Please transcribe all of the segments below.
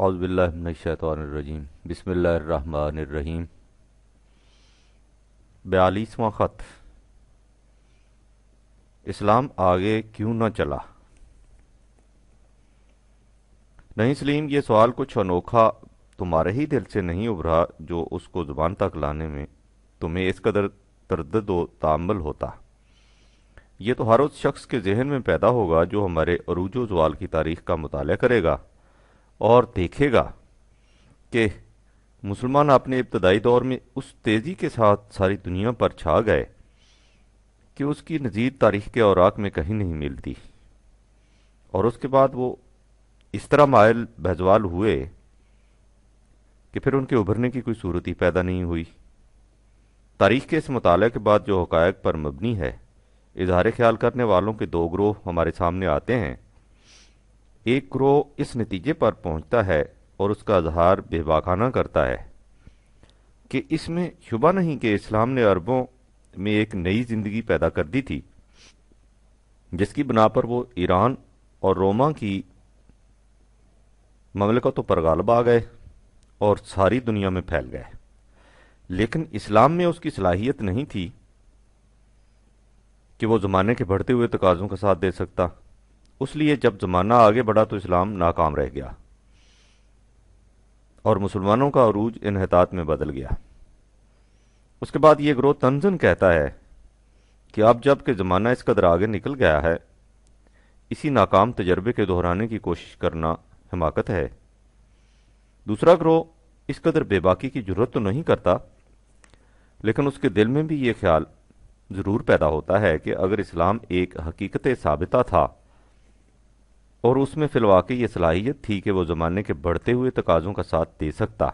اعوذ باللہ من الشیطان الرجیم بسم اللہ الرحمن الرحیم 42واں خط اسلام آگے کیوں نہ چلا؟ نہیں سلیم، یہ سوال کچھ انوکھا تمہارے ہی دل سے نہیں ابھرا جو اس کو زبان تک لانے میں تمہیں اس قدر تردد و تامل ہوتا۔ یہ تو ہر اس شخص کے ذہن میں پیدا ہوگا جو ہمارے عروج و زوال کی تاریخ کا مطالعہ کرے گا اور دیکھے گا کہ مسلمان اپنے ابتدائی دور میں اس تیزی کے ساتھ ساری دنیا پر چھا گئے کہ اس کی نظیر تاریخ کے اوراق میں کہیں نہیں ملتی، اور اس کے بعد وہ اس طرح مائل بہزوال ہوئے کہ پھر ان کے ابھرنے کی کوئی صورت ہی پیدا نہیں ہوئی۔ تاریخ کے اس مطالعے کے بعد جو حقائق پر مبنی ہے، اظہار خیال کرنے والوں کے دو گروہ ہمارے سامنے آتے ہیں۔ ایک گروہ اس نتیجے پر پہنچتا ہے اور اس کا اظہار بے باکانہ کرتا ہے کہ اس میں شبہ نہیں کہ اسلام نے عربوں میں ایک نئی زندگی پیدا کر دی تھی، جس کی بنا پر وہ ایران اور روما کی مملکتوں پر غالب آ گئے اور ساری دنیا میں پھیل گئے۔ لیکن اسلام میں اس کی صلاحیت نہیں تھی کہ وہ زمانے کے بڑھتے ہوئے تقاضوں کا ساتھ دے سکتا۔ اس لیے جب زمانہ آگے بڑھا تو اسلام ناکام رہ گیا اور مسلمانوں کا عروج انحطاط میں بدل گیا۔ اس کے بعد یہ گروہ تنزن کہتا ہے کہ اب جب کہ زمانہ اس قدر آگے نکل گیا ہے، اسی ناکام تجربے کے دہرانے کی کوشش کرنا حماقت ہے۔ دوسرا گروہ اس قدر بے باکی کی جرت تو نہیں کرتا، لیکن اس کے دل میں بھی یہ خیال ضرور پیدا ہوتا ہے کہ اگر اسلام ایک حقیقت ثابتہ تھا اور اس میں فی الواقع یہ صلاحیت تھی کہ وہ زمانے کے بڑھتے ہوئے تقاضوں کا ساتھ دے سکتا،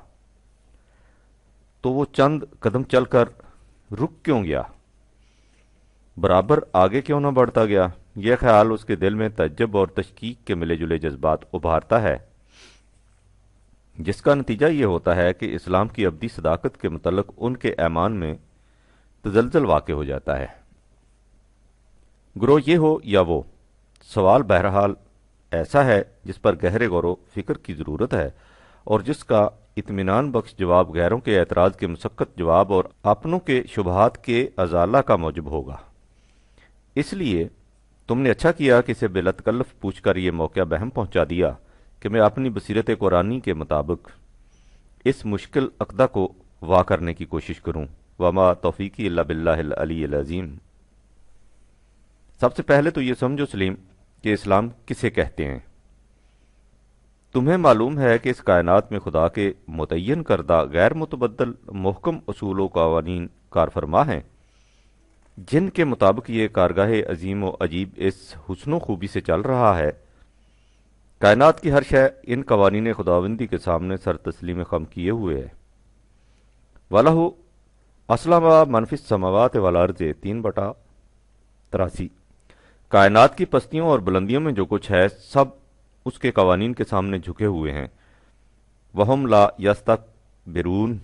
تو وہ چند قدم چل کر رک کیوں گیا، برابر آگے کیوں نہ بڑھتا گیا؟ یہ خیال اس کے دل میں تعجب اور تشکیک کے ملے جلے جذبات ابھارتا ہے، جس کا نتیجہ یہ ہوتا ہے کہ اسلام کی ابدی صداقت کے متعلق ان کے ایمان میں تزلزل واقع ہو جاتا ہے۔ گروہ یہ ہو یا وہ، سوال بہرحال ایسا ہے جس پر گہرے غور و فکر کی ضرورت ہے اور جس کا اطمینان بخش جواب غیروں کے اعتراض کے مسقط جواب اور اپنوں کے شبہات کے ازالہ کا موجب ہوگا۔ اس لیے تم نے اچھا کیا کہ اسے بلا تکلف پوچھ کر یہ موقع بہم پہنچا دیا کہ میں اپنی بصیرت قرآنی کے مطابق اس مشکل عقدہ کو وا کرنے کی کوشش کروں۔ وما توفیقی الا باللہ العلی العظیم۔ سب سے پہلے تو یہ سمجھو سلیم کہ اسلام کسے کہتے ہیں۔ تمہیں معلوم ہے کہ اس کائنات میں خدا کے متعین کردہ غیر متبدل محکم اصول و قوانین کار فرما ہیں، جن کے مطابق یہ کارگاہ عظیم و عجیب اس حسن و خوبی سے چل رہا ہے۔ کائنات کی ہر شے ان قوانین خداوندی کے سامنے سر تسلیم خم کیے ہوئے ہے۔ وَلَهُ أَسْلَمَ مَنْ فِي السَّمَاوَاتِ وَالْأَرْضِ 3/83۔ کائنات کی پستیوں اور بلندیوں میں جو کچھ ہے سب اس کے قوانین کے سامنے جھکے ہوئے ہیں۔ وَهُمْ لَا يَسْتَكْبِرُونَ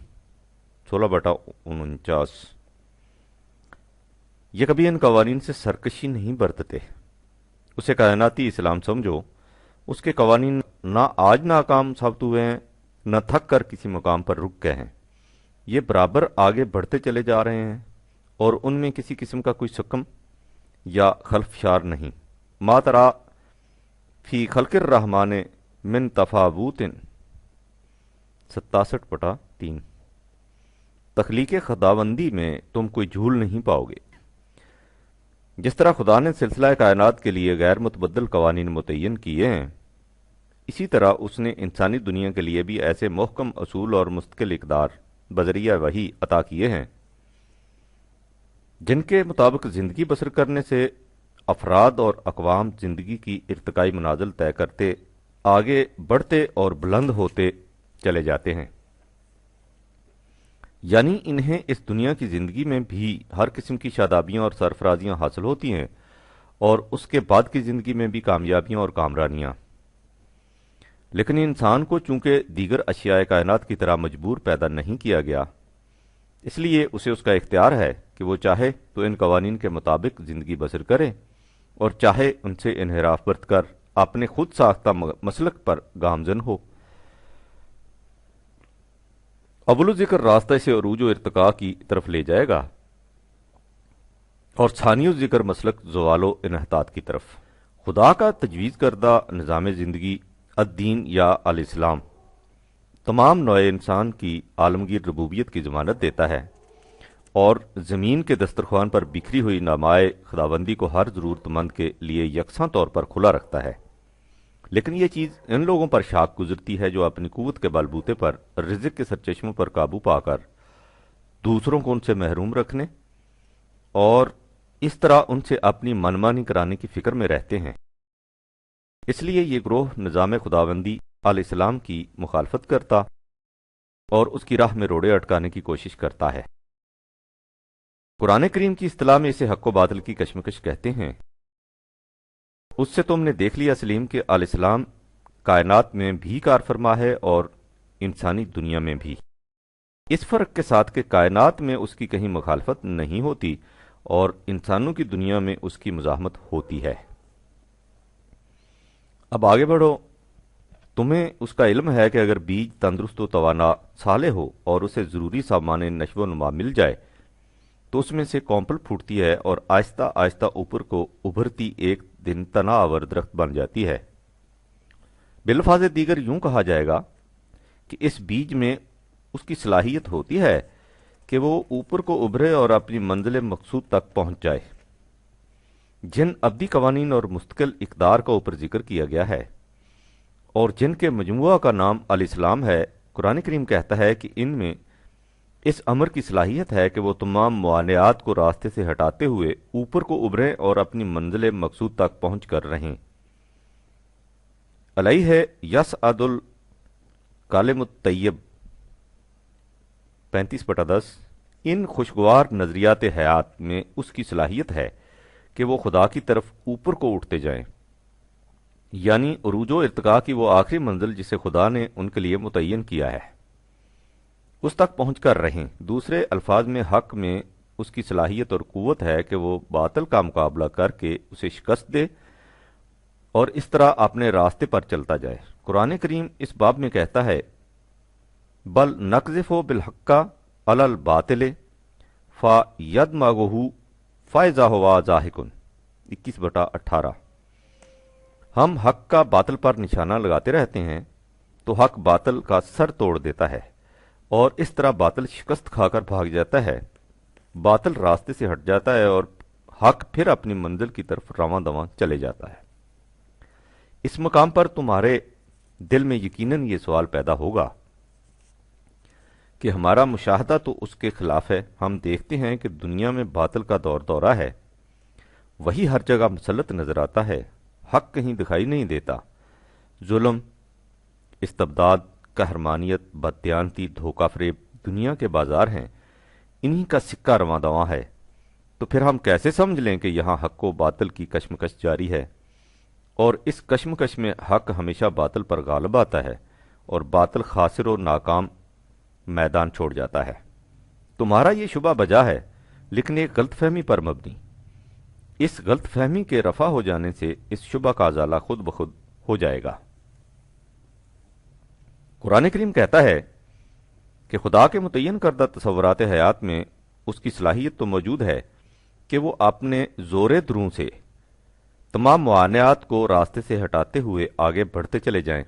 16/49۔ یہ کبھی ان قوانین سے سرکشی نہیں برتتے۔ اسے کائناتی اسلام سمجھو۔ اس کے قوانین نہ آج ناکام ثابت ہوئے ہیں، نہ تھک کر کسی مقام پر رک گئے ہیں۔ یہ برابر آگے بڑھتے چلے جا رہے ہیں اور ان میں کسی قسم کا کوئی سکم یا خلفشار نہیں۔ ما ترا فی خلق الرحمن من تفاوت 67/3۔ تخلیق خداوندی میں تم کوئی جھول نہیں پاؤ گے۔ جس طرح خدا نے سلسلہ کائنات کے لیے غیر متبدل قوانین متعین کیے ہیں، اسی طرح اس نے انسانی دنیا کے لیے بھی ایسے محکم اصول اور مستقل اقدار بذریعہ وحی عطا کیے ہیں، جن کے مطابق زندگی بسر کرنے سے افراد اور اقوام زندگی کی ارتقائی منازل طے کرتے، آگے بڑھتے اور بلند ہوتے چلے جاتے ہیں۔ یعنی انہیں اس دنیا کی زندگی میں بھی ہر قسم کی شادابیاں اور سرفرازیاں حاصل ہوتی ہیں اور اس کے بعد کی زندگی میں بھی کامیابیاں اور کامرانیاں۔ لیکن انسان کو چونکہ دیگر اشیاء کائنات کی طرح مجبور پیدا نہیں کیا گیا، اس لیے اسے اس کا اختیار ہے کہ وہ چاہے تو ان قوانین کے مطابق زندگی بسر کرے اور چاہے ان سے انحراف برت کر اپنے خود ساختہ مسلک پر گامزن ہو۔ اول ذکر راستہ سے عروج و ارتقاء کی طرف لے جائے گا، اور ثانی ذکر مسلک زوال و انحطاط کی طرف۔ خدا کا تجویز کردہ نظام زندگی الدین یا الاسلام تمام نوع انسان کی عالمگیر ربوبیت کی ضمانت دیتا ہے، اور زمین کے دسترخوان پر بکھری ہوئی نامائے خداوندی کو ہر ضرورت مند کے لیے یکساں طور پر کھلا رکھتا ہے۔ لیکن یہ چیز ان لوگوں پر شاک گزرتی ہے جو اپنی قوت کے بلبوتے پر رزق کے سرچشموں پر قابو پا کر دوسروں کو ان سے محروم رکھنے اور اس طرح ان سے اپنی منمانی کرانے کی فکر میں رہتے ہیں۔ اس لیے یہ گروہ نظام خداوندی الاسلام کی مخالفت کرتا اور اس کی راہ میں روڑے اٹکانے کی کوشش کرتا ہے۔ قرآن کریم کی اصطلاح میں اسے حق و باطل کی کشمکش کہتے ہیں۔ اس سے تم نے دیکھ لیا سلیم کہ الاسلام کائنات میں بھی کار فرما ہے اور انسانی دنیا میں بھی، اس فرق کے ساتھ کہ کائنات میں اس کی کہیں مخالفت نہیں ہوتی اور انسانوں کی دنیا میں اس کی مزاحمت ہوتی ہے۔ اب آگے بڑھو۔ تمہیں اس کا علم ہے کہ اگر بیج تندرست و توانا صالح ہو اور اسے ضروری سامان نشو و نما مل جائے تو اس میں سے کونپل پھوٹتی ہے اور آہستہ آہستہ اوپر کو ابھرتی ایک دن تنا آور درخت بن جاتی ہے۔ بالفاظ دیگر یوں کہا جائے گا کہ اس بیج میں اس کی صلاحیت ہوتی ہے کہ وہ اوپر کو ابھرے اور اپنی منزل مقصود تک پہنچ جائے۔ جن ابدی قوانین اور مستقل اقدار کا اوپر ذکر کیا گیا ہے اور جن کے مجموعہ کا نام الاسلام ہے، قرآن کریم کہتا ہے کہ ان میں اس امر کی صلاحیت ہے کہ وہ تمام موانعات کو راستے سے ہٹاتے ہوئے اوپر کو ابھریں اور اپنی منزل مقصود تک پہنچ کر رہیں۔ علیہ یسعد الکلم الطیب 35/10۔ ان خوشگوار نظریات حیات میں اس کی صلاحیت ہے کہ وہ خدا کی طرف اوپر کو اٹھتے جائیں، یعنی عروج و ارتقاء کی وہ آخری منزل جسے خدا نے ان کے لیے متعین کیا ہے، اس تک پہنچ کر رہیں۔ دوسرے الفاظ میں حق میں اس کی صلاحیت اور قوت ہے کہ وہ باطل کا مقابلہ کر کے اسے شکست دے اور اس طرح اپنے راستے پر چلتا جائے۔ قرآن کریم اس باب میں کہتا ہے بل نقذف بالحق علی الباطل فیدمغہ فاذا ہوا زاہق 21/18۔ ہم حق کا باطل پر نشانہ لگاتے رہتے ہیں تو حق باطل کا سر توڑ دیتا ہے اور اس طرح باطل شکست کھا کر بھاگ جاتا ہے، باطل راستے سے ہٹ جاتا ہے اور حق پھر اپنی منزل کی طرف رواں دواں چلے جاتا ہے۔ اس مقام پر تمہارے دل میں یقیناً یہ سوال پیدا ہوگا کہ ہمارا مشاہدہ تو اس کے خلاف ہے۔ ہم دیکھتے ہیں کہ دنیا میں باطل کا دور دورہ ہے، وہی ہر جگہ مسلط نظر آتا ہے، حق کہیں دکھائی نہیں دیتا۔ ظلم، استبداد، قہرمانیت، بددیانتی، دھوکہ فریب دنیا کے بازار ہیں، انہی کا سکہ رواں دواں ہے۔ تو پھر ہم کیسے سمجھ لیں کہ یہاں حق و باطل کی کشمکش جاری ہے، اور اس کشمکش میں حق ہمیشہ باطل پر غالب آتا ہے اور باطل خاسر و ناکام میدان چھوڑ جاتا ہے۔ تمہارا یہ شبہ بجا ہے، لیکن ایک غلط فہمی پر مبنی۔ اس غلط فہمی کے رفع ہو جانے سے اس شبہ کا ازالہ خود بخود ہو جائے گا۔ قرآن کریم کہتا ہے کہ خدا کے متعین کردہ تصورات حیات میں اس کی صلاحیت تو موجود ہے کہ وہ اپنے زور دروں سے تمام موانعات کو راستے سے ہٹاتے ہوئے آگے بڑھتے چلے جائیں،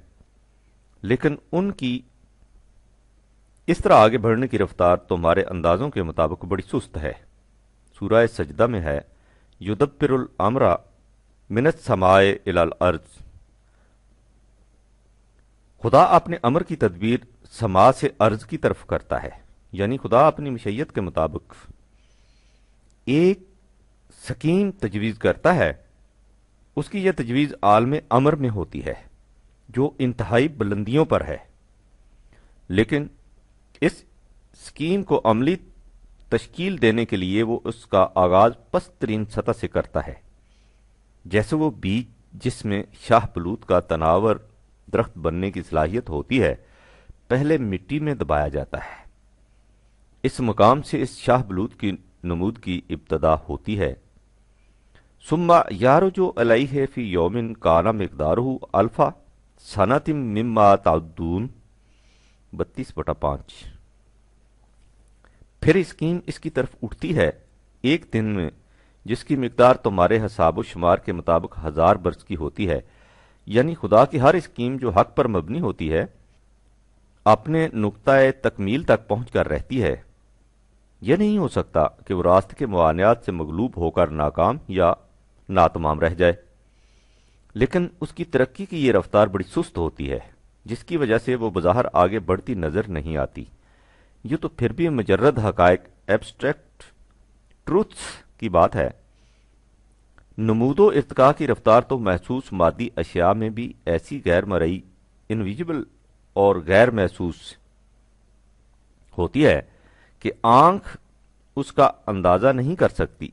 لیکن ان کی اس طرح آگے بڑھنے کی رفتار تمہارے اندازوں کے مطابق بڑی سست ہے۔ سورہ سجدہ میں ہے یدبر الامر من السماء الی الارض۔ خدا اپنے امر کی تدبیر سما سے ارض کی طرف کرتا ہے، یعنی خدا اپنی مشیت کے مطابق ایک سکیم تجویز کرتا ہے۔ اس کی یہ تجویز عالم امر میں ہوتی ہے جو انتہائی بلندیوں پر ہے، لیکن اس سکیم کو عملی تشکیل دینے کے لیے وہ اس کا آغاز پست ترین سطح سے کرتا ہے، جیسے وہ بیج جس میں شاہ بلوط کا تناور درخت بننے کی صلاحیت ہوتی ہے پہلے مٹی میں دبایا جاتا ہے۔ اس مقام سے اس شاہ بلوط کی نمود کی ابتدا ہوتی ہے۔ ثم یارج علیہ فی یوم کان مقدارہ الف سنۃ مما تعدون 32/5۔ پھر اسکیم اس کی طرف اٹھتی ہے ایک دن میں جس کی مقدار تمہارے حساب و شمار کے مطابق 1000 برس کی ہوتی ہے، یعنی خدا کی ہر اسکیم جو حق پر مبنی ہوتی ہے اپنے نقطۂ تکمیل تک پہنچ کر رہتی ہے۔ یہ نہیں ہو سکتا کہ وہ راستے کے موانعات سے مغلوب ہو کر ناکام یا ناتمام رہ جائے، لیکن اس کی ترقی کی یہ رفتار بڑی سست ہوتی ہے، جس کی وجہ سے وہ بظاہر آگے بڑھتی نظر نہیں آتی۔ یہ تو پھر بھی مجرد حقائق، ایبسٹریکٹ ٹروتھس کی بات ہے۔ نمود و ارتقاء کی رفتار تو محسوس مادی اشیاء میں بھی ایسی غیر مرئی، انویزیبل اور غیر محسوس ہوتی ہے کہ آنکھ اس کا اندازہ نہیں کر سکتی۔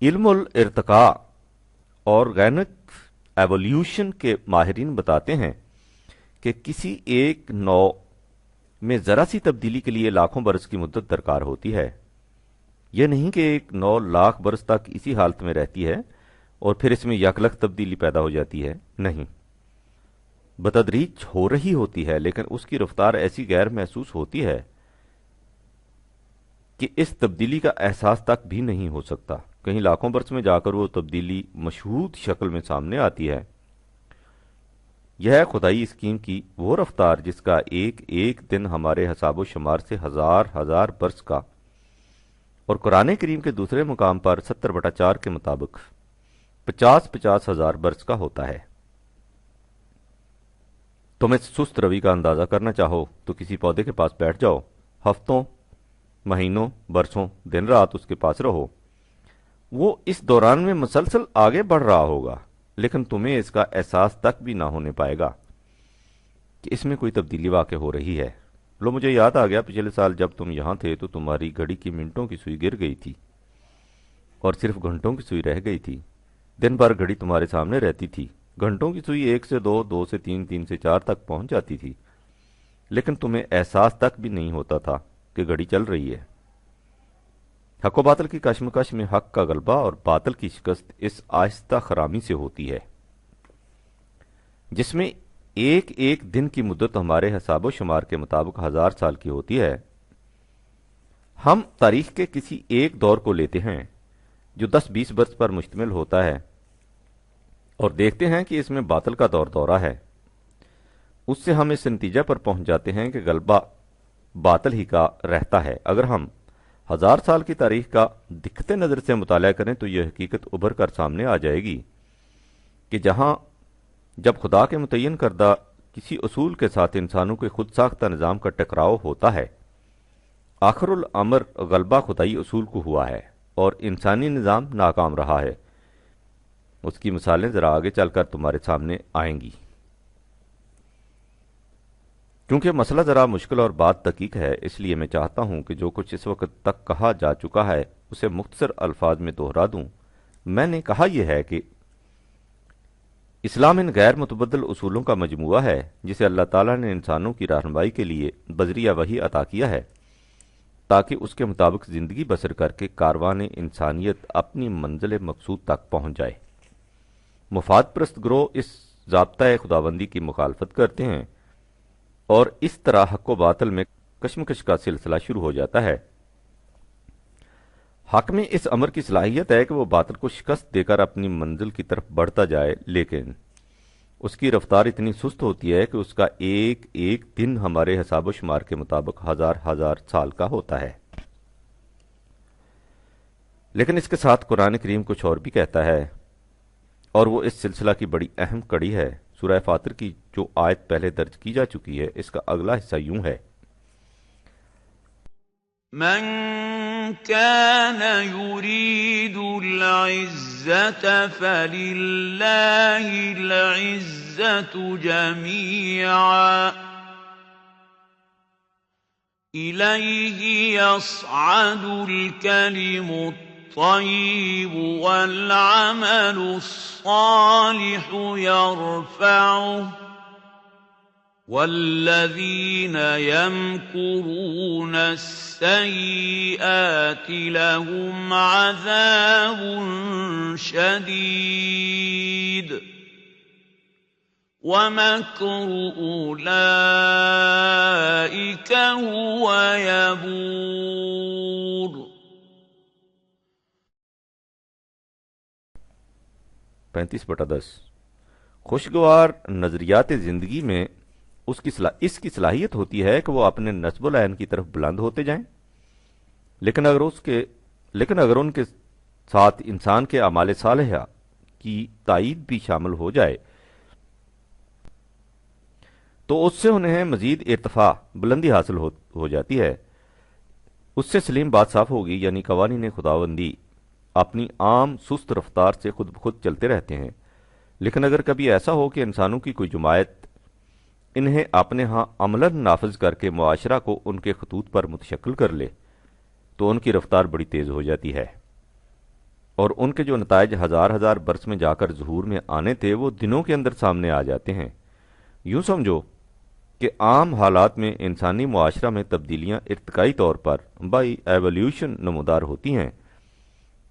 علم الارتقاء آرگینک ایولیوشن کے ماہرین بتاتے ہیں کہ کسی ایک نوع میں ذرا سی تبدیلی کے لیے لاکھوں برس کی مدت درکار ہوتی ہے۔ یہ نہیں کہ ایک نوع لاکھ برس تک اسی حالت میں رہتی ہے اور پھر اس میں یکلخ تبدیلی پیدا ہو جاتی ہے، نہیں، بتدریج ہو رہی ہوتی ہے، لیکن اس کی رفتار ایسی غیر محسوس ہوتی ہے کہ اس تبدیلی کا احساس تک بھی نہیں ہو سکتا۔ کہیں لاکھوں برس میں جا کر وہ تبدیلی مشہود شکل میں سامنے آتی ہے۔ یہ ہے خدائی اسکیم کی وہ رفتار جس کا ایک ایک دن ہمارے حساب و شمار سے 1000 برس کا، اور قرآن کریم کے دوسرے مقام پر 70/4 کے مطابق 50 ہزار برس کا ہوتا ہے۔ تم اس سست روی کا اندازہ کرنا چاہو تو کسی پودے کے پاس بیٹھ جاؤ، ہفتوں، مہینوں، برسوں، دن رات اس کے پاس رہو، وہ اس دوران میں مسلسل آگے بڑھ رہا ہوگا، لیکن تمہیں اس کا احساس تک بھی نہ ہونے پائے گا کہ اس میں کوئی تبدیلی واقع ہو رہی ہے۔ لو، مجھے یاد آ گیا، پچھلے سال جب تم یہاں تھے تو تمہاری گھڑی کی منٹوں کی سوئی گر گئی تھی اور صرف گھنٹوں کی سوئی رہ گئی تھی۔ دن بھر گھڑی تمہارے سامنے رہتی تھی، گھنٹوں کی سوئی 1 سے 2، 2 سے 3، 3 سے 4 تک پہنچ جاتی تھی، لیکن تمہیں احساس تک بھی نہیں ہوتا تھا کہ گھڑی چل رہی ہے۔ حق و باطل کی کشمکش میں حق کا غلبہ اور باطل کی شکست اس آہستہ خرامی سے ہوتی ہے جس میں ایک ایک دن کی مدت ہمارے حساب و شمار کے مطابق 1000 سال کی ہوتی ہے۔ ہم تاریخ کے کسی ایک دور کو لیتے ہیں جو 10-20 برس پر مشتمل ہوتا ہے اور دیکھتے ہیں کہ اس میں باطل کا دورہ ہے۔ اس سے ہم اس نتیجہ پر پہنچ جاتے ہیں کہ غلبہ باطل ہی کا رہتا ہے۔ اگر ہم 1000 سال کی تاریخ کا دکھتے نظر سے مطالعہ کریں تو یہ حقیقت ابھر کر سامنے آ جائے گی کہ جب خدا کے متعین کردہ کسی اصول کے ساتھ انسانوں کے خود ساختہ نظام کا ٹکراؤ ہوتا ہے، آخر الامر غلبہ خدائی اصول کو ہوا ہے اور انسانی نظام ناکام رہا ہے۔ اس کی مثالیں ذرا آگے چل کر تمہارے سامنے آئیں گی۔ کیونکہ مسئلہ ذرا مشکل اور بات دقیق ہے، اس لیے میں چاہتا ہوں کہ جو کچھ اس وقت تک کہا جا چکا ہے اسے مختصر الفاظ میں دہرا دوں۔ میں نے کہا یہ ہے کہ اسلام ان غیر متبدل اصولوں کا مجموعہ ہے جسے اللہ تعالیٰ نے انسانوں کی رہنمائی کے لیے بذریعہ وحی عطا کیا ہے تاکہ اس کے مطابق زندگی بسر کر کے کاروان انسانیت اپنی منزل مقصود تک پہنچ جائے۔ مفاد پرست گروہ اس ضابطۂ خداوندی کی مخالفت کرتے ہیں اور اس طرح حق و باطل میں کشمکش کا سلسلہ شروع ہو جاتا ہے۔ حق میں اس امر کی صلاحیت ہے کہ وہ باطل کو شکست دے کر اپنی منزل کی طرف بڑھتا جائے، لیکن اس کی رفتار اتنی سست ہوتی ہے کہ اس کا ایک ایک دن ہمارے حساب و شمار کے مطابق 1000 سال کا ہوتا ہے۔ لیکن اس کے ساتھ قرآن کریم کچھ اور بھی کہتا ہے، اور وہ اس سلسلہ کی بڑی اہم کڑی ہے۔ سورہ فاطر کی جو آیت پہلے درج کی جا چکی ہے، اس کا اگلا حصہ یوں ہے: من كان يريد العزة فلله العزة جميعا إليه يصعد الكلم الطيب والعمل الصالح يرفعه والذين يمكرون السيئات لهم عذاب شديد وَمَكْرُ أُولَئِكَ هُوَ يَبُورُ۔ 35/10 خوشگوار نظریات زندگی میں اس کی صلاحیت ہوتی ہے کہ وہ اپنے نصب العین کی طرف بلند ہوتے جائیں، لیکن اگر ان کے ساتھ انسان کے اعمال صالحہ کی تائید بھی شامل ہو جائے تو اس سے انہیں مزید ارتفاع بلندی حاصل ہو جاتی ہے۔ اس سے سلیم بات صاف ہوگی، یعنی قوانین خداوندی اپنی عام سست رفتار سے خود بخود چلتے رہتے ہیں، لیکن اگر کبھی ایسا ہو کہ انسانوں کی کوئی جماعت انہیں اپنے ہاں عملاً نافذ کر کے معاشرہ کو ان کے خطوط پر متشکل کر لے تو ان کی رفتار بڑی تیز ہو جاتی ہے، اور ان کے جو نتائج ہزار برس میں جا کر ظہور میں آنے تھے وہ دنوں کے اندر سامنے آ جاتے ہیں۔ یوں سمجھو کہ عام حالات میں انسانی معاشرہ میں تبدیلیاں ارتقائی طور پر بائی ایولیوشن نمودار ہوتی ہیں،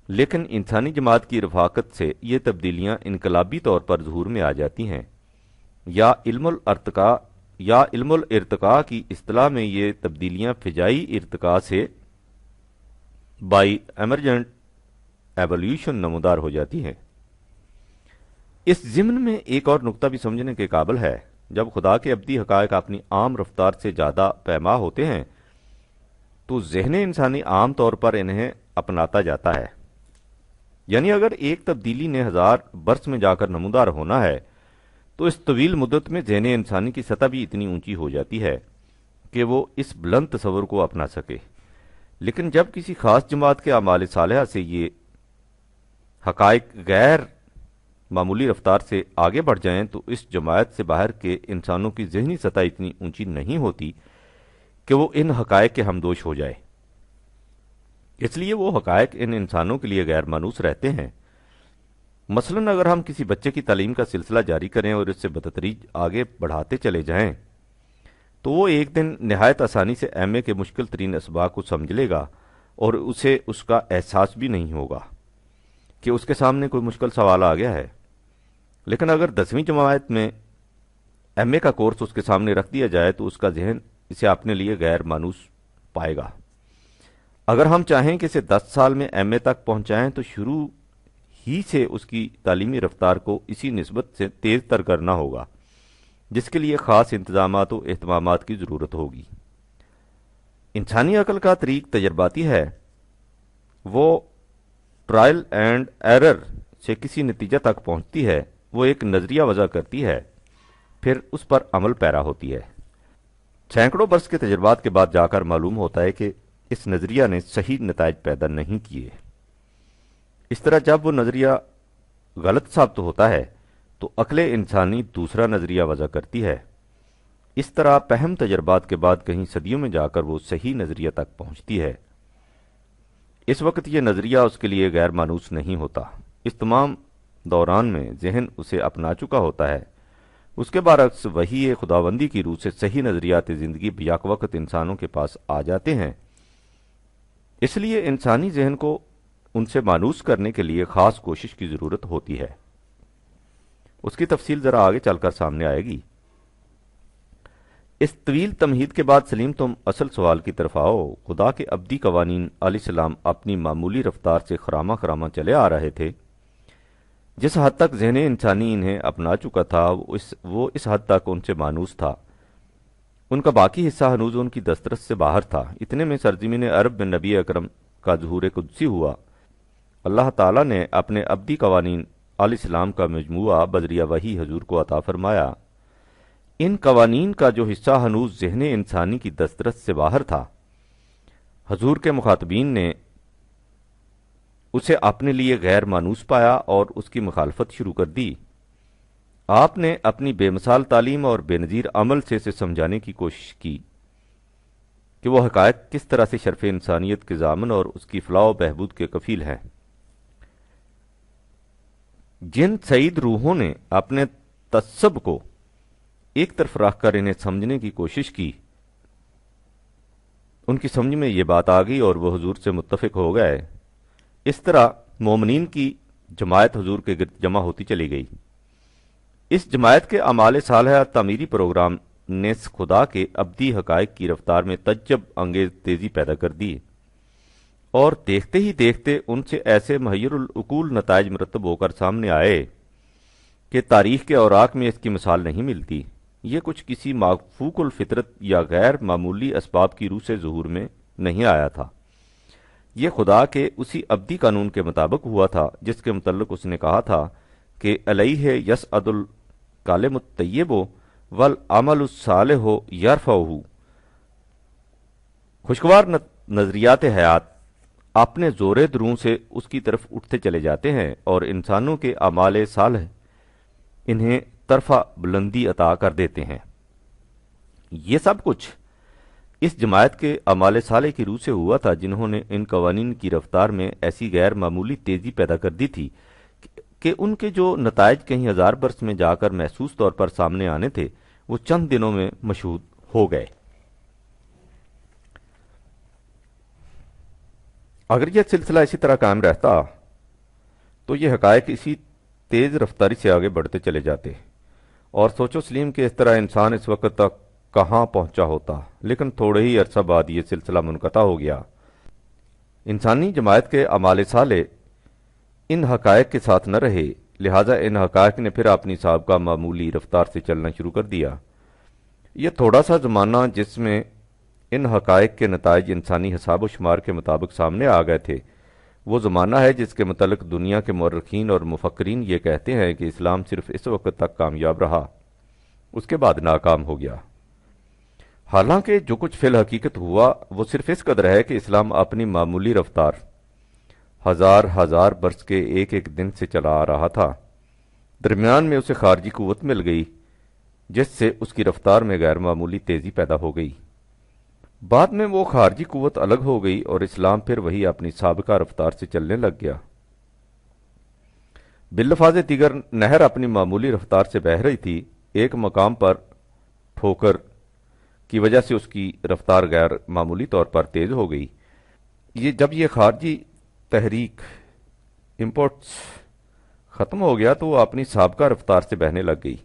لیکن انسانی جماعت کی رفاقت سے یہ تبدیلیاں انقلابی طور پر ظہور میں آ جاتی ہیں، یا علم الارتقاء کی اصطلاح میں یہ تبدیلیاں فجائی ارتقاء سے بائی ایمرجنٹ ایولیوشن نمودار ہو جاتی ہیں۔ اس ضمن میں ایک اور نقطہ بھی سمجھنے کے قابل ہے، جب خدا کے ابدی حقائق اپنی عام رفتار سے زیادہ پیما ہوتے ہیں تو ذہن انسانی عام طور پر انہیں اپناتا جاتا ہے، یعنی اگر ایک تبدیلی نے 1000 برس میں جا کر نمودار ہونا ہے تو اس طویل مدت میں ذہن انسانی کی سطح بھی اتنی اونچی ہو جاتی ہے کہ وہ اس بلند تصور کو اپنا سکے۔ لیکن جب کسی خاص جماعت کے اعمال صالحہ سے یہ حقائق غیر معمولی رفتار سے آگے بڑھ جائیں تو اس جماعت سے باہر کے انسانوں کی ذہنی سطح اتنی اونچی نہیں ہوتی کہ وہ ان حقائق کے ہمدوش ہو جائے، اس لیے وہ حقائق ان انسانوں کے لیے غیر مانوس رہتے ہیں۔ مثلا اگر ہم کسی بچے کی تعلیم کا سلسلہ جاری کریں اور اس سے بتدریج آگے بڑھاتے چلے جائیں تو وہ ایک دن نہایت آسانی سے ایم اے کے مشکل ترین اسباق کو سمجھ لے گا اور اسے اس کا احساس بھی نہیں ہوگا کہ اس کے سامنے کوئی مشکل سوال آ گیا ہے، لیکن اگر 10ویں جماعت میں ایم اے کا کورس اس کے سامنے رکھ دیا جائے تو اس کا ذہن اسے اپنے لیے غیر مانوس پائے گا۔ اگر ہم چاہیں کہ اسے 10 سال میں ایم اے تک پہنچائیں تو شروع ہی سے اس کی تعلیمی رفتار کو اسی نسبت سے تیز تر کرنا ہوگا، جس کے لیے خاص انتظامات و اہتمامات کی ضرورت ہوگی۔ انسانی عقل کا طریق تجرباتی ہے، وہ ٹرائل اینڈ ایرر سے کسی نتیجہ تک پہنچتی ہے، وہ ایک نظریہ وضع کرتی ہے، پھر اس پر عمل پیرا ہوتی ہے۔ سینکڑوں برس کے تجربات کے بعد جا کر معلوم ہوتا ہے کہ اس نظریہ نے صحیح نتائج پیدا نہیں کیے۔ اس طرح جب وہ نظریہ غلط ثابت ہوتا ہے تو عقل انسانی دوسرا نظریہ وضع کرتی ہے۔ اس طرح پہم تجربات کے بعد کہیں صدیوں میں جا کر وہ صحیح نظریہ تک پہنچتی ہے۔ اس وقت یہ نظریہ اس کے لیے غیر مانوس نہیں ہوتا، اس تمام دوران میں ذہن اسے اپنا چکا ہوتا ہے۔ اس کے برعکس وحی خداوندی کی روح سے صحیح نظریات زندگی بیک وقت انسانوں کے پاس آ جاتے ہیں۔ اس لیے انسانی ذہن کو ان سے مانوس کرنے کے لیے خاص کوشش کی ضرورت ہوتی ہے۔ اس کی تفصیل ذرا آگے چل کر سامنے آئے گی۔ اس طویل تمہید کے بعد سلیم تم اصل سوال کی طرف آؤ۔ خدا کے ابدی قوانین علیہ السلام اپنی معمولی رفتار سے خرامہ چلے آ رہے تھے۔ جس حد تک ذہن انسانی انہیں اپنا چکا تھا وہ اس حد تک ان سے مانوس تھا، ان کا باقی حصہ ہنوز ان کی دسترس سے باہر تھا۔ اتنے میں سرزمین عرب میں نبی اکرم کا ظہور قدسی ہوا۔ اللہ تعالیٰ نے اپنے ابدی قوانین علیہ السلام کا مجموعہ بذریعہ وحی حضور کو عطا فرمایا۔ ان قوانین کا جو حصہ ہنوز ذہن انسانی کی دسترس سے باہر تھا، حضور کے مخاطبین نے اسے اپنے لیے غیر مانوس پایا اور اس کی مخالفت شروع کر دی۔ آپ نے اپنی بے مثال تعلیم اور بے نظیر عمل سے اسے سمجھانے کی کوشش کی کہ وہ حقائق کس طرح سے شرف انسانیت کے ضامن اور اس کی فلاح و بہبود کے کفیل ہیں۔ جن سعید روحوں نے اپنے تعصب کو ایک طرف رکھ کر انہیں سمجھنے کی کوشش کی، ان کی سمجھ میں یہ بات آ گئی اور وہ حضور سے متفق ہو گئے۔ اس طرح مومنین کی جماعت حضور کے گرد جمع ہوتی چلی گئی۔ اس جماعت کے اعمال صالحہ تعمیری پروگرام نے خدا کے ابدی حقائق کی رفتار میں تعجب انگیز تیزی پیدا کر دی، اور دیکھتے ہی دیکھتے ان سے ایسے محیر العقول نتائج مرتب ہو کر سامنے آئے کہ تاریخ کے اوراق میں اس کی مثال نہیں ملتی۔ یہ کچھ کسی مافوق الفطرت یا غیر معمولی اسباب کی روح سے ظہور میں نہیں آیا تھا، یہ خدا کے اسی ابدی قانون کے مطابق ہوا تھا جس کے متعلق اس نے کہا تھا کہ علیہ یسعد الکلم الطیب والعمل الصالح یرفعہ۔ خوشگوار نظریات حیات اپنے زور دروں سے اس کی طرف اٹھتے چلے جاتے ہیں، اور انسانوں کے اعمال صالح انہیں طرفہ بلندی عطا کر دیتے ہیں۔ یہ سب کچھ اس جماعت کے اعمال صالح کی روح سے ہوا تھا، جنہوں نے ان قوانین کی رفتار میں ایسی غیر معمولی تیزی پیدا کر دی تھی کہ ان کے جو نتائج کئی ہزار برس میں جا کر محسوس طور پر سامنے آنے تھے وہ چند دنوں میں مشہود ہو گئے۔ اگر یہ سلسلہ اسی طرح قائم رہتا تو یہ حقائق اسی تیز رفتاری سے آگے بڑھتے چلے جاتے، اور سوچو سلیم کہ اس طرح انسان اس وقت تک کہاں پہنچا ہوتا، لیکن تھوڑے ہی عرصہ بعد یہ سلسلہ منقطع ہو گیا۔ انسانی جماعت کے اعمال صالح ان حقائق کے ساتھ نہ رہے، لہذا ان حقائق نے پھر اپنی سابقہ معمولی رفتار سے چلنا شروع کر دیا۔ یہ تھوڑا سا زمانہ جس میں ان حقائق کے نتائج انسانی حساب و شمار کے مطابق سامنے آ گئے تھے، وہ زمانہ ہے جس کے متعلق دنیا کے مورخین اور مفکرین یہ کہتے ہیں کہ اسلام صرف اس وقت تک کامیاب رہا، اس کے بعد ناکام ہو گیا۔ حالانکہ جو کچھ فی الحقیقت ہوا وہ صرف اس قدر ہے کہ اسلام اپنی معمولی رفتار ہزار برس کے ایک ایک دن سے چلا آ رہا تھا، درمیان میں اسے خارجی قوت مل گئی جس سے اس کی رفتار میں غیر معمولی تیزی پیدا ہو گئی، بعد میں وہ خارجی قوت الگ ہو گئی اور اسلام پھر وہی اپنی سابقہ رفتار سے چلنے لگ گیا۔ باللفاظ دیگر نہر اپنی معمولی رفتار سے بہہ رہی تھی، ایک مقام پر ٹھوکر کی وجہ سے اس کی رفتار غیر معمولی طور پر تیز ہو گئی۔ جب یہ خارجی تحریک امپورٹس ختم ہو گیا تو وہ اپنی سابقہ رفتار سے بہنے لگ گئی۔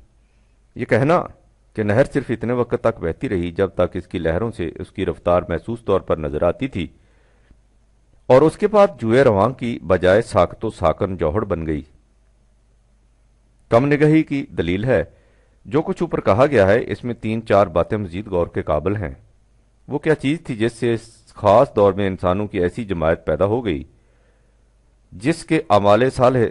یہ کہنا کہ نہر صرف اتنے وقت تک بہتی رہی جب تک اس کی لہروں سے اس کی رفتار محسوس طور پر نظر آتی تھی، اور اس کے بعد جوئے رواں کی بجائے ساکت و ساکن جوہر بن گئی، کم نگہی کی دلیل ہے۔ جو کچھ اوپر کہا گیا ہے اس میں 3-4 باتیں مزید غور کے قابل ہیں۔ وہ کیا چیز تھی جس سے اس خاص دور میں انسانوں کی ایسی جماعت پیدا ہو گئی جس کے اعمال صالح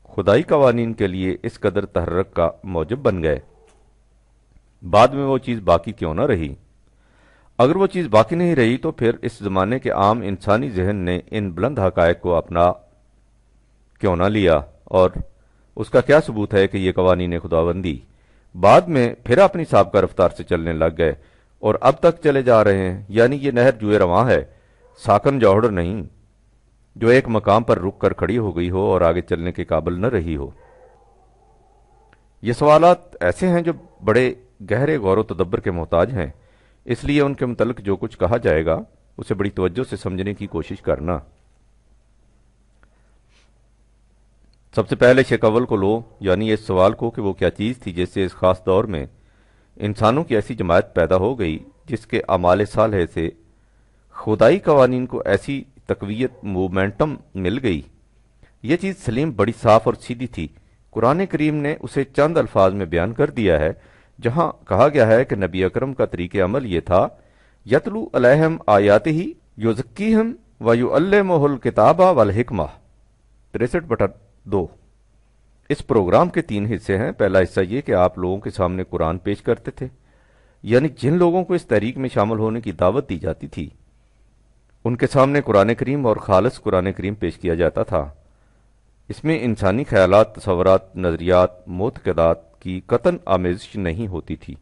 خدائی قوانین کے لیے اس قدر تحرک کا موجب بن گئے؟ بعد میں وہ چیز باقی کیوں نہ رہی؟ اگر وہ چیز باقی نہیں رہی تو پھر اس زمانے کے عام انسانی ذہن نے ان بلند حقائق کو اپنا کیوں نہ لیا، اور اس کا کیا ثبوت ہے کہ یہ قوانین خداوندی بعد میں پھر اپنی سابقہ رفتار سے چلنے لگ گئے اور اب تک چلے جا رہے ہیں؟ یعنی یہ نہر جوئے رواں ہے، ساکن جوہر نہیں، جو ایک مقام پر رک کر کھڑی ہو گئی ہو اور آگے چلنے کے قابل نہ رہی ہو۔ یہ سوالات ایسے ہیں جو بڑے گہرے غور و تدبر کے محتاج ہیں، اس لیے ان کے متعلق جو کچھ کہا جائے گا اسے بڑی توجہ سے سمجھنے کی کوشش کرنا۔ سب سے پہلے شق اول کو لو، یعنی اس سوال کو کہ وہ کیا چیز تھی جس سے اس خاص دور میں انسانوں کی ایسی جماعت پیدا ہو گئی جس کے اعمال صالح سے خدائی قوانین کو ایسی تقویت مومنٹم مل گئی۔ یہ چیز سلیم بڑی صاف اور سیدھی تھی۔ قرآن کریم نے اسے چند الفاظ میں بیان کر دیا ہے، جہاں کہا گیا ہے کہ نبی اکرم کا طریق عمل یہ تھا، یتلو علیہم آیاتہ یزکیہم ویعلمہ الکتاب والحکمہ۔ 63/2۔ اس پروگرام کے 3 حصے ہیں۔ پہلا حصہ یہ کہ آپ لوگوں کے سامنے قرآن پیش کرتے تھے، یعنی جن لوگوں کو اس تحریک میں شامل ہونے کی دعوت دی جاتی تھی ان کے سامنے قرآن کریم اور خالص قرآن کریم پیش کیا جاتا تھا۔ اس میں انسانی خیالات، تصورات، نظریات، معتقدات کی قطعاً آمیزش نہیں ہوتی تھی۔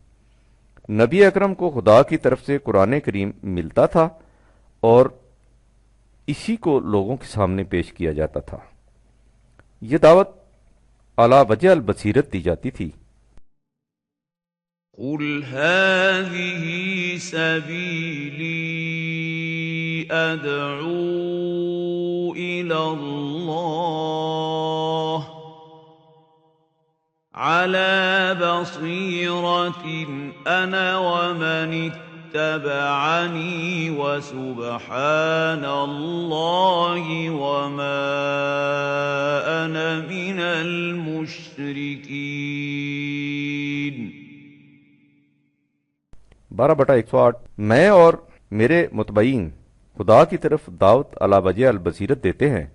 نبی اکرم کو خدا کی طرف سے قرآن کریم ملتا تھا اور اسی کو لوگوں کے سامنے پیش کیا جاتا تھا۔ یہ دعوت علی وجہ البصیرت دی جاتی تھی۔ قل هذه سبيلي أدعو إلى الله على بصيرة أنا ومن اتبعني وسبحان الله وما أنا من المشركين 12/108 میں اور میرے متبعین خدا کی طرف دعوت علی وجہ البصیرت دیتے ہیں،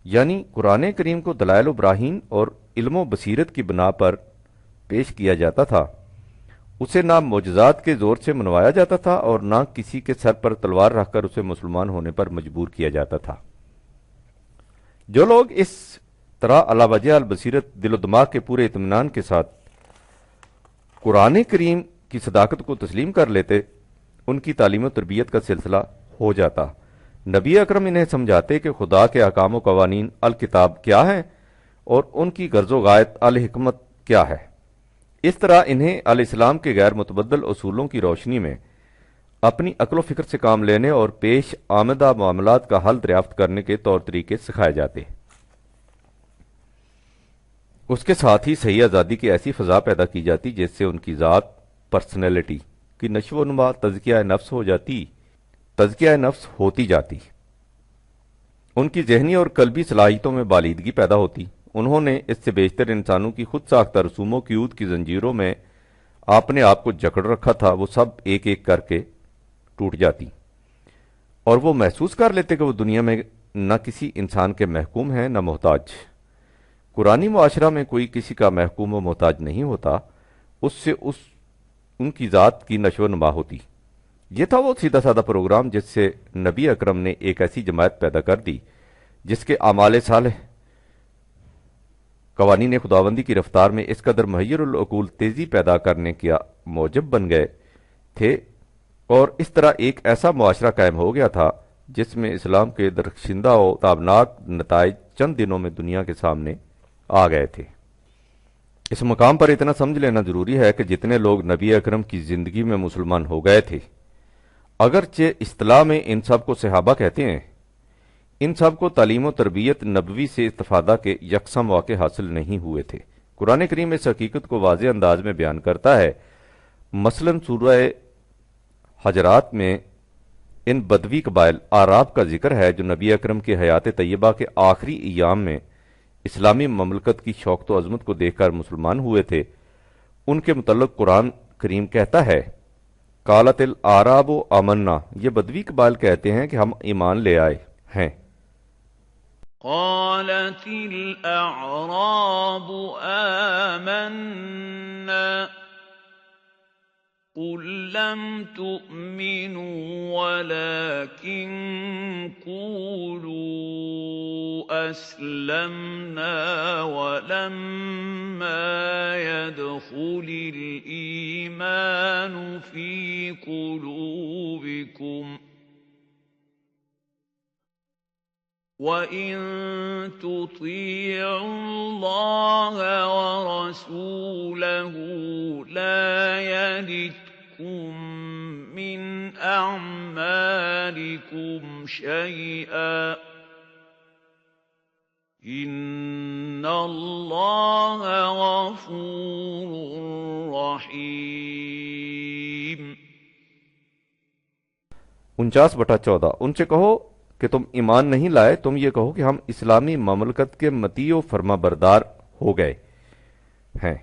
یعنی قرآن کریم کو دلائل و براہین اور علم و بصیرت کی بنا پر پیش کیا جاتا تھا، اسے نہ معجزات کے زور سے منوایا جاتا تھا اور نہ کسی کے سر پر تلوار رکھ کر اسے مسلمان ہونے پر مجبور کیا جاتا تھا۔ جو لوگ اس طرح علی وجہ البصیرت دل و دماغ کے پورے اطمینان کے ساتھ قرآن کریم کی صداقت کو تسلیم کر لیتے، ان کی تعلیم و تربیت کا سلسلہ ہو جاتا۔ نبی اکرم انہیں سمجھاتے کہ خدا کے احکام و قوانین الکتاب کیا ہیں اور ان کی غرض و غایت الحکمت کیا ہے۔ اس طرح انہیں الاسلام کے غیر متبدل اصولوں کی روشنی میں اپنی عقل و فکر سے کام لینے اور پیش آمدہ معاملات کا حل دریافت کرنے کے طور طریقے سکھائے جاتے۔ اس کے ساتھ ہی صحیح آزادی کی ایسی فضا پیدا کی جاتی جس سے ان کی ذات، پرسنالٹی کی نشو و نما تزکیہ نفس ہوتی جاتی، ان کی ذہنی اور قلبی صلاحیتوں میں بالیدگی پیدا ہوتی۔ انہوں نے اس سے بیشتر انسانوں کی خود ساختہ رسوم و قیود کی زنجیروں میں اپنے آپ کو جکڑ رکھا تھا، وہ سب ایک ایک کر کے ٹوٹ جاتی اور وہ محسوس کر لیتے کہ وہ دنیا میں نہ کسی انسان کے محکوم ہیں نہ محتاج۔ قرآنی معاشرہ میں کوئی کسی کا محکوم و محتاج نہیں ہوتا، اس سے ان کی ذات کی نشو و نما ہوتی۔ یہ تھا وہ سیدھا سادہ پروگرام جس سے نبی اکرم نے ایک ایسی جماعت پیدا کر دی جس کے اعمال صالح قوانین خداوندی کی رفتار میں اس قدر مہیر العقول تیزی پیدا کرنے کا موجب بن گئے تھے، اور اس طرح ایک ایسا معاشرہ قائم ہو گیا تھا جس میں اسلام کے درخشندہ و تابناک نتائج چند دنوں میں دنیا کے سامنے آ گئے تھے۔ اس مقام پر اتنا سمجھ لینا ضروری ہے کہ جتنے لوگ نبی اکرم کی زندگی میں مسلمان ہو گئے تھے، اگرچہ اصطلاح میں ان سب کو صحابہ کہتے ہیں، ان سب کو تعلیم و تربیت نبوی سے استفادہ کے یکساں مواقع حاصل نہیں ہوئے تھے۔ قرآن کریم اس حقیقت کو واضح انداز میں بیان کرتا ہے۔ مثلا سورہ حجرات میں ان بدوی قبائل اعراب کا ذکر ہے جو نبی اکرم کی حیات طیبہ کے آخری ایام میں اسلامی مملکت کی شوقت و عظمت کو دیکھ کر مسلمان ہوئے تھے۔ ان کے متعلق قرآن کریم کہتا ہے، قالت الاعراب آمنا، یہ بدوی قبائل کہتے ہیں کہ ہم ایمان لے آئے ہیں۔ قالت الأعراب آمنا قل لم تؤمنوا ولكن قولوا أسلمنا ولما يدخل الإيمان في قلوبكم وَإِن تُطِيعُوا اللَّهَ وَرَسُولَهُ لَا يَلِتْكُم مِّنْ أَعْمَالِكُمْ شَيْئًا إِنَّ اللَّهَ غَفُورٌ رَّحِيمٌ 49/14 ان سے کہو کہ تم ایمان نہیں لائے، تم یہ کہو کہ ہم اسلامی مملکت کے مطیع و فرما بردار ہو گئے ہیں۔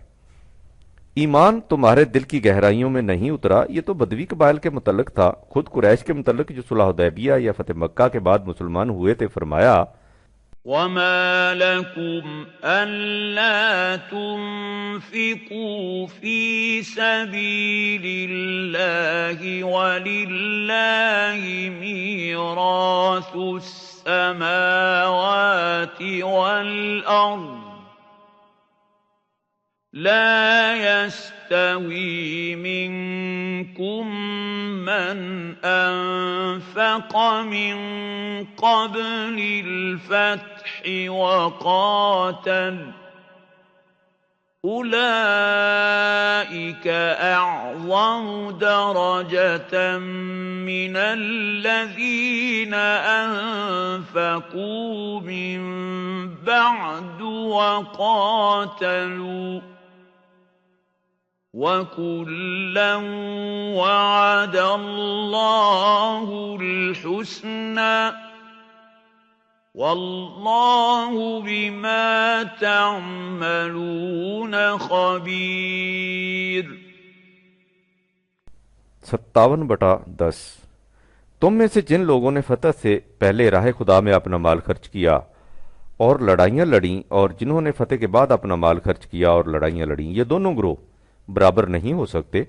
ایمان تمہارے دل کی گہرائیوں میں نہیں اترا، یہ تو بدوی قبائل کے متعلق تھا۔ خود قریش کے متعلق جو صلح حدیبیہ یا فتح مکہ کے بعد مسلمان ہوئے تھے، فرمایا وَمَا لَكُمْ أَلَّا تُنْفِقُوا فِي سَبِيلِ اللَّهِ وَلِلَّهِ مِيرَاثُ السَّمَاوَاتِ وَالْأَرْضِ لا يستوي منكم من أنفق من قبل الفتح وقاتل أولئك أعظم درجة من الذين أنفقوا من بعد وقاتلوا وَكُلًّا وَعَدَ اللَّهُ الْحُسْنَى وَاللَّهُ بِمَا تَعْمَلُونَ خَبِيرٌ۔ 57/10 تم میں سے جن لوگوں نے فتح سے پہلے راہ خدا میں اپنا مال خرچ کیا اور لڑائیاں لڑیں، اور جنہوں نے فتح کے بعد اپنا مال خرچ کیا اور لڑائیاں لڑیں، یہ دونوں گروہ برابر نہیں ہو سکتے۔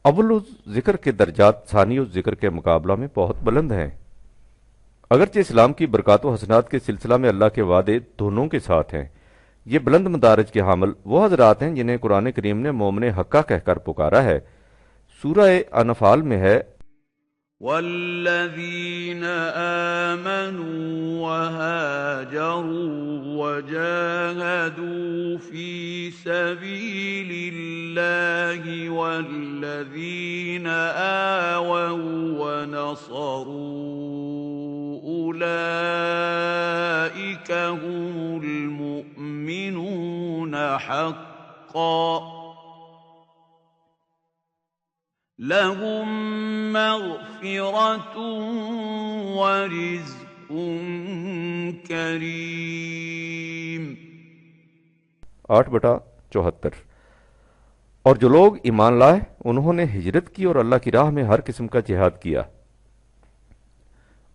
اول ذکر کے درجات ثانی ذکر کے مقابلہ میں بہت بلند ہیں۔ اگرچہ اسلام کی برکات و حسنات کے سلسلہ میں اللہ کے وعدے دونوں کے ساتھ ہیں، یہ بلند مدارج کے حامل وہ حضرات ہیں جنہیں قرآن کریم نے مومن حقہ کہہ کر پکارا ہے۔ سورہ انفال میں ہے، والذین آمنوا وهاجروا وجاهدوا في سبيل الله والذین آووا ونصروا أولئك هم المؤمنون حقا لهم مغفرة ورزق کریم۔ 8/74 اور جو لوگ ایمان لائے انہوں نے ہجرت کی اور اللہ کی راہ میں ہر قسم کا جہاد کیا،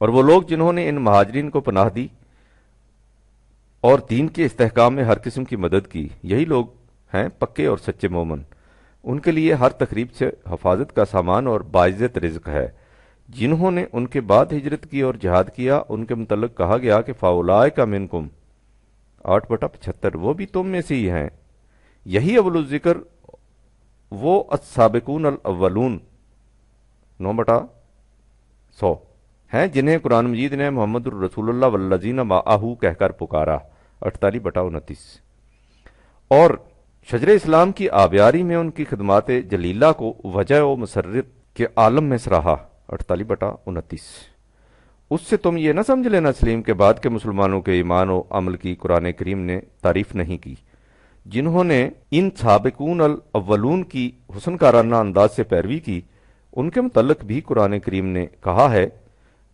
اور وہ لوگ جنہوں نے ان مہاجرین کو پناہ دی اور دین کے استحکام میں ہر قسم کی مدد کی، یہی لوگ ہیں پکے اور سچے مومن۔ ان کے لیے ہر تقریب سے حفاظت کا سامان اور باعزت رزق ہے۔ جنہوں نے ان کے بعد ہجرت کی اور جہاد کیا، ان کے متعلق کہا گیا کہ فَأُولَٰئِکَ مِنکُم 8/75 وہ بھی تم میں سے ہی ہیں۔ یہی اول الذکر وہ السابقون الاولون 9/100 ہیں جنہیں قرآن مجید نے محمد الرسول اللہ والذین معہ کہہ کر پکارا 48/29۔ اور شجر اسلام کی آبیاری میں ان کی خدمات جلیلہ کو وجہ و مسرت کے عالم میں سراہا 48/29۔ اس سے تم یہ نہ سمجھ لینا تسلیم کے بعد کہ مسلمانوں کے ایمان و عمل کی قرآن کریم نے تعریف نہیں کی۔ جنہوں نے ان سابقون الاولون کی حسن کارانہ انداز سے پیروی کی، ان کے متعلق بھی قرآن کریم نے کہا ہے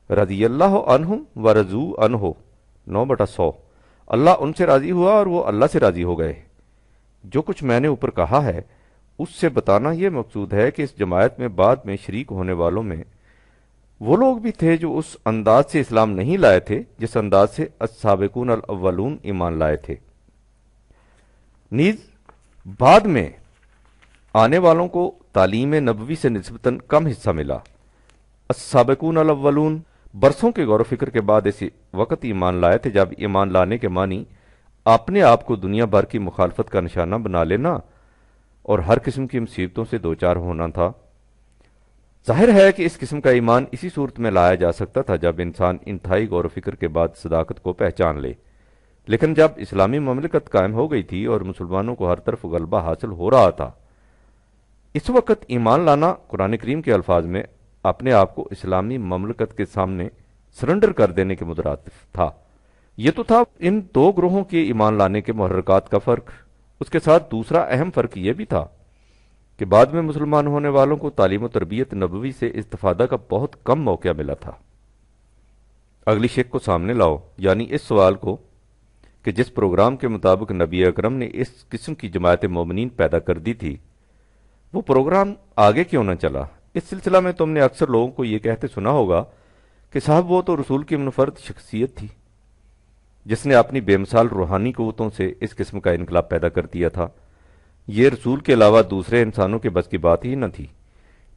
رضی اللہ عنہم ورضوا عنہ 9/100 اللہ ان سے راضی ہوا اور وہ اللہ سے راضی ہو گئے۔ جو کچھ میں نے اوپر کہا ہے اس سے بتانا یہ مقصود ہے کہ اس جماعت میں بعد میں شریک ہونے والوں میں وہ لوگ بھی تھے جو اس انداز سے اسلام نہیں لائے تھے جس انداز سے السابقون الاولون ایمان لائے تھے۔ نیز بعد میں آنے والوں کو تعلیم نبوی سے نسبتاً کم حصہ ملا۔ السابقون الاولون برسوں کے غور و فکر کے بعد اسی وقت ایمان لائے تھے جب ایمان لانے کے معنی اپنے آپ کو دنیا بھر کی مخالفت کا نشانہ بنا لینا اور ہر قسم کی مصیبتوں سے دوچار ہونا تھا۔ ظاہر ہے کہ اس قسم کا ایمان اسی صورت میں لایا جا سکتا تھا جب انسان انتہائی غور و فکر کے بعد صداقت کو پہچان لے، لیکن جب اسلامی مملکت قائم ہو گئی تھی اور مسلمانوں کو ہر طرف غلبہ حاصل ہو رہا تھا، اس وقت ایمان لانا قرآن کریم کے الفاظ میں اپنے آپ کو اسلامی مملکت کے سامنے سرنڈر کر دینے کے مترادف تھا۔ یہ تو تھا ان دو گروہوں کے ایمان لانے کے محرکات کا فرق۔ اس کے ساتھ دوسرا اہم فرق یہ بھی تھا کہ بعد میں مسلمان ہونے والوں کو تعلیم و تربیت نبوی سے استفادہ کا بہت کم موقع ملا تھا۔ اگلی شک کو سامنے لاؤ، یعنی اس سوال کو کہ جس پروگرام کے مطابق نبی اکرم نے اس قسم کی جماعت مومنین پیدا کر دی تھی، وہ پروگرام آگے کیوں نہ چلا؟ اس سلسلہ میں تم نے اکثر لوگوں کو یہ کہتے سنا ہوگا کہ صاحب وہ تو رسول کی منفرد شخصیت تھی جس نے اپنی بے مثال روحانی قوتوں سے اس قسم کا انقلاب پیدا کر دیا تھا۔ یہ رسول کے علاوہ دوسرے انسانوں کے بس کی بات ہی نہ تھی،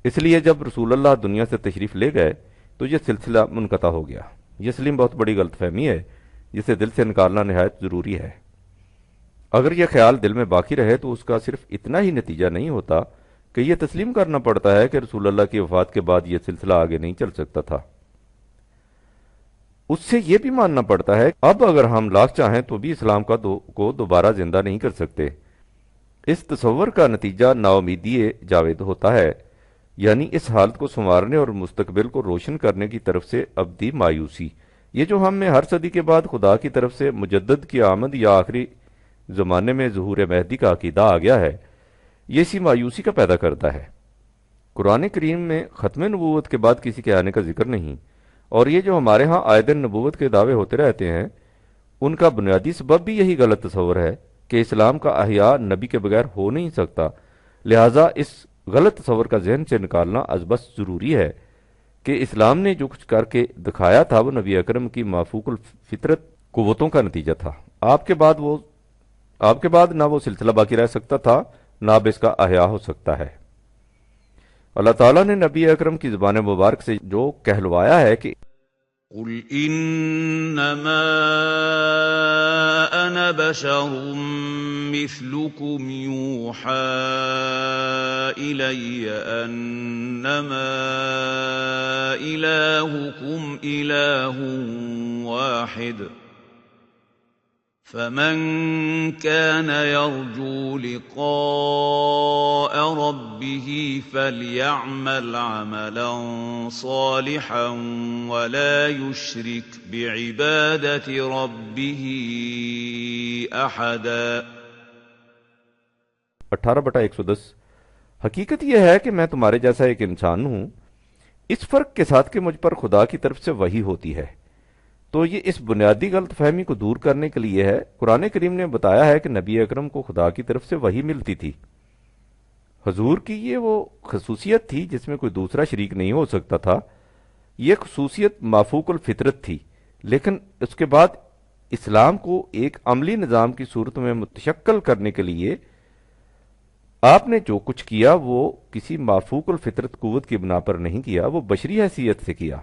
اس لیے جب رسول اللہ دنیا سے تشریف لے گئے تو یہ سلسلہ منقطع ہو گیا۔ یہ سلیم بہت بڑی غلط فہمی ہے جسے دل سے نکالنا نہایت ضروری ہے۔ اگر یہ خیال دل میں باقی رہے تو اس کا صرف اتنا ہی نتیجہ نہیں ہوتا کہ یہ تسلیم کرنا پڑتا ہے کہ رسول اللہ کی وفات کے بعد یہ سلسلہ آگے نہیں چل سکتا تھا۔ اس سے یہ بھی ماننا پڑتا ہے اب اگر ہم لاکھ چاہیں تو بھی اسلام کو دوبارہ زندہ نہیں کر سکتے۔ اس تصور کا نتیجہ ناامیدی جاوید ہوتا ہے، یعنی اس حالت کو سنوارنے اور مستقبل کو روشن کرنے کی طرف سے ابدی مایوسی۔ یہ جو ہم میں ہر صدی کے بعد خدا کی طرف سے مجدد کی آمد یا آخری زمانے میں ظہور مہدی کا عقیدہ آ گیا ہے، یہ اسی مایوسی کا پیدا کرتا ہے۔ قرآن کریم میں ختم نبوت کے بعد کسی کے آنے کا ذکر نہیں، اور یہ جو ہمارے ہاں آئے دن نبوت کے دعوے ہوتے رہتے ہیں، ان کا بنیادی سبب بھی یہی غلط تصور ہے کہ اسلام کا احیاء نبی کے بغیر ہو نہیں سکتا۔ لہٰذا اس غلط تصور کا ذہن سے نکالنا از بس ضروری ہے کہ اسلام نے جو کچھ کر کے دکھایا تھا وہ نبی اکرم کی مافوق الفطرت قوتوں کا نتیجہ تھا۔ آپ کے بعد نہ وہ سلسلہ باقی رہ سکتا تھا، نہ اب اس کا احیاء ہو سکتا ہے۔ اللہ تعالیٰ نے نبی اکرم کی زبان مبارک سے جو کہلوایا ہے کہ قل انما انا بشر مثلكم يوحى الي انما الهكم اله واحد فمن كان يرجو لقاء ربه فليعمل عملا صالحا ولا يشرك بعبادة ربه أحدا۔ 18/110 حقیقت یہ ہے کہ میں تمہارے جیسا ایک انسان ہوں، اس فرق کے ساتھ کہ مجھ پر خدا کی طرف سے وحی ہوتی ہے۔ تو یہ اس بنیادی غلط فہمی کو دور کرنے کے لیے ہے۔ قرآن کریم نے بتایا ہے کہ نبی اکرم کو خدا کی طرف سے وحی ملتی تھی۔ حضور کی یہ وہ خصوصیت تھی جس میں کوئی دوسرا شریک نہیں ہو سکتا تھا۔ یہ خصوصیت مافوق الفطرت تھی، لیکن اس کے بعد اسلام کو ایک عملی نظام کی صورت میں متشکل کرنے کے لیے آپ نے جو کچھ کیا وہ کسی مافوق الفطرت قوت کی بنا پر نہیں کیا، وہ بشری حیثیت سے کیا۔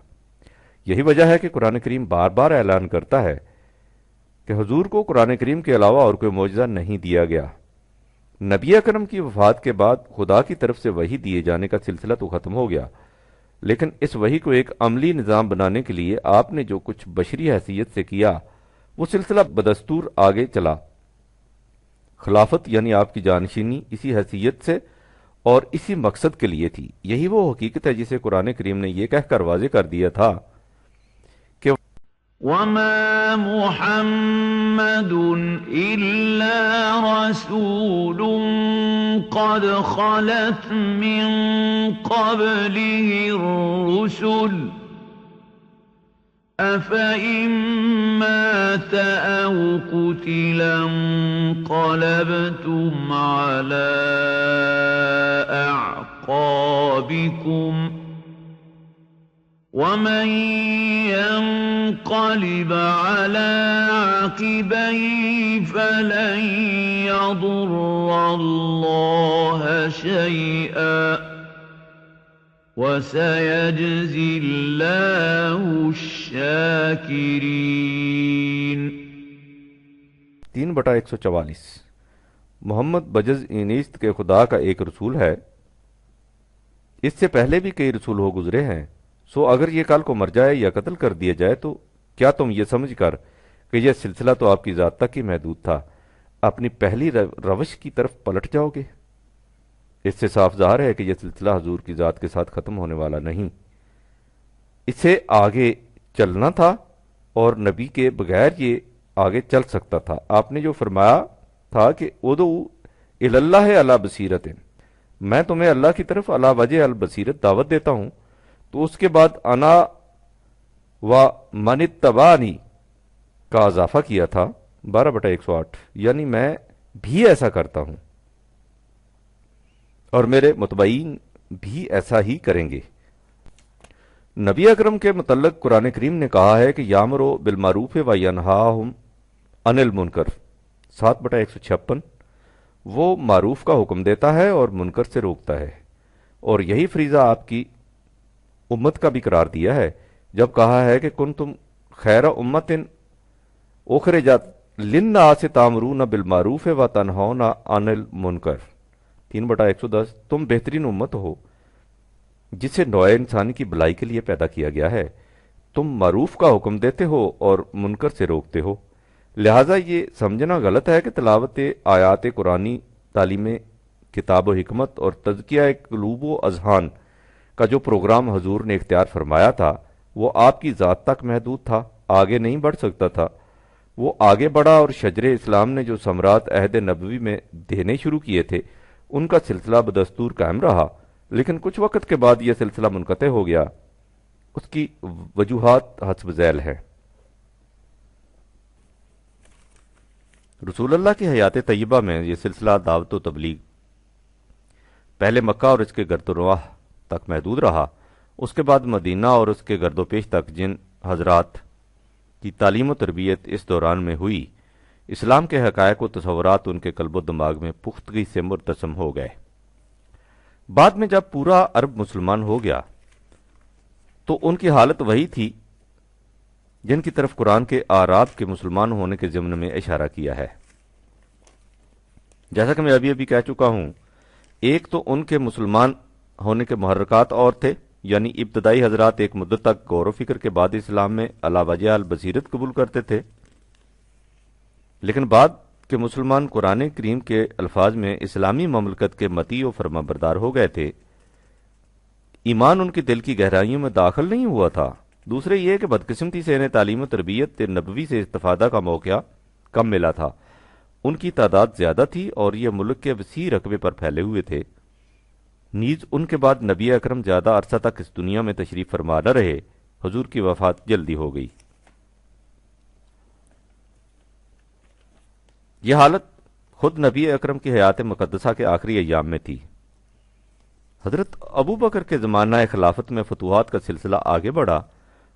یہی وجہ ہے کہ قرآن کریم بار بار اعلان کرتا ہے کہ حضور کو قرآن کریم کے علاوہ اور کوئی معجزہ نہیں دیا گیا۔ نبی اکرم کی وفات کے بعد خدا کی طرف سے وحی دیے جانے کا سلسلہ تو ختم ہو گیا، لیکن اس وحی کو ایک عملی نظام بنانے کے لیے آپ نے جو کچھ بشری حیثیت سے کیا وہ سلسلہ بدستور آگے چلا۔ خلافت یعنی آپ کی جانشینی اسی حیثیت سے اور اسی مقصد کے لیے تھی۔ یہی وہ حقیقت ہے جسے قرآن کریم نے یہ کہہ کر واضح کر دیا تھا کہ وَمَا مُحَمَّدٌ إِلَّا رَسُولٌ قَدْ خَلَتْ مِن قَبْلِهِ الرُّسُلُ أَفَإِن مَّاتَ أَوْ قُتِلَ انقَلَبْتُمْ عَلَىٰ أَعْقَابِكُمْ وَمَن يَنقَلِبْ عَلَىٰ عَقِبَيْهِ فَلَن يَضُرَّ اللَّهَ شَيْئًا وَسَيَجْزِي اللَّهُ الشَّاكِرِينَ۔ 3/144 محمد بجز اینیست کے خدا کا ایک رسول ہے، اس سے پہلے بھی کئی رسول ہو گزرے ہیں، سو اگر یہ کل کو مر جائے یا قتل کر دیا جائے تو کیا تم یہ سمجھ کر کہ یہ سلسلہ تو آپ کی ذات تک ہی محدود تھا اپنی پہلی روش کی طرف پلٹ جاؤ گے؟ اس سے صاف ظاہر ہے کہ یہ سلسلہ حضور کی ذات کے ساتھ ختم ہونے والا نہیں، اسے آگے چلنا تھا اور نبی کے بغیر یہ آگے چل سکتا تھا۔ آپ نے جو فرمایا تھا کہ ادعو الی اللہ علی بصیرۃ، میں تمہیں اللہ کی طرف علی وجہ البصیرت دعوت دیتا ہوں، تو اس کے بعد انا و من اتبعنی کا اضافہ کیا تھا 12/108، یعنی میں بھی ایسا کرتا ہوں اور میرے متبعین بھی ایسا ہی کریں گے۔ نبی اکرم کے متعلق قرآن کریم نے کہا ہے کہ یامرو بالمعروف و ینہاہم عن المنکر 7/156، وہ معروف کا حکم دیتا ہے اور منکر سے روکتا ہے، اور یہی فریضہ آپ کی امت کا بھی قرار دیا ہے جب کہا ہے کہ کنتم خیر امت اخرجت للناس تامرون بالمعروف و تنہون عن المنکر 3/110، تم بہترین امت ہو جسے نوع انسانی کی بھلائی کے لیے پیدا کیا گیا ہے، تم معروف کا حکم دیتے ہو اور منکر سے روکتے ہو۔ لہٰذا یہ سمجھنا غلط ہے کہ تلاوت آیات قرآنی، تعلیم کتاب و حکمت اور تزکیہ قلوب و اذہان کا جو پروگرام حضور نے اختیار فرمایا تھا وہ آپ کی ذات تک محدود تھا، آگے نہیں بڑھ سکتا تھا۔ وہ آگے بڑھا اور شجر اسلام نے جو ثمرات عہد نبوی میں دینے شروع کیے تھے ان کا سلسلہ بدستور قائم رہا، لیکن کچھ وقت کے بعد یہ سلسلہ منقطع ہو گیا۔ اس کی وجوہات حسب ذیل ہیں۔ رسول اللہ کی حیات طیبہ میں یہ سلسلہ دعوت و تبلیغ پہلے مکہ اور اس کے گرد و نواح تک محدود رہا، اس کے بعد مدینہ اور اس کے گرد و پیش تک جن حضرات کی تعلیم و تربیت اس دوران میں ہوئی، اسلام کے حقائق و تصورات ان کے قلب و دماغ میں پختگی سے مرتسم ہو گئے۔ بعد میں جب پورا عرب مسلمان ہو گیا تو ان کی حالت وہی تھی جن کی طرف قرآن کے اعراب کے مسلمان ہونے کے ضمن میں اشارہ کیا ہے۔ جیسا کہ میں ابھی کہہ چکا ہوں، ایک تو ان کے مسلمان ہونے کے محرکات اور تھے، یعنی ابتدائی حضرات ایک مدت تک غور و فکر کے بعد اسلام میں علی وجہ البصیرت قبول کرتے تھے، لیکن بعد کے مسلمان قرآن کریم کے الفاظ میں اسلامی مملکت کے مطیع و فرما بردار ہو گئے تھے۔ ایمان ان کی دل کی گہرائیوں میں داخل نہیں ہوا تھا۔ دوسرے یہ کہ بدقسمتی سے انہیں تعلیم و تربیت نبوی سے استفادہ کا موقع کم ملا تھا۔ ان کی تعداد زیادہ تھی اور یہ ملک کے وسیع رقبے پر پھیلے ہوئے تھے۔ نیز ان کے بعد نبی اکرم زیادہ عرصہ تک اس دنیا میں تشریف فرما نہ رہے، حضور کی وفات جلدی ہو گئی۔ یہ حالت خود نبی اکرم کی حیات مقدسہ کے آخری ایام میں تھی۔ حضرت ابو بکر کے زمانہ خلافت میں فتوحات کا سلسلہ آگے بڑھا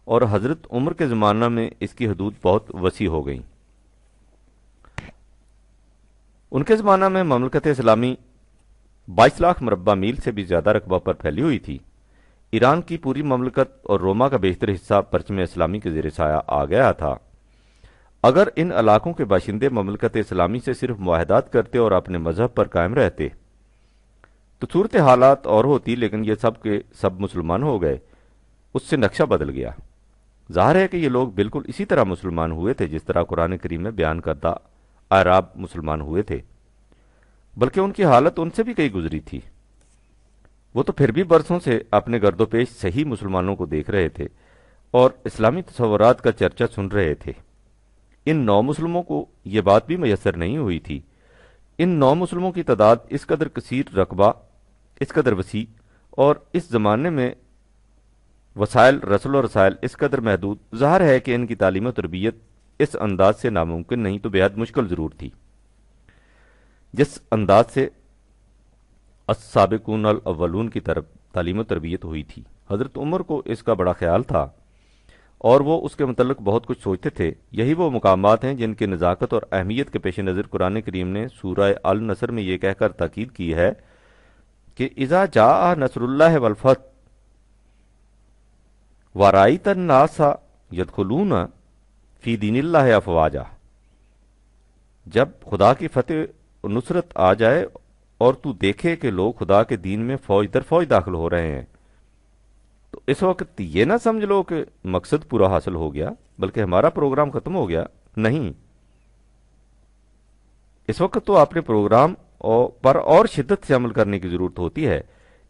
اور حضرت عمر کے زمانہ میں اس کی حدود بہت وسیع ہو گئیں۔ ان کے زمانہ میں مملکت اسلامی 22 لاکھ مربع میل سے بھی زیادہ رقبہ پر پھیلی ہوئی تھی۔ ایران کی پوری مملکت اور روما کا بیشتر حصہ پرچم اسلامی کے زیر سایہ آ گیا تھا۔ اگر ان علاقوں کے باشندے مملکت اسلامی سے صرف معاہدات کرتے اور اپنے مذہب پر قائم رہتے تو صورت حالات اور ہوتی، لیکن یہ سب کے سب مسلمان ہو گئے، اس سے نقشہ بدل گیا۔ ظاہر ہے کہ یہ لوگ بالکل اسی طرح مسلمان ہوئے تھے جس طرح قرآن کریم میں بیان کردہ اعراب مسلمان ہوئے تھے، بلکہ ان کی حالت ان سے بھی کئی گزری تھی۔ وہ تو پھر بھی برسوں سے اپنے گرد و پیش صحیح مسلمانوں کو دیکھ رہے تھے اور اسلامی تصورات کا چرچا سن رہے تھے۔ ان نو مسلموں کو یہ بات بھی میسر نہیں ہوئی تھی۔ ان نو مسلموں کی تعداد اس قدر کثیر، رقبہ اس قدر وسیع اور اس زمانے میں وسائل رسل و رسائل اس قدر محدود، ظاہر ہے کہ ان کی تعلیم و تربیت اس انداز سے ناممکن نہیں تو بے حد مشکل ضرور تھی جس انداز سے السابقون الاولون کی طرف تعلیم و تربیت ہوئی تھی۔ حضرت عمر کو اس کا بڑا خیال تھا اور وہ اس کے متعلق بہت کچھ سوچتے تھے۔ یہی وہ مقامات ہیں جن کی نزاکت اور اہمیت کے پیش نظر قرآن کریم نے سورہ النصر میں یہ کہہ کر تاکید کی ہے کہ اذا جاء نصر اللہ والفتح وَرَأَيْتَ النَّاسَ يَدْخُلُونَ فِي دِينِ اللَّهِ أَفْوَاجًا، جب خدا کی فتح و نصرت آ جائے اور تو دیکھے کہ لوگ خدا کے دین میں فوج در فوج داخل ہو رہے ہیں، تو اس وقت یہ نہ سمجھ لو کہ مقصد پورا حاصل ہو گیا بلکہ ہمارا پروگرام ختم ہو گیا۔ نہیں، اس وقت تو اپنے پروگرام پر اور شدت سے عمل کرنے کی ضرورت ہوتی ہے۔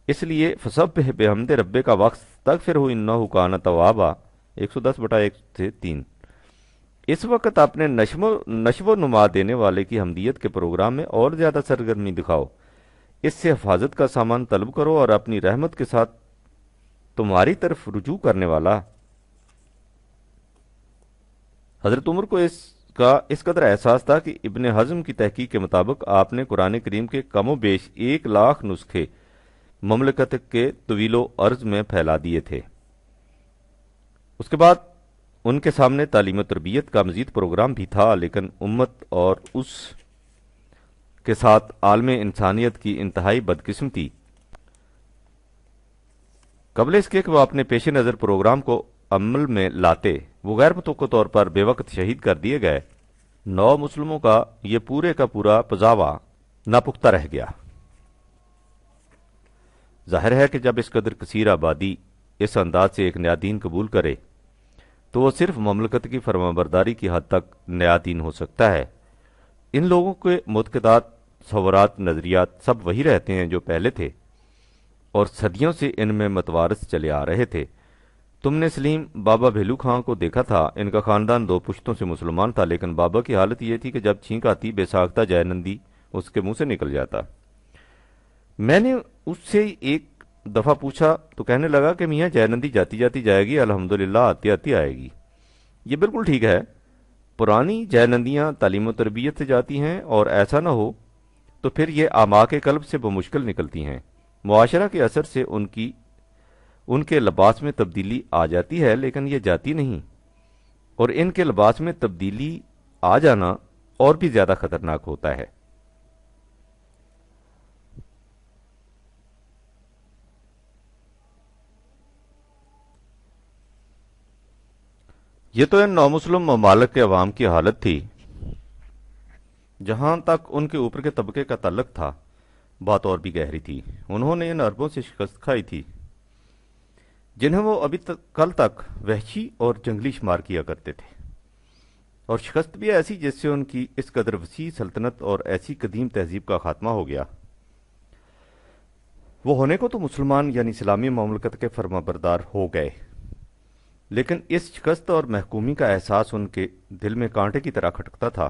اس لیے فسبح بحمد ربک کا واستغفرہ انہ کان توابا 110/1-3۔ اس وقت اپنے نشو و نما دینے والے کی حمدیت کے پروگرام میں اور زیادہ سرگرمی دکھاؤ، اس سے حفاظت کا سامان طلب کرو اور اپنی رحمت کے ساتھ تمہاری طرف رجوع کرنے والا۔ حضرت عمر کو اس قدر احساس تھا کہ ابن حزم کی تحقیق کے مطابق آپ نے قرآن کریم کے کم و بیش 1 لاکھ نسخے مملکت کے طویل و عرض میں پھیلا دیے تھے۔ اس کے بعد ان کے سامنے تعلیم و تربیت کا مزید پروگرام بھی تھا، لیکن امت اور اس کے ساتھ عالم انسانیت کی انتہائی بدقسمتی قبل اس کے کہ وہ اپنے پیش نظر پروگرام کو عمل میں لاتے، وہ غیر متوقع طور پر بے وقت شہید کر دیے گئے۔ 9 مسلموں کا یہ پورے کا پورا پزاوا ناپختہ رہ گیا۔ ظاہر ہے کہ جب اس قدر کثیر آبادی اس انداز سے ایک نیا دین قبول کرے تو وہ صرف مملکت کی فرمانبرداری کی حد تک نیا دین ہو سکتا ہے۔ ان لوگوں کے معتقدات، تصورات، نظریات سب وہی رہتے ہیں جو پہلے تھے اور صدیوں سے ان میں متوارث چلے آ رہے تھے۔ تم نے سلیم بابا بھیلو خان کو دیکھا تھا، ان کا خاندان 2 پشتوں سے مسلمان تھا، لیکن بابا کی حالت یہ تھی کہ جب چھینک آتی بے ساختہ جے نندی اس کے منہ سے نکل جاتا۔ میں نے اس سے ایک دفعہ پوچھا تو کہنے لگا کہ میاں جے نندی جاتی جاتی جائے گی، الحمدللہ آتی آتی آئے گی۔ یہ بالکل ٹھیک ہے، پرانی جے نندیاں تعلیم و تربیت سے جاتی ہیں، اور ایسا نہ ہو تو پھر یہ اعماق قلب سے بمشکل نکلتی ہیں۔ معاشرہ کے اثر سے ان کے لباس میں تبدیلی آ جاتی ہے، لیکن یہ جاتی نہیں، اور ان کے لباس میں تبدیلی آ جانا اور بھی زیادہ خطرناک ہوتا ہے۔ یہ تو ان نومسلم ممالک کے عوام کی حالت تھی۔ جہاں تک ان کے اوپر کے طبقے کا تعلق تھا، بات اور بھی گہری تھی۔ انہوں نے ان عربوں سے شکست کھائی تھی جنہیں وہ ابھی کل تک وحشی اور جنگلی شمار کیا کرتے تھے، اور شکست بھی ایسی جس سے ان کی اس قدر وسیع سلطنت اور ایسی قدیم تہذیب کا خاتمہ ہو گیا۔ وہ ہونے کو تو مسلمان یعنی اسلامی مملکت کے فرما بردار ہو گئے، لیکن اس شکست اور محکومی کا احساس ان کے دل میں کانٹے کی طرح کھٹکتا تھا،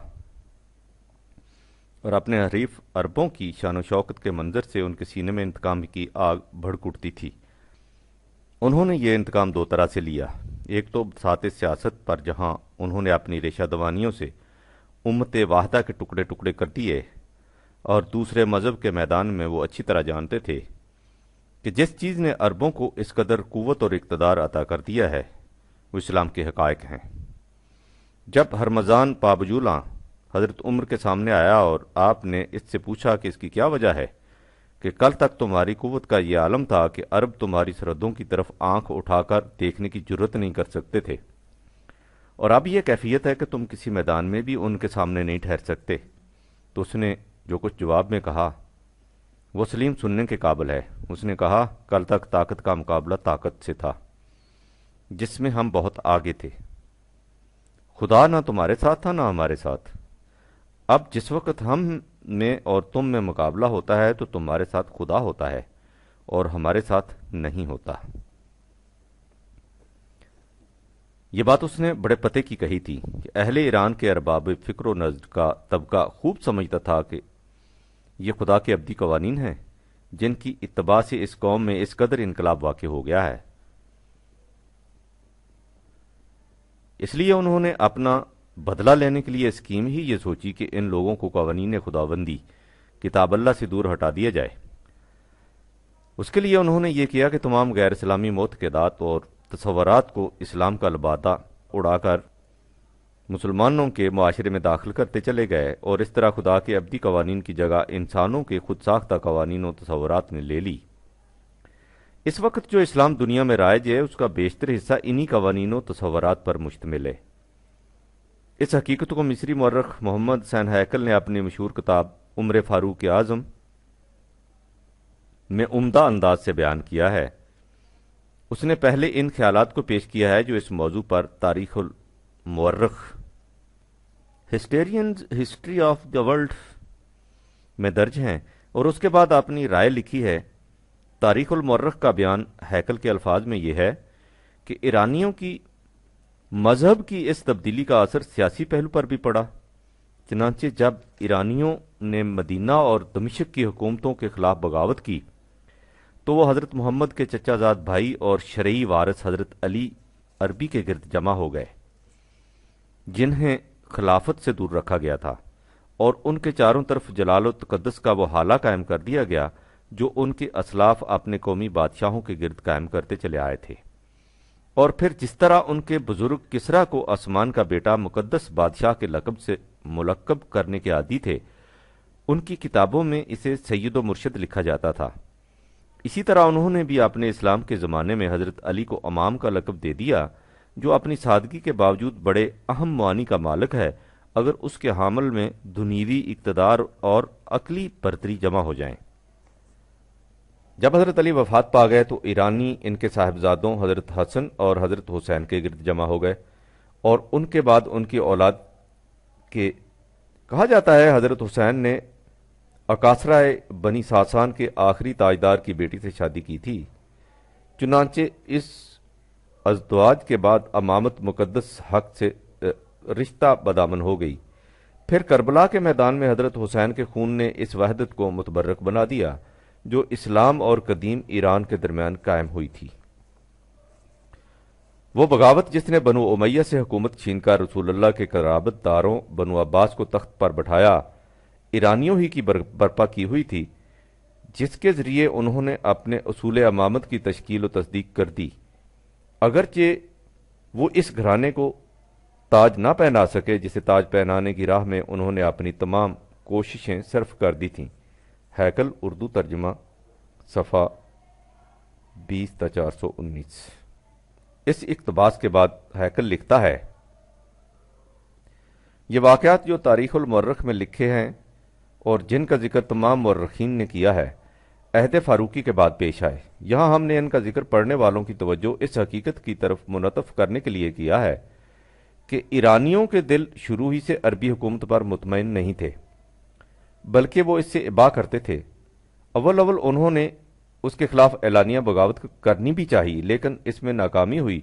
اور اپنے حریف عربوں کی شان و شوکت کے منظر سے ان کے سینے میں انتقام کی آگ بھڑک اٹھتی تھی۔ انہوں نے یہ انتقام 2 طرح سے لیا، ایک تو بساط سیاست پر، جہاں انہوں نے اپنی ریشہ دوانیوں سے امت واحدہ کے ٹکڑے ٹکڑے کر دیے، اور دوسرے مذہب کے میدان میں وہ اچھی طرح جانتے تھے کہ جس چیز نے عربوں کو اس قدر قوت اور اقتدار عطا کر دیا ہے وہ اسلام کے حقائق ہیں۔ جب ہرمزان پابجولاں حضرت عمر کے سامنے آیا اور آپ نے اس سے پوچھا کہ اس کی کیا وجہ ہے، کہ کل تک تمہاری قوت کا یہ عالم تھا کہ عرب تمہاری سرحدوں کی طرف آنکھ اٹھا کر دیکھنے کی جرت نہیں کر سکتے تھے، اور اب یہ کیفیت ہے کہ تم کسی میدان میں بھی ان کے سامنے نہیں ٹھہر سکتے، تو اس نے جو کچھ جواب میں کہا وہ سلیم سننے کے قابل ہے۔ اس نے کہا، کل تک طاقت کا مقابلہ طاقت سے تھا جس میں ہم بہت آگے تھے، خدا نہ تمہارے ساتھ تھا نہ ہمارے ساتھ۔ اب جس وقت ہم میں اور تم میں مقابلہ ہوتا ہے تو تمہارے ساتھ خدا ہوتا ہے اور ہمارے ساتھ نہیں ہوتا۔ یہ بات اس نے بڑے پتے کی کہی تھی کہ اہل ایران کے ارباب فکر و نظر کا طبقہ خوب سمجھتا تھا کہ یہ خدا کے ابدی قوانین ہیں جن کی اتباع سے اس قوم میں اس قدر انقلاب واقع ہو گیا ہے۔ اس لیے انہوں نے اپنا بدلہ لینے کے لیے اسکیم ہی یہ سوچی کہ ان لوگوں کو قوانین خداوندی کتاب اللہ سے دور ہٹا دیا جائے۔ اس کے لیے انہوں نے یہ کیا کہ تمام غیر اسلامی معتقدات اور تصورات کو اسلام کا لبادہ اڑا کر مسلمانوں کے معاشرے میں داخل کرتے چلے گئے، اور اس طرح خدا کے ابدی قوانین کی جگہ انسانوں کے خود ساختہ قوانین و تصورات نے لے لی۔ اس وقت جو اسلام دنیا میں رائج ہے اس کا بیشتر حصہ انہی قوانین و تصورات پر مشتمل ہے۔ اس حقیقت کو مصری مورخ محمد حسین ہیکل نے اپنی مشہور کتاب عمر فاروق اعظم میں عمدہ انداز سے بیان کیا ہے۔ اس نے پہلے ان خیالات کو پیش کیا ہے جو اس موضوع پر تاریخ المورخ ہسٹیرینز ہسٹری آف دا ورلڈ میں درج ہیں، اور اس کے بعد اپنی رائے لکھی ہے۔ تاریخ المورخ کا بیان ہیکل کے الفاظ میں یہ ہے کہ ایرانیوں کی مذہب کی اس تبدیلی کا اثر سیاسی پہلو پر بھی پڑا، چنانچہ جب ایرانیوں نے مدینہ اور دمشق کی حکومتوں کے خلاف بغاوت کی تو وہ حضرت محمد کے چچا زاد بھائی اور شرعی وارث حضرت علی عربی کے گرد جمع ہو گئے، جنہیں خلافت سے دور رکھا گیا تھا، اور ان کے چاروں طرف جلال و تقدس کا وہ حالہ قائم کر دیا گیا جو ان کے اسلاف اپنے قومی بادشاہوں کے گرد قائم کرتے چلے آئے تھے۔ اور پھر جس طرح ان کے بزرگ کسریٰ کو آسمان کا بیٹا مقدس بادشاہ کے لقب سے ملقب کرنے کے عادی تھے، ان کی کتابوں میں اسے سید و مرشد لکھا جاتا تھا۔ اسی طرح انہوں نے بھی اپنے اسلام کے زمانے میں حضرت علی کو امام کا لقب دے دیا، جو اپنی سادگی کے باوجود بڑے اہم معانی کا مالک ہے اگر اس کے حامل میں دنیوی اقتدار اور عقلی برتری جمع ہو جائیں۔ جب حضرت علی وفات پا گئے تو ایرانی ان کے صاحبزادوں حضرت حسن اور حضرت حسین کے گرد جمع ہو گئے، اور ان کے بعد ان کی اولاد کے کہا جاتا ہے حضرت حسین نے اکاسرہ بنی ساسان کے آخری تاجدار کی بیٹی سے شادی کی تھی، چنانچہ اس ازدواج کے بعد امامت مقدس حق سے رشتہ بدامن ہو گئی۔ پھر کربلا کے میدان میں حضرت حسین کے خون نے اس وحدت کو متبرک بنا دیا جو اسلام اور قدیم ایران کے درمیان قائم ہوئی تھی۔ وہ بغاوت جس نے بنو امیہ سے حکومت چھین کر رسول اللہ کے قرابت داروں بنو عباس کو تخت پر بٹھایا، ایرانیوں ہی کی برپا کی ہوئی تھی، جس کے ذریعے انہوں نے اپنے اصول امامت کی تشکیل و تصدیق کر دی۔ اگرچہ وہ اس گھرانے کو تاج نہ پہنا سکے جسے تاج پہنانے کی راہ میں انہوں نے اپنی تمام کوششیں صرف کر دی تھیں۔ ہیکل اردو ترجمہ صفحہ 20-419۔ اس اقتباس کے بعد ہیکل لکھتا ہے، یہ واقعات جو تاریخ المؤرخ میں لکھے ہیں اور جن کا ذکر تمام مورخین نے کیا ہے، عہد فاروقی کے بعد پیش آئے۔ یہاں ہم نے ان کا ذکر پڑھنے والوں کی توجہ اس حقیقت کی طرف منعطف کرنے کے لیے کیا ہے کہ ایرانیوں کے دل شروع ہی سے عربی حکومت پر مطمئن نہیں تھے، بلکہ وہ اس سے ابا کرتے تھے۔ اول انہوں نے اس کے خلاف اعلانیہ بغاوت کرنی بھی چاہی، لیکن اس میں ناکامی ہوئی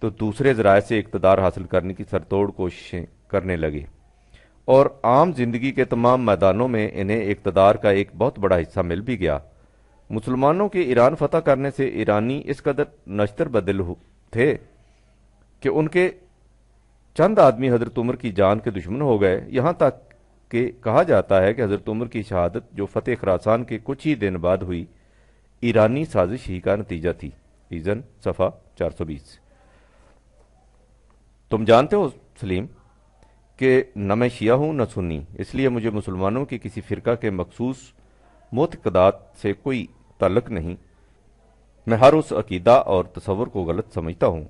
تو دوسرے ذرائع سے اقتدار حاصل کرنے کی سرتوڑ کوششیں کرنے لگے، اور عام زندگی کے تمام میدانوں میں انہیں اقتدار کا ایک بہت بڑا حصہ مل بھی گیا۔ مسلمانوں کے ایران فتح کرنے سے ایرانی اس قدر نشتر بدل تھے کہ ان کے چند آدمی حضرت عمر کی جان کے دشمن ہو گئے، یہاں تک کہ کہا جاتا ہے کہ حضرت عمر کی شہادت جو فتح خراسان کے کچھ ہی دن بعد ہوئی، ایرانی سازش ہی کا نتیجہ تھی۔ ایزن صفحہ 420۔ تم جانتے ہو سلیم کہ نہ میں شیعہ ہوں نہ سنی، اس لیے مجھے مسلمانوں کے کسی فرقہ کے مخصوص معتقدات سے کوئی تعلق نہیں۔ میں ہر اس عقیدہ اور تصور کو غلط سمجھتا ہوں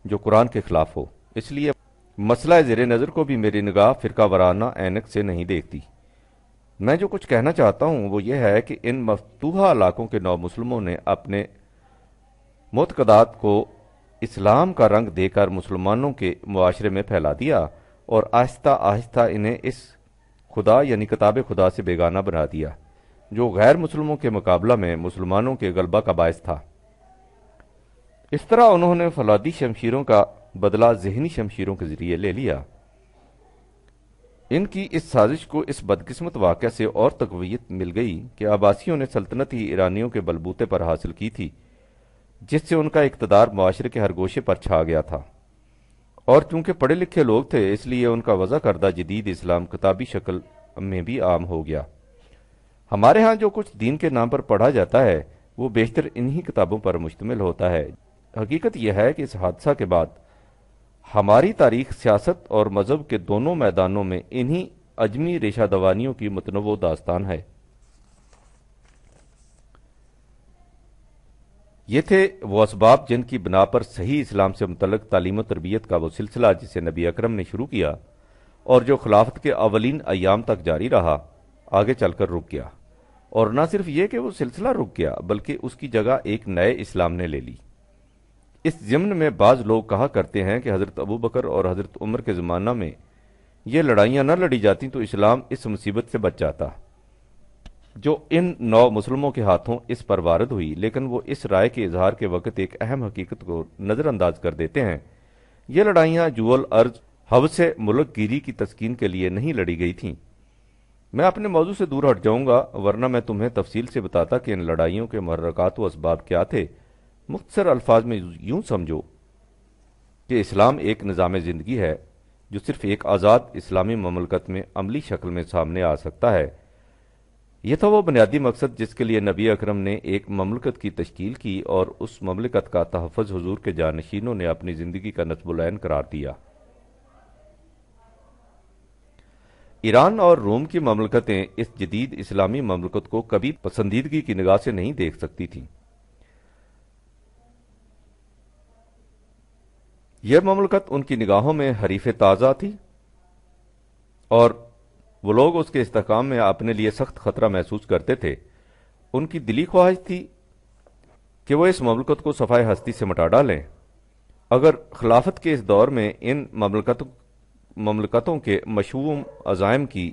جو قرآن کے خلاف ہو، اس لیے مسئلہ زیر نظر کو بھی میری نگاہ فرقہ وارانہ اینک سے نہیں دیکھتی۔ میں جو کچھ کہنا چاہتا ہوں وہ یہ ہے کہ ان مفتوحہ علاقوں کے نو مسلموں نے اپنے معتقدات کو اسلام کا رنگ دے کر مسلمانوں کے معاشرے میں پھیلا دیا اور آہستہ آہستہ انہیں اس خدا یعنی کتاب خدا سے بیگانہ بنا دیا جو غیر مسلموں کے مقابلہ میں مسلمانوں کے غلبہ کا باعث تھا۔ اس طرح انہوں نے فولادی شمشیروں کا بدلہ ذہنی شمشیروں کے ذریعے لے لیا۔ ان کی اس سازش کو اس بدقسمت واقعہ سے اور تقویت مل گئی کہ عباسیوں نے سلطنت ہی ایرانیوں کے بلبوتے پر حاصل کی تھی، جس سے ان کا اقتدار معاشرے کے ہر گوشے پر چھا گیا تھا، اور چونکہ پڑھے لکھے لوگ تھے اس لیے ان کا وضع کردہ جدید اسلام کتابی شکل میں بھی عام ہو گیا۔ ہمارے ہاں جو کچھ دین کے نام پر پڑھا جاتا ہے وہ بیشتر انہی کتابوں پر مشتمل ہوتا ہے۔ حقیقت یہ ہے کہ اس حادثہ کے بعد ہماری تاریخ سیاست اور مذہب کے دونوں میدانوں میں انہی اجمی ریشہ دوانیوں کی متنوع داستان ہے۔ یہ تھے وہ اسباب جن کی بنا پر صحیح اسلام سے متعلق تعلیم و تربیت کا وہ سلسلہ جسے نبی اکرم نے شروع کیا اور جو خلافت کے اولین ایام تک جاری رہا، آگے چل کر رک گیا، اور نہ صرف یہ کہ وہ سلسلہ رک گیا بلکہ اس کی جگہ ایک نئے اسلام نے لے لی۔ اس ضمن میں بعض لوگ کہا کرتے ہیں کہ حضرت ابو بکر اور حضرت عمر کے زمانہ میں یہ لڑائیاں نہ لڑی جاتی تو اسلام اس مصیبت سے بچ جاتا جو ان نو مسلموں کے ہاتھوں اس پر وارد ہوئی، لیکن وہ اس رائے کے اظہار کے وقت ایک اہم حقیقت کو نظر انداز کر دیتے ہیں۔ یہ لڑائیاں جول ارض حوث ملک گیری کی تسکین کے لیے نہیں لڑی گئی تھیں۔ میں اپنے موضوع سے دور ہٹ جاؤں گا، ورنہ میں تمہیں تفصیل سے بتاتا کہ ان لڑائیوں کے محرکات و اسباب کیا تھے۔ مختصر الفاظ میں یوں سمجھو کہ اسلام ایک نظام زندگی ہے جو صرف ایک آزاد اسلامی مملکت میں عملی شکل میں سامنے آ سکتا ہے۔ یہ تھا وہ بنیادی مقصد جس کے لیے نبی اکرم نے ایک مملکت کی تشکیل کی اور اس مملکت کا تحفظ حضور کے جانشینوں نے اپنی زندگی کا نصب العین قرار دیا۔ ایران اور روم کی مملکتیں اس جدید اسلامی مملکت کو کبھی پسندیدگی کی نگاہ سے نہیں دیکھ سکتی تھیں۔ یہ مملکت ان کی نگاہوں میں حریف تازہ تھی اور وہ لوگ اس کے استحکام میں اپنے لیے سخت خطرہ محسوس کرتے تھے۔ ان کی دلی خواہش تھی کہ وہ اس مملکت کو صفائے ہستی سے مٹا ڈالیں۔ اگر خلافت کے اس دور میں ان مملکتوں کے مشؤوم عزائم کی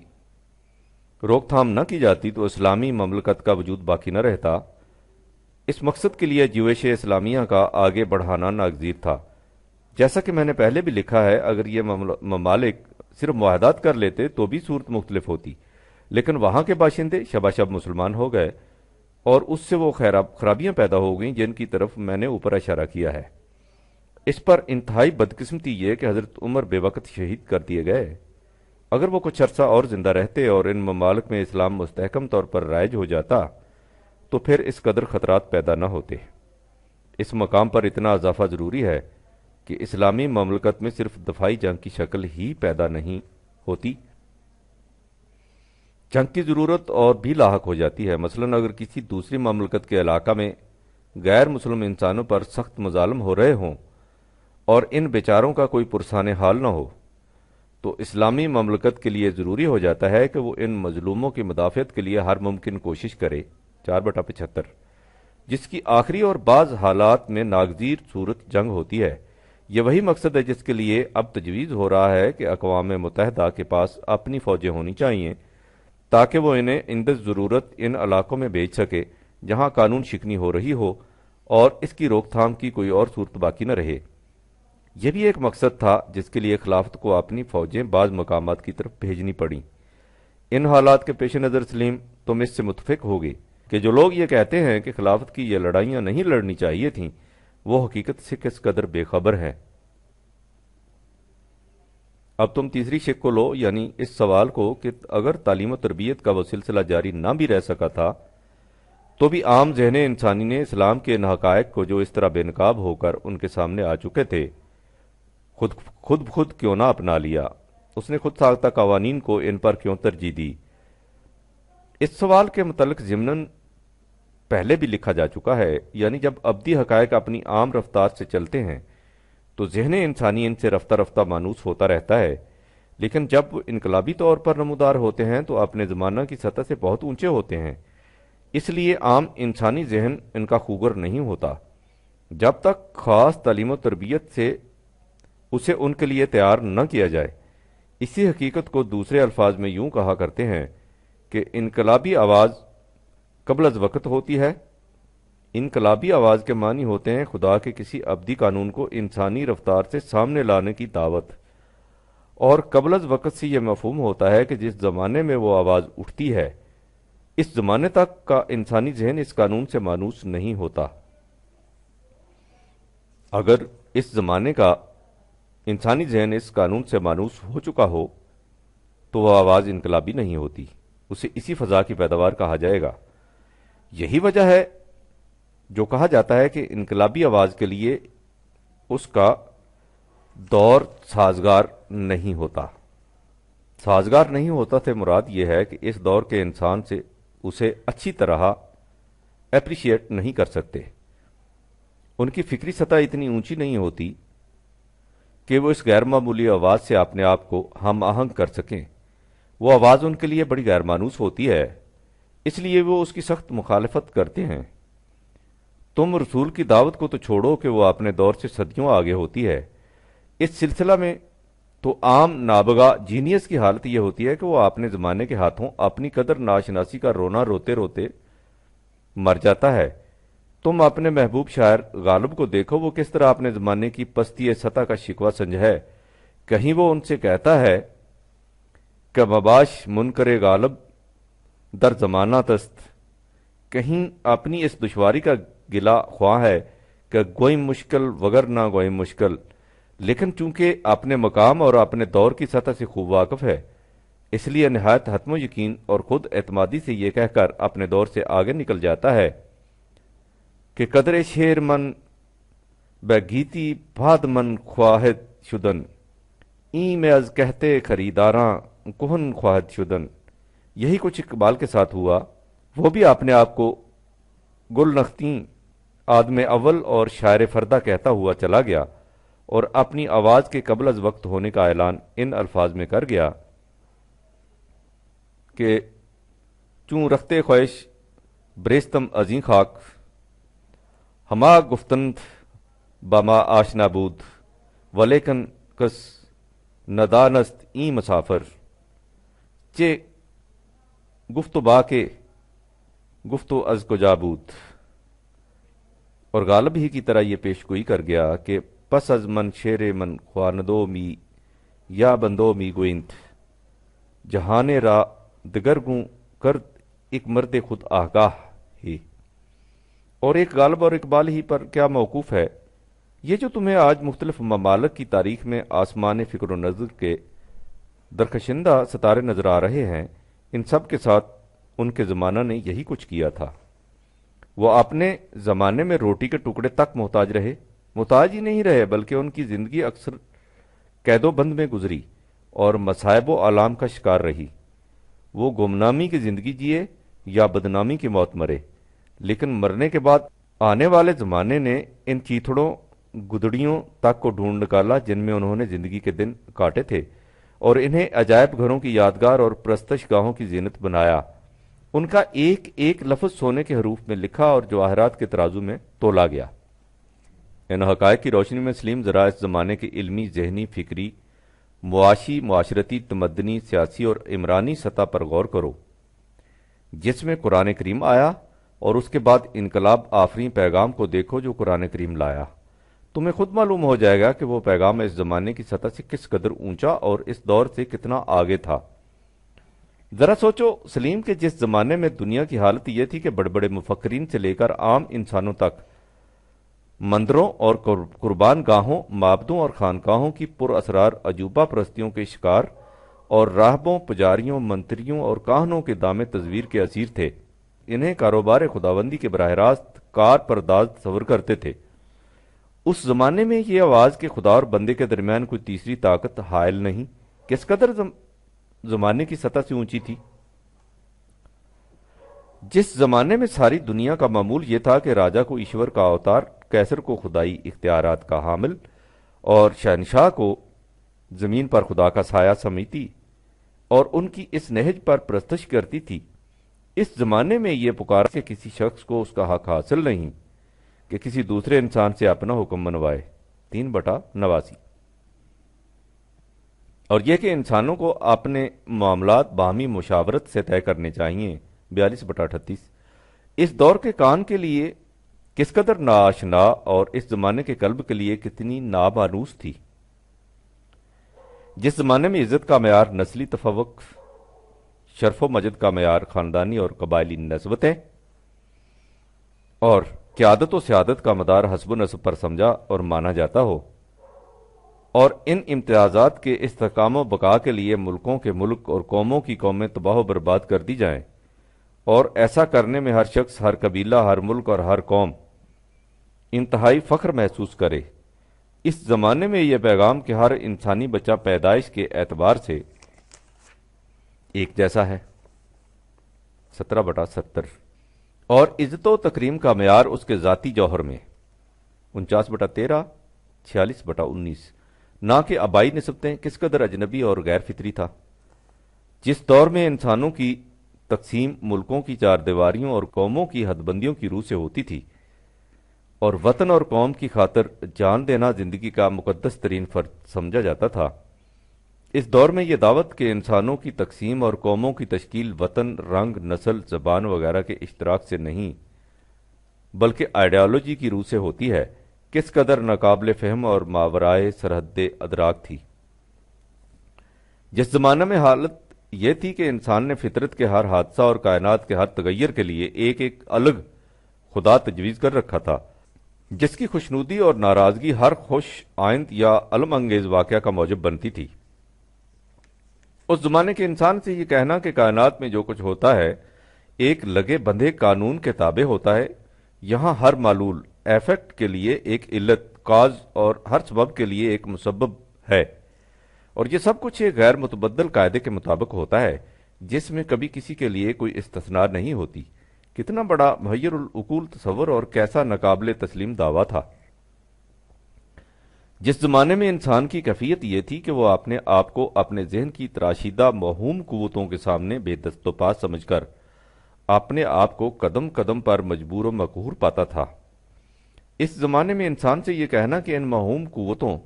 روک تھام نہ کی جاتی تو اسلامی مملکت کا وجود باقی نہ رہتا، اس مقصد کے لیے جیوش اسلامیہ کا آگے بڑھانا ناگزیر تھا۔ جیسا کہ میں نے پہلے بھی لکھا ہے، اگر یہ ممالک صرف معاہدات کر لیتے تو بھی صورت مختلف ہوتی، لیکن وہاں کے باشندے شباشب مسلمان ہو گئے اور اس سے وہ خرابیاں پیدا ہو گئیں جن کی طرف میں نے اوپر اشارہ کیا ہے۔ اس پر انتہائی بدقسمتی یہ کہ حضرت عمر بے وقت شہید کر دیے گئے۔ اگر وہ کچھ عرصہ اور زندہ رہتے اور ان ممالک میں اسلام مستحکم طور پر رائج ہو جاتا تو پھر اس قدر خطرات پیدا نہ ہوتے۔ اس مقام پر اتنا اضافہ ضروری ہے کہ اسلامی مملکت میں صرف دفاعی جنگ کی شکل ہی پیدا نہیں ہوتی، جنگ کی ضرورت اور بھی لاحق ہو جاتی ہے۔ مثلا اگر کسی دوسری مملکت کے علاقہ میں غیر مسلم انسانوں پر سخت مظالم ہو رہے ہوں اور ان بیچاروں کا کوئی پرسان حال نہ ہو تو اسلامی مملکت کے لیے ضروری ہو جاتا ہے کہ وہ ان مظلوموں کی مدافعت کے لیے ہر ممکن کوشش کرے۔ 4/75 جس کی آخری اور بعض حالات میں ناگزیر صورت جنگ ہوتی ہے۔ یہ وہی مقصد ہے جس کے لیے اب تجویز ہو رہا ہے کہ اقوام متحدہ کے پاس اپنی فوجیں ہونی چاہیے تاکہ وہ انہیں عند ضرورت ان علاقوں میں بھیج سکے جہاں قانون شکنی ہو رہی ہو اور اس کی روک تھام کی کوئی اور صورت باقی نہ رہے۔ یہ بھی ایک مقصد تھا جس کے لیے خلافت کو اپنی فوجیں بعض مقامات کی طرف بھیجنی پڑیں۔ ان حالات کے پیش نظر سلیم تم اس سے متفق ہوگے کہ جو لوگ یہ کہتے ہیں کہ خلافت کی یہ لڑائیاں نہیں لڑنی چاہیے تھیں وہ حقیقت سے کس قدر بے خبر ہیں۔ اب تم تیسری شق کو لو، یعنی اس سوال کو کہ اگر تعلیم و تربیت کا وہ سلسلہ جاری نہ بھی رہ سکا تھا تو بھی عام ذہن انسانی نے اسلام کے ان حقائق کو جو اس طرح بے نقاب ہو کر ان کے سامنے آ چکے تھے خود کیوں نہ اپنا لیا؟ اس نے خود ساختہ قوانین کو ان پر کیوں ترجیح دی؟ اس سوال کے متعلق ضمناً پہلے بھی لکھا جا چکا ہے، یعنی جب ابدی حقائق اپنی عام رفتار سے چلتے ہیں تو ذہن انسانی ان سے رفتہ رفتہ مانوس ہوتا رہتا ہے، لیکن جب وہ انقلابی طور پر نمودار ہوتے ہیں تو اپنے زمانہ کی سطح سے بہت اونچے ہوتے ہیں۔ اس لیے عام انسانی ذہن ان کا خوگر نہیں ہوتا جب تک خاص تعلیم و تربیت سے اسے ان کے لیے تیار نہ کیا جائے۔ اسی حقیقت کو دوسرے الفاظ میں یوں کہا کرتے ہیں کہ انقلابی آواز قبل از وقت ہوتی ہے۔ انقلابی آواز کے معنی ہوتے ہیں خدا کے کسی ابدی قانون کو انسانی رفتار سے سامنے لانے کی دعوت، اور قبل از وقت سے یہ مفہوم ہوتا ہے کہ جس زمانے میں وہ آواز اٹھتی ہے اس زمانے تک کا انسانی ذہن اس قانون سے مانوس نہیں ہوتا۔ اگر اس زمانے کا انسانی ذہن اس قانون سے مانوس ہو چکا ہو تو وہ آواز انقلابی نہیں ہوتی، اسے اسی فضا کی پیداوار کہا جائے گا۔ یہی وجہ ہے جو کہا جاتا ہے کہ انقلابی آواز کے لیے اس کا دور سازگار نہیں ہوتا۔ سازگار نہیں ہوتا سے مراد یہ ہے کہ اس دور کے انسان سے اسے اچھی طرح اپریشیٹ نہیں کر سکتے۔ ان کی فکری سطح اتنی اونچی نہیں ہوتی کہ وہ اس غیر معمولی آواز سے اپنے آپ کو ہم آہنگ کر سکیں۔ وہ آواز ان کے لیے بڑی غیر مانوس ہوتی ہے، اس لیے وہ اس کی سخت مخالفت کرتے ہیں۔ تم رسول کی دعوت کو تو چھوڑو کہ وہ اپنے دور سے صدیوں آگے ہوتی ہے۔ اس سلسلہ میں تو عام نابغہ جینیس کی حالت یہ ہوتی ہے کہ وہ اپنے زمانے کے ہاتھوں اپنی قدر ناشناسی کا رونا روتے روتے مر جاتا ہے۔ تم اپنے محبوب شاعر غالب کو دیکھو، وہ کس طرح اپنے زمانے کی پستی سطح کا شکوہ سنج ہے۔ کہیں وہ ان سے کہتا ہے کہ مباش منکر غالب در زمانہ تست، کہیں اپنی اس دشواری کا گلہ خواہ ہے کہ گوئم مشکل وگر نہ گوئم مشکل، لیکن چونکہ اپنے مقام اور اپنے دور کی سطح سے خوب واقف ہے اس لیے نہایت حتم و یقین اور خود اعتمادی سے یہ کہہ کر اپنے دور سے آگے نکل جاتا ہے کہ قدر شیر من بگیتی باد من خواہد شدن، این میں از کہتے خریداراں کہن خواہد شدن۔ یہی کچھ اقبال کے ساتھ ہوا، وہ بھی اپنے آپ کو گل نختیں آدم اول اور شاعر فردہ کہتا ہوا چلا گیا اور اپنی آواز کے قبل از وقت ہونے کا اعلان ان الفاظ میں کر گیا کہ چوں رختے خواہش بریستم ازیں خاک، ہما گفتند بما آشنا بود ولیکن کس ندانست این مسافر، چے گفت و با کے گفت و از کجا بود۔ اور غالب ہی کی طرح یہ پیشگوئی کر گیا کہ پس از من شیر من خواندو می یا بندو می گوینت جہانے را دگر گوں کرد ایک مرد خود آگاہ ہی، اور ایک غالب اور اقبال ہی پر کیا موقوف ہے۔ یہ جو تمہیں آج مختلف ممالک کی تاریخ میں آسمان فکر و نظر کے درخشندہ ستارے نظر آ رہے ہیں، ان سب کے ساتھ ان کے زمانہ نے یہی کچھ کیا تھا۔ وہ اپنے زمانے میں روٹی کے ٹکڑے تک محتاج رہے، محتاج ہی نہیں رہے بلکہ ان کی زندگی اکثر قید و بند میں گزری اور مصائب و آلام کا شکار رہی۔ وہ گمنامی کی زندگی جیے یا بدنامی کی موت مرے، لیکن مرنے کے بعد آنے والے زمانے نے ان چیتھڑوں گدڑیوں تک کو ڈھونڈ نکالا جن میں انہوں نے زندگی کے دن کاٹے تھے، اور انہیں عجائب گھروں کی یادگار اور پرستش گاہوں کی زینت بنایا۔ ان کا ایک ایک لفظ سونے کے حروف میں لکھا اور جواہرات کے ترازو میں تولا گیا۔ ان حقائق کی روشنی میں سلیم ذرا اس زمانے کے علمی، ذہنی، فکری، معاشی، معاشرتی، تمدنی، سیاسی اور عمرانی سطح پر غور کرو، جس میں قرآن کریم آیا، اور اس کے بعد انقلاب آفریں پیغام کو دیکھو جو قرآن کریم لایا۔ تمہیں خود معلوم ہو جائے گا کہ وہ پیغام اس زمانے کی سطح سے کس قدر اونچا اور اس دور سے کتنا آگے تھا۔ ذرا سوچو، سلیم کے جس زمانے میں دنیا کی حالت یہ تھی کہ بڑے بڑے مفکرین سے لے کر عام انسانوں تک مندروں اور قربان گاہوں، معبدوں اور خانقاہوں کی پر اسرار عجوبہ پرستیوں کے شکار اور راہبوں، پجاریوں، منتریوں اور کاہنوں کے دام تزویر کے اسیر تھے۔ انہیں کاروبار خداوندی کے براہ راست کار پرداز تصور کرتے تھے۔ اس زمانے میں یہ آواز کہ خدا اور بندے کے درمیان کوئی تیسری طاقت حائل نہیں کس قدر زمانے کی سطح سے اونچی تھی۔ جس زمانے میں ساری دنیا کا معمول یہ تھا کہ راجا کو ایشور کا اوتار، کیسر کو خدائی اختیارات کا حامل اور شہنشاہ کو زمین پر خدا کا سایہ سمجھتی اور ان کی اس نہج پر پرستش کرتی تھی، اس زمانے میں یہ پکار کہ کسی شخص کو اس کا حق حاصل نہیں کہ کسی دوسرے انسان سے اپنا حکم منوائے۔ 3/89۔ اور یہ کہ انسانوں کو اپنے معاملات باہمی مشاورت سے طے کرنے چاہیے۔ 42/38۔ اس دور کے کان کے لیے کس قدر ناآشنا اور اس زمانے کے قلب کے لیے کتنی نامانوس تھی۔ جس زمانے میں عزت کا معیار نسلی تفوق، شرف و مجد کا معیار خاندانی اور قبائلی نسبتیں، اور قیادت و سیادت کا مدار حسب و نسب پر سمجھا اور مانا جاتا ہو، اور ان امتیازات کے استحکام و بقا کے لیے ملکوں کے ملک اور قوموں کی قومیں تباہ و برباد کر دی جائیں، اور ایسا کرنے میں ہر شخص، ہر قبیلہ، ہر ملک اور ہر قوم انتہائی فخر محسوس کرے۔ اس زمانے میں یہ پیغام کہ ہر انسانی بچہ پیدائش کے اعتبار سے ایک جیسا ہے۔ 17/70۔ اور عزت و تکریم کا معیار اس کے ذاتی جوہر میں۔ 49/13، 46/19۔ نہ کہ آبائی نسبتیں کس قدر اجنبی اور غیر فطری تھا۔ جس دور میں انسانوں کی تقسیم ملکوں کی چار دیواریوں اور قوموں کی حد بندیوں کی روح سے ہوتی تھی، اور وطن اور قوم کی خاطر جان دینا زندگی کا مقدس ترین فرض سمجھا جاتا تھا، اس دور میں یہ دعوت کہ انسانوں کی تقسیم اور قوموں کی تشکیل وطن، رنگ، نسل، زبان وغیرہ کے اشتراک سے نہیں بلکہ آئیڈیالوجی کی روح سے ہوتی ہے، کس قدر ناقابل فہم اور ماورائے سرحد ادراک تھی۔ جس زمانہ میں حالت یہ تھی کہ انسان نے فطرت کے ہر حادثہ اور کائنات کے ہر تغیر کے لیے ایک ایک الگ خدا تجویز کر رکھا تھا، جس کی خوشنودی اور ناراضگی ہر خوش آئند یا علم انگیز واقعہ کا موجب بنتی تھی۔ اس زمانے کے انسان سے یہ کہنا کہ کائنات میں جو کچھ ہوتا ہے ایک لگے بندھے قانون کے تابع ہوتا ہے، یہاں ہر معلول ایفیکٹ کے لیے ایک علت کاز اور ہر سبب کے لیے ایک مسبب ہے، اور یہ سب کچھ ایک غیر متبدل قاعدے کے مطابق ہوتا ہے جس میں کبھی کسی کے لیے کوئی استثناء نہیں ہوتی۔ کتنا بڑا محیر العقول تصور اور کیسا ناقابل تسلیم دعویٰ تھا۔ جس زمانے میں انسان کی کیفیت یہ تھی کہ وہ اپنے آپ کو اپنے ذہن کی تراشیدہ موہوم قوتوں کے سامنے بے دست و پا سمجھ کر اپنے آپ کو قدم قدم پر مجبور و مقہور پاتا تھا، اس زمانے میں انسان سے یہ کہنا کہ ان موہوم قوتوں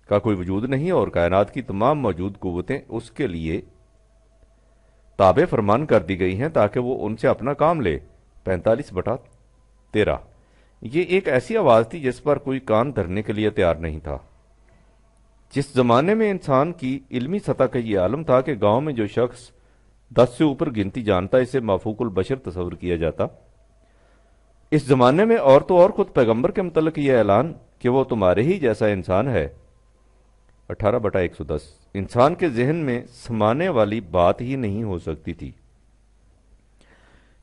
کا کوئی وجود نہیں اور کائنات کی تمام موجود قوتیں اس کے لیے تابع فرمان کر دی گئی ہیں تاکہ وہ ان سے اپنا کام لے۔ 45/13۔ یہ ایک ایسی آواز تھی جس پر کوئی کان دھرنے کے لیے تیار نہیں تھا۔ جس زمانے میں انسان کی علمی سطح کا یہ عالم تھا کہ گاؤں میں جو شخص 10 سے اوپر گنتی جانتا اسے مافوق البشر تصور کیا جاتا، اس زمانے میں اور تو اور خود پیغمبر کے متعلق یہ اعلان کہ وہ تمہارے ہی جیسا انسان ہے، 18/110، انسان کے ذہن میں سمانے والی بات ہی نہیں ہو سکتی تھی۔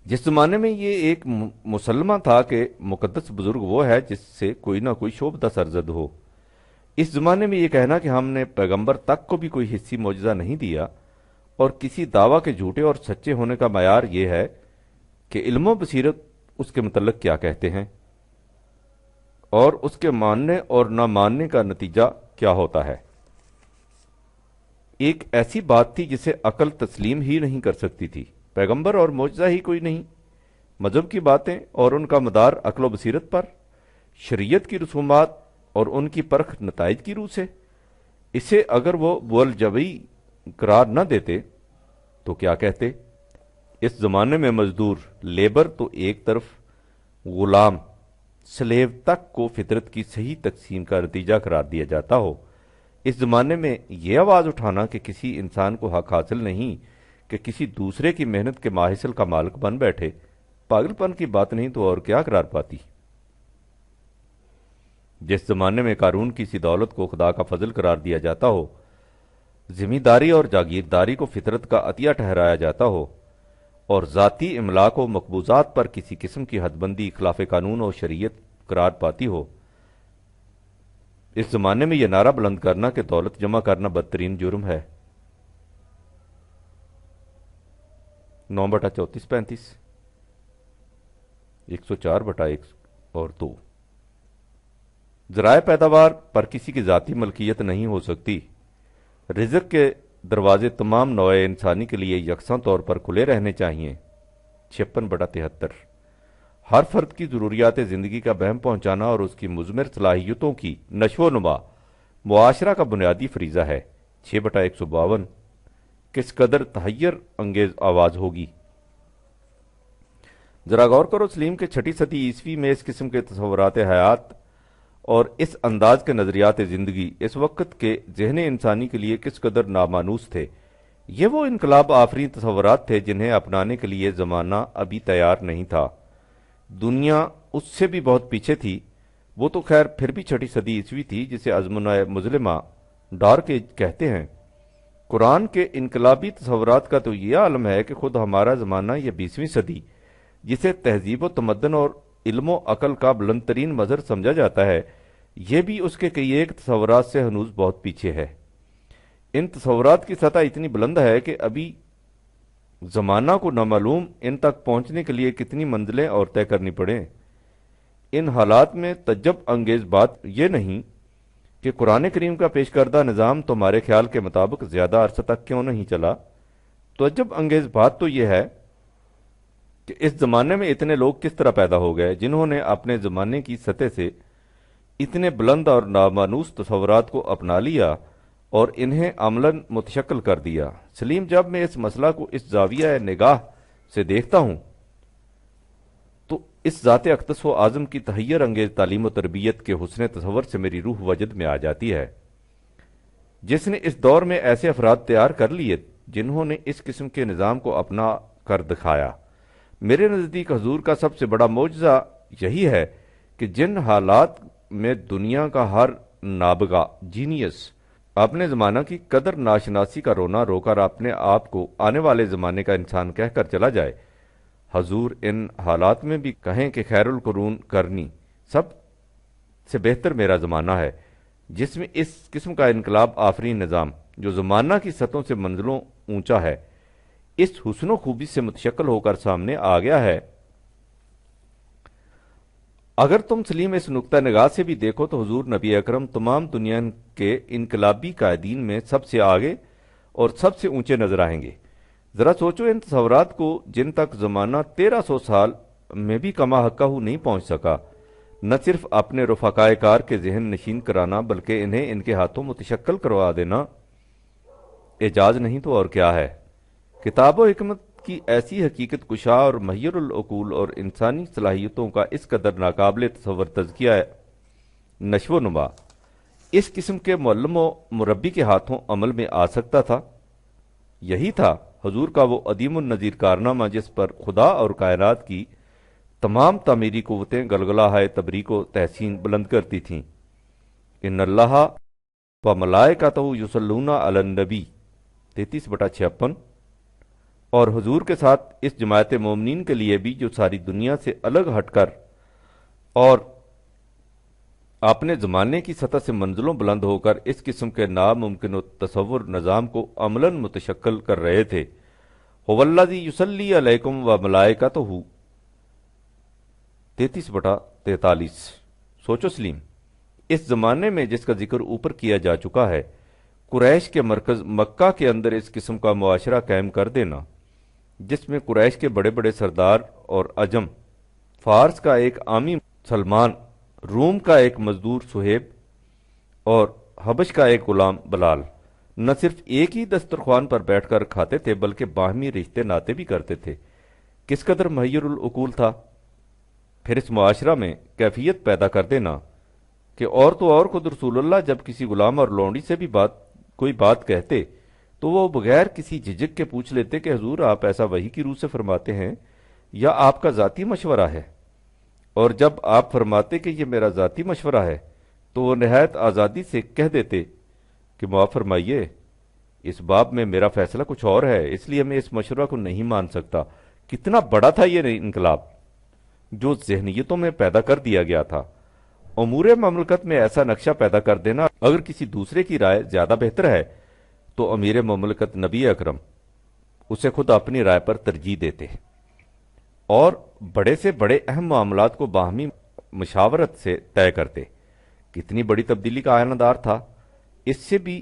جس زمانے میں یہ ایک مسلمہ تھا کہ مقدس بزرگ وہ ہے جس سے کوئی نہ کوئی شعبدہ سرزد ہو، اس زمانے میں یہ کہنا کہ ہم نے پیغمبر تک کو بھی کوئی حصی معجزہ نہیں دیا، اور کسی دعویٰ کے جھوٹے اور سچے ہونے کا معیار یہ ہے کہ علم و بصیرت اس کے متعلق کیا کہتے ہیں اور اس کے ماننے اور نہ ماننے کا نتیجہ کیا ہوتا ہے، ایک ایسی بات تھی جسے عقل تسلیم ہی نہیں کر سکتی تھی۔ پیغمبر اور معجزہ ہی کوئی نہیں، مذہب کی باتیں اور ان کا مدار عقل و بصیرت پر، شریعت کی رسومات اور ان کی پرکھ نتائج کی روح سے، اسے اگر وہ بولجبی قرار نہ دیتے تو کیا کہتے؟ اس زمانے میں مزدور لیبر تو ایک طرف، غلام سلیو تک کو فطرت کی صحیح تقسیم کا نتیجہ قرار دیا جاتا ہو، اس زمانے میں یہ آواز اٹھانا کہ کسی انسان کو حق حاصل نہیں کہ کسی دوسرے کی محنت کے ماحصل کا مالک بن بیٹھے، پاگل پن کی بات نہیں تو اور کیا قرار پاتی؟ جس زمانے میں قارون کی سی دولت کو خدا کا فضل قرار دیا جاتا ہو، زمینداری اور جاگیرداری کو فطرت کا عطیہ ٹھہرایا جاتا ہو، اور ذاتی املاک و مقبوضات پر کسی قسم کی حد بندی خلاف قانون و شریعت قرار پاتی ہو، اس زمانے میں یہ نعرہ بلند کرنا کہ دولت جمع کرنا بدترین جرم ہے، 9/34-35، 104/1 اور 2۔ ذرائع پیداوار پر کسی کی ذاتی ملکیت نہیں ہو سکتی، رزق کے دروازے تمام نوع انسانی کے لیے یکساں طور پر کھلے رہنے چاہیے، 56/73۔ ہر فرد کی ضروریات زندگی کا بہم پہنچانا اور اس کی مضمر صلاحیتوں کی نشو و نما معاشرہ کا بنیادی فریضہ ہے، 6/152۔ کس قدر تحیر انگیز آواز ہوگی! ذرا غور کرو، سلیم کے 6 صدی عیسوی میں اس قسم کے تصورات حیات اور اس انداز کے نظریات زندگی اس وقت کے ذہن انسانی کے لیے کس قدر نامانوس تھے۔ یہ وہ انقلاب آفرین تصورات تھے جنہیں اپنانے کے لیے زمانہ ابھی تیار نہیں تھا۔ دنیا اس سے بھی بہت پیچھے تھی، وہ تو خیر پھر بھی 6 صدی عیسوی تھی جسے ازمنہ مظلمہ ڈارک ایج کہتے ہیں۔ قرآن کے انقلابی تصورات کا تو یہ عالم ہے کہ خود ہمارا زمانہ یہ 20ویں صدی جسے تہذیب و تمدن اور علم و عقل کا بلند ترین مظہر سمجھا جاتا ہے، یہ بھی اس کے کئی ایک تصورات سے ہنوز بہت پیچھے ہے۔ ان تصورات کی سطح اتنی بلند ہے کہ ابھی زمانہ کو نامعلوم ان تک پہنچنے کے لیے کتنی منزلیں اور طے کرنی پڑیں۔ ان حالات میں تعجب انگیز بات یہ نہیں کہ قرآن کریم کا پیش کردہ نظام تمہارے خیال کے مطابق زیادہ عرصہ تک کیوں نہیں چلا، تعجب انگیز بات تو یہ ہے کہ اس زمانے میں اتنے لوگ کس طرح پیدا ہو گئے جنہوں نے اپنے زمانے کی سطح سے اتنے بلند اور نامانوس تصورات کو اپنا لیا اور انہیں عملاً متشکل کر دیا۔ سلیم، جب میں اس مسئلہ کو اس زاویہ نگاہ سے دیکھتا ہوں تو اس ذات اقدس و اعظم کی تحیر انگیز تعلیم و تربیت کے حسن تصور سے میری روح وجد میں آ جاتی ہے، جس نے اس دور میں ایسے افراد تیار کر لیے جنہوں نے اس قسم کے نظام کو اپنا کر دکھایا۔ میرے نزدیک حضور کا سب سے بڑا معجزہ یہی ہے کہ جن حالات میں دنیا کا ہر نابغہ جینیس اپنے زمانہ کی قدر ناشناسی کا رونا رو کر اپنے آپ کو آنے والے زمانے کا انسان کہہ کر چلا جائے، حضور ان حالات میں بھی کہیں کہ خیر القرون کرنی، سب سے بہتر میرا زمانہ ہے، جس میں اس قسم کا انقلاب آفرین نظام جو زمانہ کی سطحوں سے منزلوں اونچا ہے، اس حسن و خوبی سے متشکل ہو کر سامنے آ گیا ہے۔ اگر تم سلیم اس نقطہ نگاہ سے بھی دیکھو تو حضور نبی اکرم تمام دنیا کے انقلابی قائدین میں سب سے آگے اور سب سے اونچے نظر آئیں گے۔ ذرا سوچو ان تصورات کو جن تک زمانہ 1300 سال میں بھی کما حقہ نہیں پہنچ سکا، نہ صرف اپنے رفقائے کار کے ذہن نشین کرانا بلکہ انہیں ان کے ہاتھوں متشکل کروا دینا اعجاز نہیں تو اور کیا ہے۔ کتاب و حکمت کی ایسی حقیقت کشا اور محیر العقول اور انسانی صلاحیتوں کا اس قدر ناقابل تصور تزکیہ نشو و نما اس قسم کے معلم و مربی کے ہاتھوں عمل میں آ سکتا تھا؟ یہی تھا حضور کا وہ عدیم النظیر کارنامہ جس پر خدا اور کائنات کی تمام تعمیری قوتیں گلگلہ تبریک و تحسین بلند کرتی تھیں۔ ان اللہ و ملائکتہ یصلون علی النبی 33/56، اور حضور کے ساتھ اس جماعت مومنین کے لیے بھی جو ساری دنیا سے الگ ہٹ کر اور اپنے زمانے کی سطح سے منزلوں بلند ہو کر اس قسم کے ناممکن و تصور نظام کو عملاً متشکل کر رہے تھے۔ هو الذی یصلی علیکم و ملائکتہ 33/43۔ سوچو سلیم، اس زمانے میں جس کا ذکر اوپر کیا جا چکا ہے، قریش کے مرکز مکہ کے اندر اس قسم کا معاشرہ قائم کر دینا، جس میں قریش کے بڑے بڑے سردار اور عجم، فارس کا ایک عامی سلمان، روم کا ایک مزدور سہیب اور حبش کا ایک غلام بلال، نہ صرف ایک ہی دسترخوان پر بیٹھ کر کھاتے تھے بلکہ باہمی رشتے ناتے بھی کرتے تھے۔ کس قدر محیر العقول تھا! پھر اس معاشرہ میں کیفیت پیدا کر دینا کہ اور تو اور خود رسول اللہ جب کسی غلام اور لونڈی سے بھی کوئی بات کہتے تو وہ بغیر کسی جھجک کے پوچھ لیتے کہ حضور آپ ایسا وحی کی روح سے فرماتے ہیں یا آپ کا ذاتی مشورہ ہے، اور جب آپ فرماتے کہ یہ میرا ذاتی مشورہ ہے تو وہ نہایت آزادی سے کہہ دیتے کہ معاف فرمائیے اس باب میں میرا فیصلہ کچھ اور ہے، اس لیے میں اس مشورہ کو نہیں مان سکتا۔ کتنا بڑا تھا یہ انقلاب جو ذہنیتوں میں پیدا کر دیا گیا تھا! امور مملکت میں ایسا نقشہ پیدا کر دینا، اگر کسی دوسرے کی رائے زیادہ بہتر ہے تو امیر مملکت نبی اکرم اسے خود اپنی رائے پر ترجیح دیتے اور بڑے سے بڑے اہم معاملات کو باہمی مشاورت سے طے کرتے۔ کتنی بڑی تبدیلی کا آئینہ دار تھا! اس سے بھی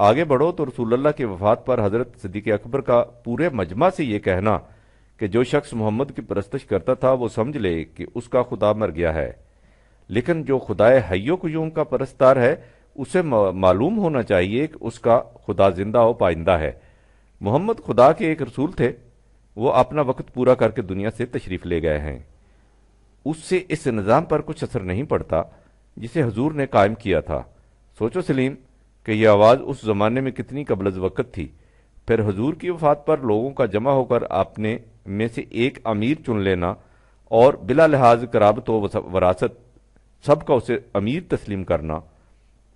آگے بڑھو تو رسول اللہ کی وفات پر حضرت صدیق اکبر کا پورے مجمع سے یہ کہنا کہ جو شخص محمد کی پرستش کرتا تھا وہ سمجھ لے کہ اس کا خدا مر گیا ہے، لیکن جو خدائے حی و قیوم کا پرستار ہے اسے معلوم ہونا چاہیے کہ اس کا خدا زندہ و پائندہ ہے۔ محمد خدا کے ایک رسول تھے، وہ اپنا وقت پورا کر کے دنیا سے تشریف لے گئے ہیں، اس سے اس نظام پر کچھ اثر نہیں پڑتا جسے حضور نے قائم کیا تھا۔ سوچو سلیم کہ یہ آواز اس زمانے میں کتنی قبل از وقت تھی۔ پھر حضور کی وفات پر لوگوں کا جمع ہو کر اپنے میں سے ایک امیر چن لینا اور بلا لحاظ قرابت و وراثت سب کا اسے امیر تسلیم کرنا،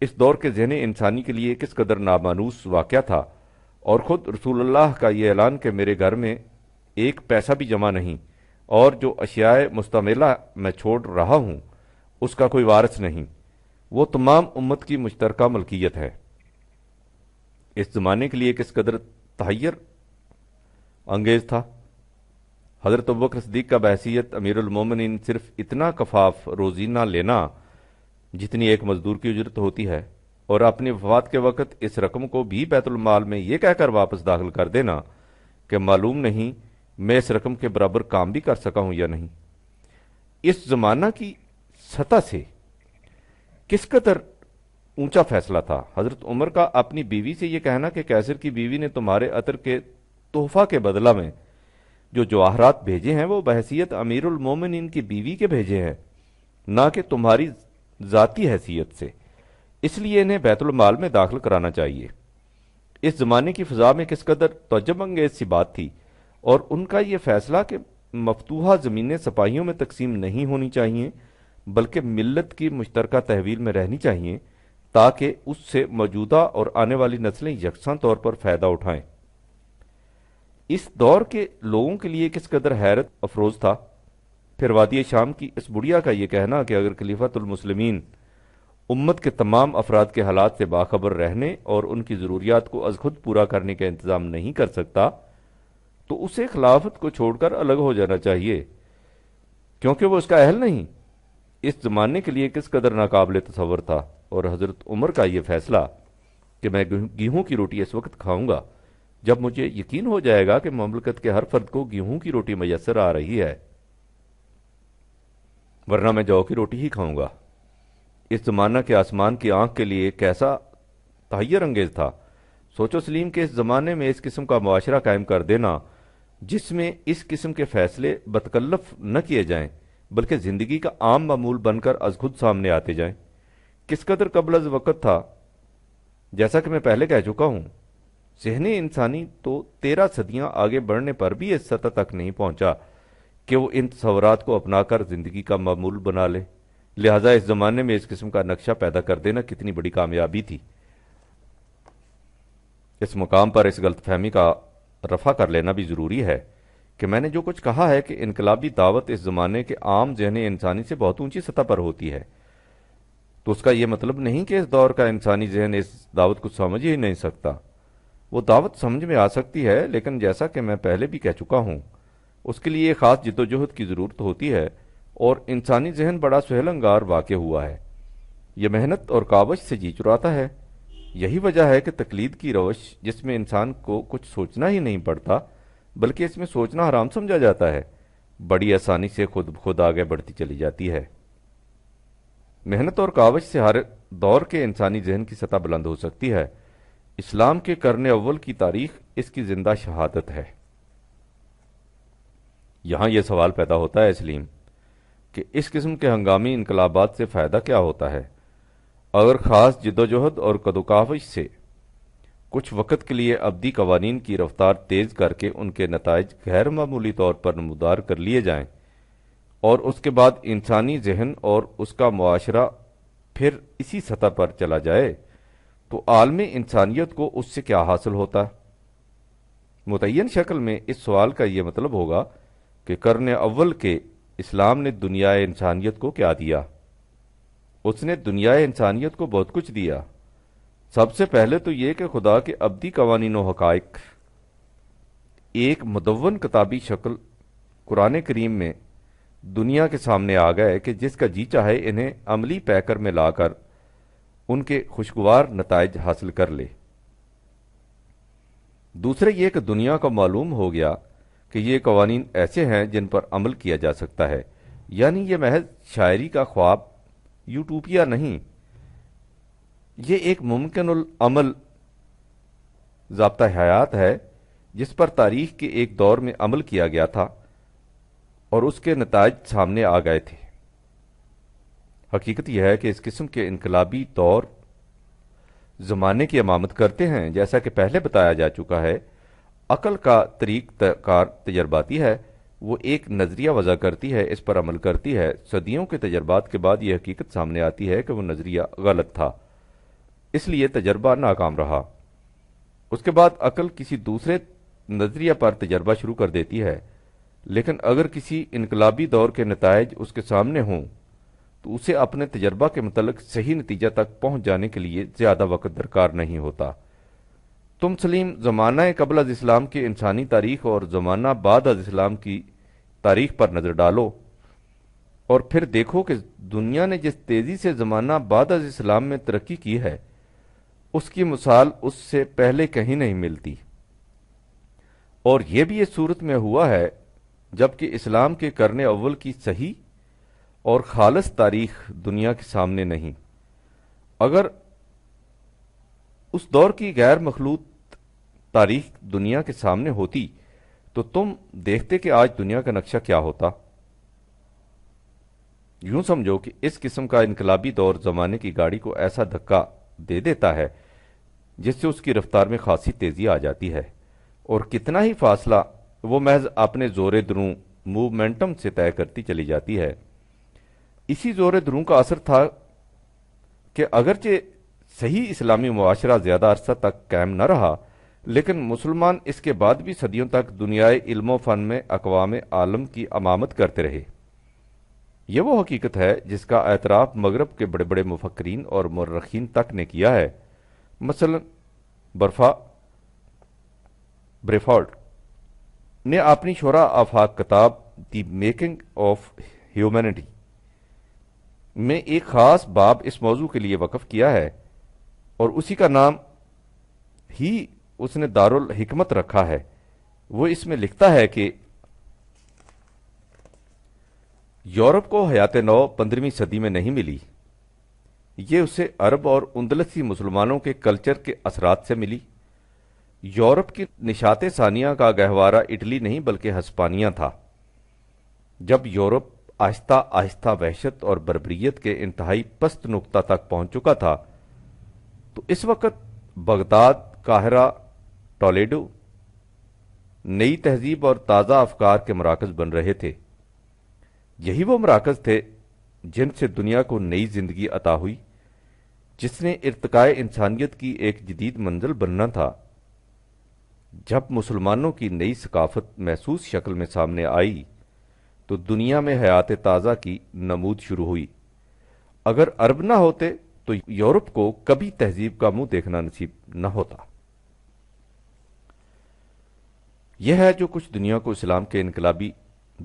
اس دور کے ذہن انسانی کے لیے کس قدر نامانوس واقعہ تھا، اور خود رسول اللہ کا یہ اعلان کہ میرے گھر میں ایک پیسہ بھی جمع نہیں اور جو اشیاء مستعملہ میں چھوڑ رہا ہوں اس کا کوئی وارث نہیں، وہ تمام امت کی مشترکہ ملکیت ہے۔ اس زمانے کے لیے کس قدر تحیر انگیز تھا! حضرت ابوبکر صدیق کا بحیثیت امیر المومنین صرف اتنا کفاف روزی نہ لینا جتنی ایک مزدور کی اجرت ہوتی ہے، اور اپنی وفات کے وقت اس رقم کو بھی بیت المال میں یہ کہہ کر واپس داخل کر دینا کہ معلوم نہیں میں اس رقم کے برابر کام بھی کر سکا ہوں یا نہیں۔ اس زمانہ کی سطح سے کس قدر اونچا فیصلہ تھا! حضرت عمر کا اپنی بیوی سے یہ کہنا کہ کیسر کی بیوی نے تمہارے عطر کے تحفہ کے بدلہ میں جو جواہرات بھیجے ہیں وہ بحیثیت امیر المومنین کی بیوی کے بھیجے ہیں، نہ کہ تمہاری ذاتی حیثیت سے، اس لیے انہیں بیت المال میں داخل کرانا چاہیے۔ اس زمانے کی فضا میں کس قدر تعجب انگیز سی بات تھی، اور ان کا یہ فیصلہ کہ مفتوحہ زمینیں سپاہیوں میں تقسیم نہیں ہونی چاہیے بلکہ ملت کی مشترکہ تحویل میں رہنی چاہیے تاکہ اس سے موجودہ اور آنے والی نسلیں یکساں طور پر فائدہ اٹھائیں۔ اس دور کے لوگوں کے لیے کس قدر حیرت افروز تھا۔ پھر وادی شام کی اس بڑھیا کا یہ کہنا کہ اگر خلیفۃ المسلمین امت کے تمام افراد کے حالات سے باخبر رہنے اور ان کی ضروریات کو از خود پورا کرنے کا انتظام نہیں کر سکتا تو اسے خلافت کو چھوڑ کر الگ ہو جانا چاہیے کیونکہ وہ اس کا اہل نہیں۔ اس زمانے کے لیے کس قدر ناقابل تصور تھا، اور حضرت عمر کا یہ فیصلہ کہ میں گیہوں کی روٹی اس وقت کھاؤں گا جب مجھے یقین ہو جائے گا کہ مملکت کے ہر فرد کو گیہوں کی روٹی میسر آ رہی ہے، ورنہ میں جو کی روٹی ہی کھاؤں گا۔ اس زمانہ کے آسمان کی آنکھ کے لیے کیسا تحیر انگیز تھا! سوچو سلیم کہ اس زمانے میں اس قسم کا معاشرہ قائم کر دینا جس میں اس قسم کے فیصلے بتکلف نہ کیے جائیں بلکہ زندگی کا عام معمول بن کر از خود سامنے آتے جائیں۔ کس قدر قبل از وقت تھا؟ جیسا کہ میں پہلے کہہ چکا ہوں، ذہن انسانی تو 13 صدیاں آگے بڑھنے پر بھی اس سطح تک نہیں پہنچا کہ وہ ان تصورات کو اپنا کر زندگی کا معمول بنا لے، لہٰذا اس زمانے میں اس قسم کا نقشہ پیدا کر دینا کتنی بڑی کامیابی تھی۔ اس مقام پر اس غلط فہمی کا رفع کر لینا بھی ضروری ہے کہ میں نے جو کچھ کہا ہے کہ انقلابی دعوت اس زمانے کے عام ذہن انسانی سے بہت اونچی سطح پر ہوتی ہے، تو اس کا یہ مطلب نہیں کہ اس دور کا انسانی ذہن اس دعوت کو سمجھ ہی نہیں سکتا۔ وہ دعوت سمجھ میں آ سکتی ہے، لیکن جیسا کہ میں پہلے بھی کہہ چکا ہوں، اس کے لیے خاص جد و جہد کی ضرورت ہوتی ہے، اور انسانی ذہن بڑا سہل انگار واقع ہوا ہے۔ یہ محنت اور کاوش سے جی چراتا ہے۔ یہی وجہ ہے کہ تقلید کی روش، جس میں انسان کو کچھ سوچنا ہی نہیں پڑتا بلکہ اس میں سوچنا حرام سمجھا جاتا ہے، بڑی آسانی سے خود بخود آگے بڑھتی چلی جاتی ہے۔ محنت اور کاوش سے ہر دور کے انسانی ذہن کی سطح بلند ہو سکتی ہے۔ اسلام کے قرن اول کی تاریخ اس کی زندہ شہادت ہے۔ یہاں یہ سوال پیدا ہوتا ہے سلیم کہ اس قسم کے ہنگامی انقلابات سے فائدہ کیا ہوتا ہے؟ اگر خاص جدوجہد اور کدوکاوش سے کچھ وقت کے لیے ابدی قوانین کی رفتار تیز کر کے ان کے نتائج غیر معمولی طور پر نمودار کر لیے جائیں، اور اس کے بعد انسانی ذہن اور اس کا معاشرہ پھر اسی سطح پر چلا جائے، تو عالم انسانیت کو اس سے کیا حاصل ہوتا؟ متعین شکل میں اس سوال کا یہ مطلب ہوگا کہ قرن اول کے اسلام نے دنیا انسانیت کو کیا دیا؟ اس نے دنیا انسانیت کو بہت کچھ دیا۔ سب سے پہلے تو یہ کہ خدا کے ابدی قوانین و حقائق ایک مدون کتابی شکل قرآن کریم میں دنیا کے سامنے آ گئے کہ جس کا جی چاہے انہیں عملی پیکر میں لا کر ان کے خوشگوار نتائج حاصل کر لے۔ دوسرے یہ کہ دنیا کو معلوم ہو گیا کہ یہ قوانین ایسے ہیں جن پر عمل کیا جا سکتا ہے، یعنی یہ محض شاعری کا خواب، یوٹوپیا نہیں، یہ ایک ممکن العمل ضابطہ حیات ہے جس پر تاریخ کے ایک دور میں عمل کیا گیا تھا اور اس کے نتائج سامنے آ گئے تھے۔ حقیقت یہ ہے کہ اس قسم کے انقلابی دور زمانے کی امامت کرتے ہیں۔ جیسا کہ پہلے بتایا جا چکا ہے، عقل کا طریق کار تجرباتی ہے، وہ ایک نظریہ وضع کرتی ہے، اس پر عمل کرتی ہے۔ صدیوں کے تجربات کے بعد یہ حقیقت سامنے آتی ہے کہ وہ نظریہ غلط تھا، اس لیے تجربہ ناکام رہا۔ اس کے بعد عقل کسی دوسرے نظریہ پر تجربہ شروع کر دیتی ہے، لیکن اگر کسی انقلابی دور کے نتائج اس کے سامنے ہوں تو اسے اپنے تجربہ کے متعلق صحیح نتیجہ تک پہنچ جانے کے لیے زیادہ وقت درکار نہیں ہوتا۔ تم سلیم زمانہ قبل از اسلام کی انسانی تاریخ اور زمانہ بعد از اسلام کی تاریخ پر نظر ڈالو اور پھر دیکھو کہ دنیا نے جس تیزی سے زمانہ بعد از اسلام میں ترقی کی ہے، اس کی مثال اس سے پہلے کہیں نہیں ملتی۔ اور یہ بھی اس صورت میں ہوا ہے جبکہ اسلام کے قرن اول کی صحیح اور خالص تاریخ دنیا کے سامنے نہیں۔ اگر اس دور کی غیر مخلوط تاریخ دنیا کے سامنے ہوتی تو تم دیکھتے کہ آج دنیا کا نقشہ کیا ہوتا۔ یوں سمجھو کہ اس قسم کا انقلابی دور زمانے کی گاڑی کو ایسا دھکا دے دیتا ہے جس سے اس کی رفتار میں خاصی تیزی آ جاتی ہے، اور کتنا ہی فاصلہ وہ محض اپنے زور دروں موومنٹم سے طے کرتی چلی جاتی ہے۔ اسی زور دروں کا اثر تھا کہ اگرچہ صحیح اسلامی معاشرہ زیادہ عرصہ تک قائم نہ رہا، لیکن مسلمان اس کے بعد بھی صدیوں تک دنیائے علم و فن میں اقوام عالم کی امامت کرتے رہے۔ یہ وہ حقیقت ہے جس کا اعتراف مغرب کے بڑے بڑے مفکرین اور مورخین تک نے کیا ہے۔ مثلا بریفورڈ نے اپنی شرح آفاق کتاب دی میکنگ آف ہیومینٹی میں ایک خاص باب اس موضوع کے لیے وقف کیا ہے، اور اسی کا نام ہی اس نے دارالحکمت رکھا ہے۔ وہ اس میں لکھتا ہے کہ یورپ کو حیات نو 15ویں صدی میں نہیں ملی، یہ اسے عرب اور اندلسی مسلمانوں کے کلچر کے اثرات سے ملی۔ یورپ کی نشاط ثانیہ کا گہوارہ اٹلی نہیں بلکہ ہسپانیہ تھا۔ جب یورپ آہستہ آہستہ وحشت اور بربریت کے انتہائی پست نقطہ تک پہنچ چکا تھا تو اس وقت بغداد، قاہرہ، ٹولیڈو نئی تہذیب اور تازہ افکار کے مراکز بن رہے تھے۔ یہی وہ مراکز تھے جن سے دنیا کو نئی زندگی عطا ہوئی، جس نے ارتقاء انسانیت کی ایک جدید منزل بننا تھا۔ جب مسلمانوں کی نئی ثقافت محسوس شکل میں سامنے آئی تو دنیا میں حیات تازہ کی نمود شروع ہوئی۔ اگر عرب نہ ہوتے تو یورپ کو کبھی تہذیب کا منہ دیکھنا نصیب نہ ہوتا۔ یہ ہے جو کچھ دنیا کو اسلام کے انقلابی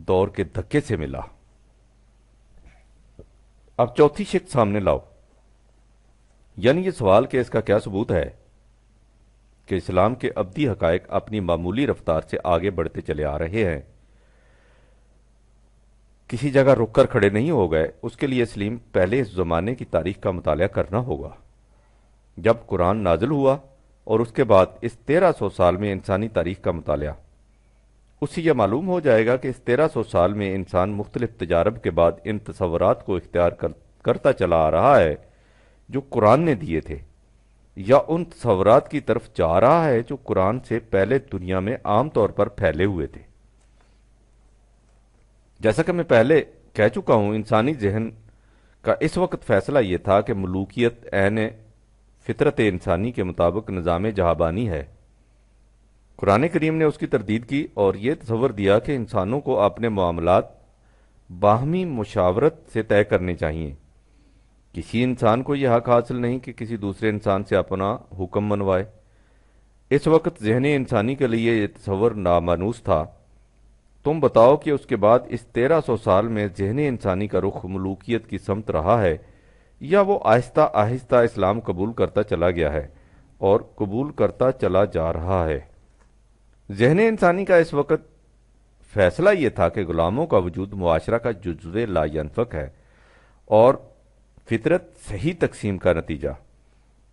دور کے دھکے سے ملا۔ اب چوتھی شق سامنے لاؤ، یعنی یہ سوال کہ اس کا کیا ثبوت ہے کہ اسلام کے ابدی حقائق اپنی معمولی رفتار سے آگے بڑھتے چلے آ رہے ہیں، کسی جگہ رک کر کھڑے نہیں ہو گئے۔ اس کے لیے اسلام پہلے اس زمانے کی تاریخ کا مطالعہ کرنا ہوگا جب قرآن نازل ہوا، اور اس کے بعد اس 1300 سال میں انسانی تاریخ کا مطالعہ۔ اس سے یہ معلوم ہو جائے گا کہ اس 1300 سال میں انسان مختلف تجارب کے بعد ان تصورات کو اختیار کرتا چلا آ رہا ہے جو قرآن نے دیے تھے، یا ان تصورات کی طرف جا رہا ہے جو قرآن سے پہلے دنیا میں عام طور پر پھیلے ہوئے تھے۔ جیسا کہ میں پہلے کہہ چکا ہوں، انسانی ذہن کا اس وقت فیصلہ یہ تھا کہ ملوکیت عین فطرت انسانی کے مطابق نظام جہابانی ہے۔ قرآن کریم نے اس کی تردید کی اور یہ تصور دیا کہ انسانوں کو اپنے معاملات باہمی مشاورت سے طے کرنے چاہیے۔ کسی انسان کو یہ حق حاصل نہیں کہ کسی دوسرے انسان سے اپنا حکم منوائے۔ اس وقت ذہن انسانی کے لیے یہ تصور نامانوس تھا۔ تم بتاؤ کہ اس کے بعد اس 1300 سال میں ذہن انسانی کا رخ ملوکیت کی سمت رہا ہے، یا وہ آہستہ آہستہ اسلام قبول کرتا چلا گیا ہے اور قبول کرتا چلا جا رہا ہے۔ ذہن انسانی کا اس وقت فیصلہ یہ تھا کہ غلاموں کا وجود معاشرہ کا جزو لا ینفک ہے اور فطرت صحیح تقسیم کا نتیجہ۔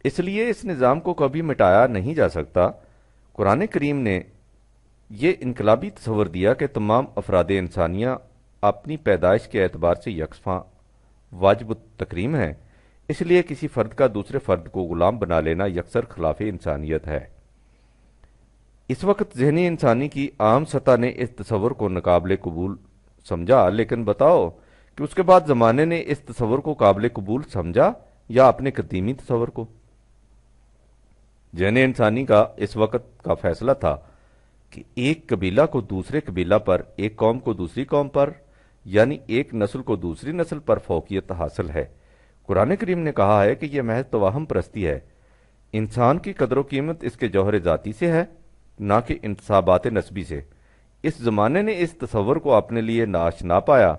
اس لیے اس نظام کو کبھی مٹایا نہیں جا سکتا۔ قرآن کریم نے یہ انقلابی تصور دیا کہ تمام افراد انسانیہ اپنی پیدائش کے اعتبار سے یکساں واجب التکریم ہیں، اس لیے کسی فرد کا دوسرے فرد کو غلام بنا لینا یکسر خلاف انسانیت ہے۔ اس وقت ذہنی انسانی کی عام سطح نے اس تصور کو ناقابل قبول سمجھا، لیکن بتاؤ کہ اس کے بعد زمانے نے اس تصور کو قابل قبول سمجھا یا اپنے قدیمی تصور کو؟ ذہن انسانی کا اس وقت کا فیصلہ تھا کہ ایک قبیلہ کو دوسرے قبیلہ پر، ایک قوم کو دوسری قوم پر، یعنی ایک نسل کو دوسری نسل پر فوقیت حاصل ہے۔ قرآن کریم نے کہا ہے کہ یہ محض توہم پرستی ہے۔ انسان کی قدر و قیمت اس کے جوہر ذاتی سے ہے، نہ کہ انتصابات نسبی سے۔ اس زمانے نے اس تصور کو اپنے لیے ناشنا پایا،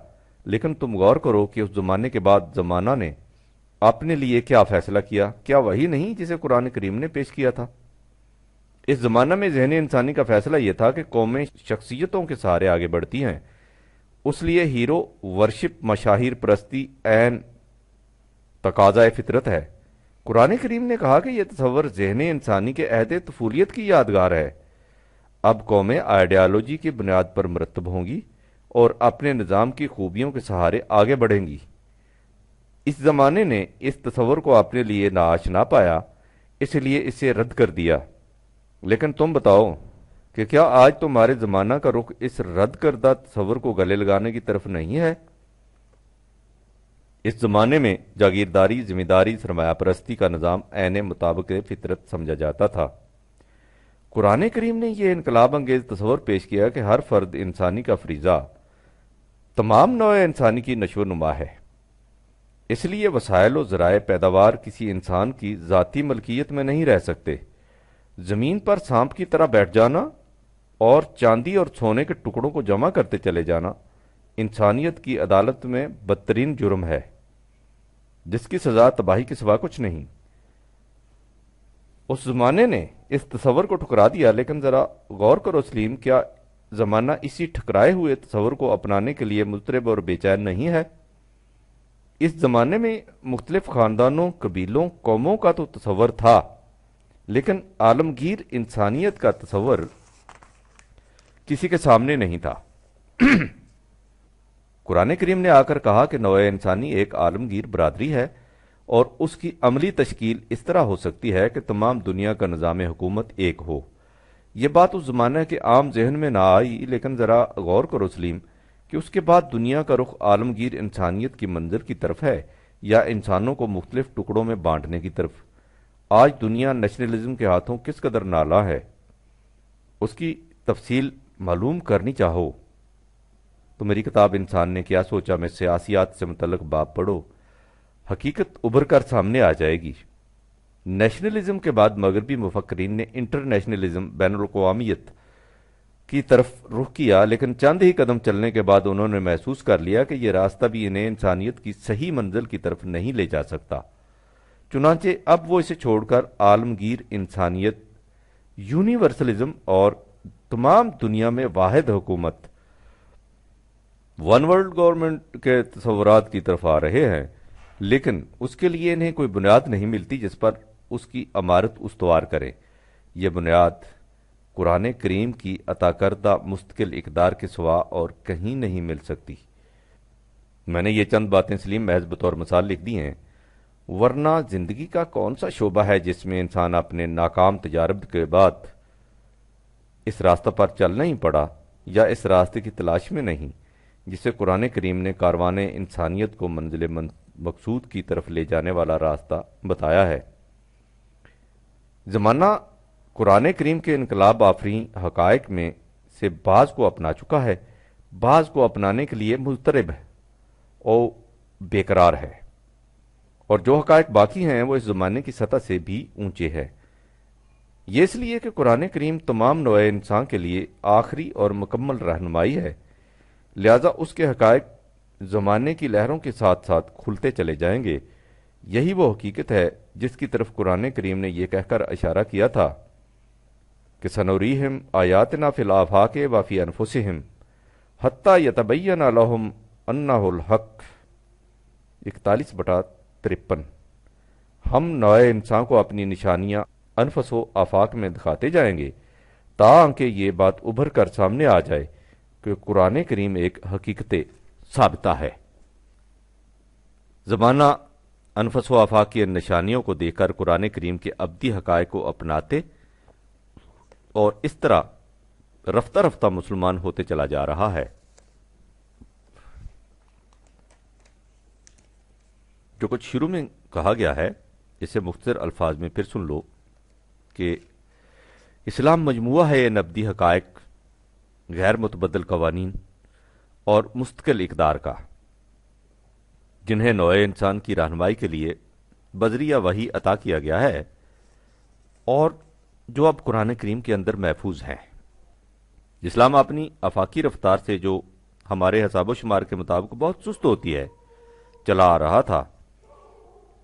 لیکن تم غور کرو کہ اس زمانے کے بعد زمانہ نے اپنے لیے کیا فیصلہ کیا؟ کیا وہی نہیں جسے قرآن کریم نے پیش کیا تھا؟ اس زمانہ میں ذہن انسانی کا فیصلہ یہ تھا کہ قومیں شخصیتوں کے سہارے آگے بڑھتی ہیں، اس لیے ہیرو ورشپ، مشاہیر پرستی عین تقاضۂ فطرت ہے۔ قرآن کریم نے کہا کہ یہ تصور ذہن انسانی کے عہد طفولیت کی یادگار ہے۔ اب قومیں آئیڈیالوجی کی بنیاد پر مرتب ہوں گی اور اپنے نظام کی خوبیوں کے سہارے آگے بڑھیں گی۔ اس زمانے نے اس تصور کو اپنے لیے ناآشنا پایا، اس لیے اسے رد کر دیا۔ لیکن تم بتاؤ کہ کیا آج تمہارے زمانہ کا رخ اس رد کردہ تصور کو گلے لگانے کی طرف نہیں ہے؟ اس زمانے میں جاگیرداری، ذمہ داری، سرمایہ پرستی کا نظام عین مطابق فطرت سمجھا جاتا تھا۔ قرآن کریم نے یہ انقلاب انگیز تصور پیش کیا کہ ہر فرد انسانی کا فریضہ تمام نوع انسانی کی نشو و نما ہے۔ اس لیے وسائل و ذرائع پیداوار کسی انسان کی ذاتی ملکیت میں نہیں رہ سکتے۔ زمین پر سانپ کی طرح بیٹھ جانا اور چاندی اور سونے کے ٹکڑوں کو جمع کرتے چلے جانا انسانیت کی عدالت میں بدترین جرم ہے، جس کی سزا تباہی کے سوا کچھ نہیں۔ اس زمانے نے اس تصور کو ٹھکرا دیا، لیکن ذرا غور کرو سلیم، کیا زمانہ اسی ٹھکرائے ہوئے تصور کو اپنانے کے لیے مضطرب اور بے چین نہیں ہے؟ اس زمانے میں مختلف خاندانوں، قبیلوں، قوموں کا تو تصور تھا، لیکن عالمگیر انسانیت کا تصور کسی کے سامنے نہیں تھا۔ قرآن کریم نے آ کر کہا کہ نوع انسانی ایک عالمگیر برادری ہے اور اس کی عملی تشکیل اس طرح ہو سکتی ہے کہ تمام دنیا کا نظام حکومت ایک ہو۔ یہ بات اس زمانے کے عام ذہن میں نہ آئی، لیکن ذرا غور کرو سلیم کہ اس کے بعد دنیا کا رخ عالمگیر انسانیت کی منظر کی طرف ہے یا انسانوں کو مختلف ٹکڑوں میں بانٹنے کی طرف۔ آج دنیا نیشنلزم کے ہاتھوں کس قدر نالا ہے، اس کی تفصیل معلوم کرنی چاہو تو میری کتاب انسان نے کیا سوچا میں سیاسیات سے متعلق باب پڑھو، حقیقت ابھر کر سامنے آ جائے گی۔ نیشنلزم کے بعد مغربی مفکرین نے انٹرنیشنلزم بین الاقوامیت کی طرف رخ کیا، لیکن چند ہی قدم چلنے کے بعد انہوں نے محسوس کر لیا کہ یہ راستہ بھی انہیں انسانیت کی صحیح منزل کی طرف نہیں لے جا سکتا۔ چنانچہ اب وہ اسے چھوڑ کر عالمگیر انسانیت، یونیورسلزم اور تمام دنیا میں واحد حکومت، ون ورلڈ گورنمنٹ کے تصورات کی طرف آ رہے ہیں، لیکن اس کے لیے انہیں کوئی بنیاد نہیں ملتی جس پر اس کی عمارت استوار کرے۔ یہ بنیاد قرآن کریم کی عطا کردہ مستقل اقدار کے سوا اور کہیں نہیں مل سکتی۔ میں نے یہ چند باتیں سلیم محض بطور مثال لکھ دی ہیں، ورنہ زندگی کا کون سا شعبہ ہے جس میں انسان اپنے ناکام تجارب کے بعد اس راستہ پر چل نہیں پڑا یا اس راستے کی تلاش میں نہیں جسے قرآن کریم نے کاروان انسانیت کو منزل مقصود کی طرف لے جانے والا راستہ بتایا ہے۔ زمانہ قرآن کریم کے انقلاب آفرین حقائق میں سے بعض کو اپنا چکا ہے، بعض کو اپنانے کے لیے مضطرب ہے اور بے قرار ہے، اور جو حقائق باقی ہیں وہ اس زمانے کی سطح سے بھی اونچے ہیں۔ یہ اس لیے کہ قرآن کریم تمام نوع انسان کے لیے آخری اور مکمل رہنمائی ہے، لہذا اس کے حقائق زمانے کی لہروں کے ساتھ ساتھ کھلتے چلے جائیں گے۔ یہی وہ حقیقت ہے جس کی طرف قرآن کریم نے یہ کہہ کر اشارہ کیا تھا کہ سنوریہم آیاتنا فی الآفاق وفی انفسہم حتی یتبین لہم انہ الحق، 41/53۔ ہم نوع انسان کو اپنی نشانیاں انفس و آفاق میں دکھاتے جائیں گے تاکہ یہ بات ابھر کر سامنے آ جائے کہ قرآن کریم ایک حقیقت ثابتہ ہے۔ زمانہ انفس و آفاق کی ان نشانیوں کو دیکھ کر قرآن کریم کے ابدی حقائق کو اپناتے اور اس طرح رفتہ رفتہ مسلمان ہوتے چلا جا رہا ہے۔ جو کچھ شروع میں کہا گیا ہے اسے مختصر الفاظ میں پھر سن لو کہ اسلام مجموعہ ہے ان ابدی حقائق، غیر متبدل قوانین اور مستقل اقدار کا، جنہیں نوع انسان کی رہنمائی کے لیے بذریعہ وحی عطا کیا گیا ہے اور جو اب قرآن کریم کے اندر محفوظ ہیں۔ اسلام اپنی آفاقی رفتار سے جو ہمارے حساب و شمار کے مطابق بہت سست ہوتی ہے چلا آ رہا تھا،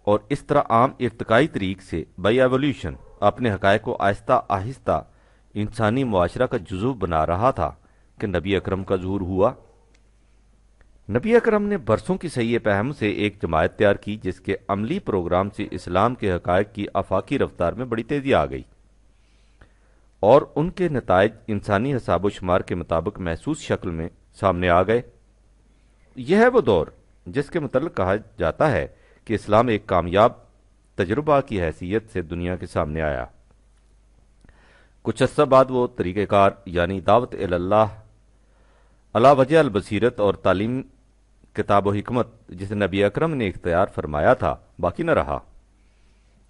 اور اس طرح عام ارتقائی طریق سے بائی ایولیوشن اپنے حقائق کو آہستہ آہستہ انسانی معاشرہ کا جزو بنا رہا تھا کہ نبی اکرم کا ظہور ہوا۔ نبی اکرم نے برسوں کی صحیح فہم سے ایک جماعت تیار کی جس کے عملی پروگرام سے اسلام کے حقائق کی آفاقی رفتار میں بڑی تیزی آ گئی، اور ان کے نتائج انسانی حساب و شمار کے مطابق محسوس شکل میں سامنے آ گئے۔ یہ ہے وہ دور جس کے متعلق کہا جاتا ہے کہ اسلام ایک کامیاب تجربہ کی حیثیت سے دنیا کے سامنے آیا۔ کچھ عرصہ بعد وہ طریقہ کار یعنی دعوت اللہ علی وجہ البصیرت اور تعلیم کتاب و حکمت جسے نبی اکرم نے اختیار فرمایا تھا باقی نہ رہا۔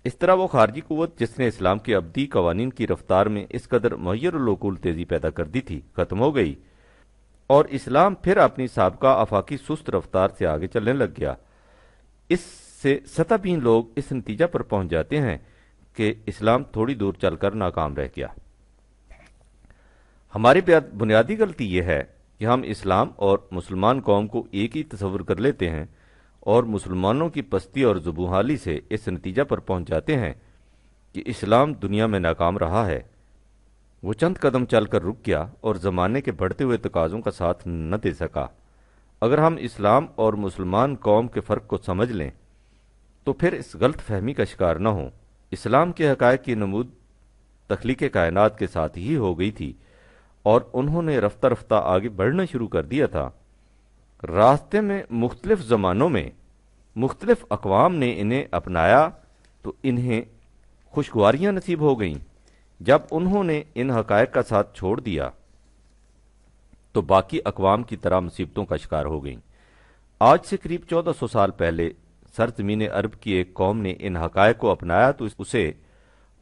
اس طرح وہ خارجی قوت جس نے اسلام کے ابدی قوانین کی رفتار میں اس قدر مغیر العقول تیزی پیدا کر دی تھی ختم ہو گئی، اور اسلام پھر اپنی سابقہ آفاقی سست رفتار سے آگے چلنے لگ گیا۔ اس سے سطح بین لوگ اس نتیجہ پر پہنچ جاتے ہیں کہ اسلام تھوڑی دور چل کر ناکام رہ گیا۔ ہماری بنیادی غلطی یہ ہے کہ ہم اسلام اور مسلمان قوم کو ایک ہی تصور کر لیتے ہیں اور مسلمانوں کی پستی اور ذبوحالی سے اس نتیجہ پر پہنچ جاتے ہیں کہ اسلام دنیا میں ناکام رہا ہے۔ وہ چند قدم چل کر رک گیا اور زمانے کے بڑھتے ہوئے تقاضوں کا ساتھ نہ دے سکا۔ اگر ہم اسلام اور مسلمان قوم کے فرق کو سمجھ لیں تو پھر اس غلط فہمی کا شکار نہ ہوں۔ اسلام کے حقائق کی نمود تخلیق کائنات کے ساتھ ہی ہو گئی تھی اور انہوں نے رفتہ رفتہ آگے بڑھنا شروع کر دیا تھا۔ راستے میں مختلف زمانوں میں مختلف اقوام نے انہیں اپنایا تو انہیں خوشگواریاں نصیب ہو گئیں۔ جب انہوں نے ان حقائق کا ساتھ چھوڑ دیا تو باقی اقوام کی طرح مصیبتوں کا شکار ہو گئیں۔ آج سے قریب 1400 سال پہلے سرزمین عرب کی ایک قوم نے ان حقائق کو اپنایا تو اسے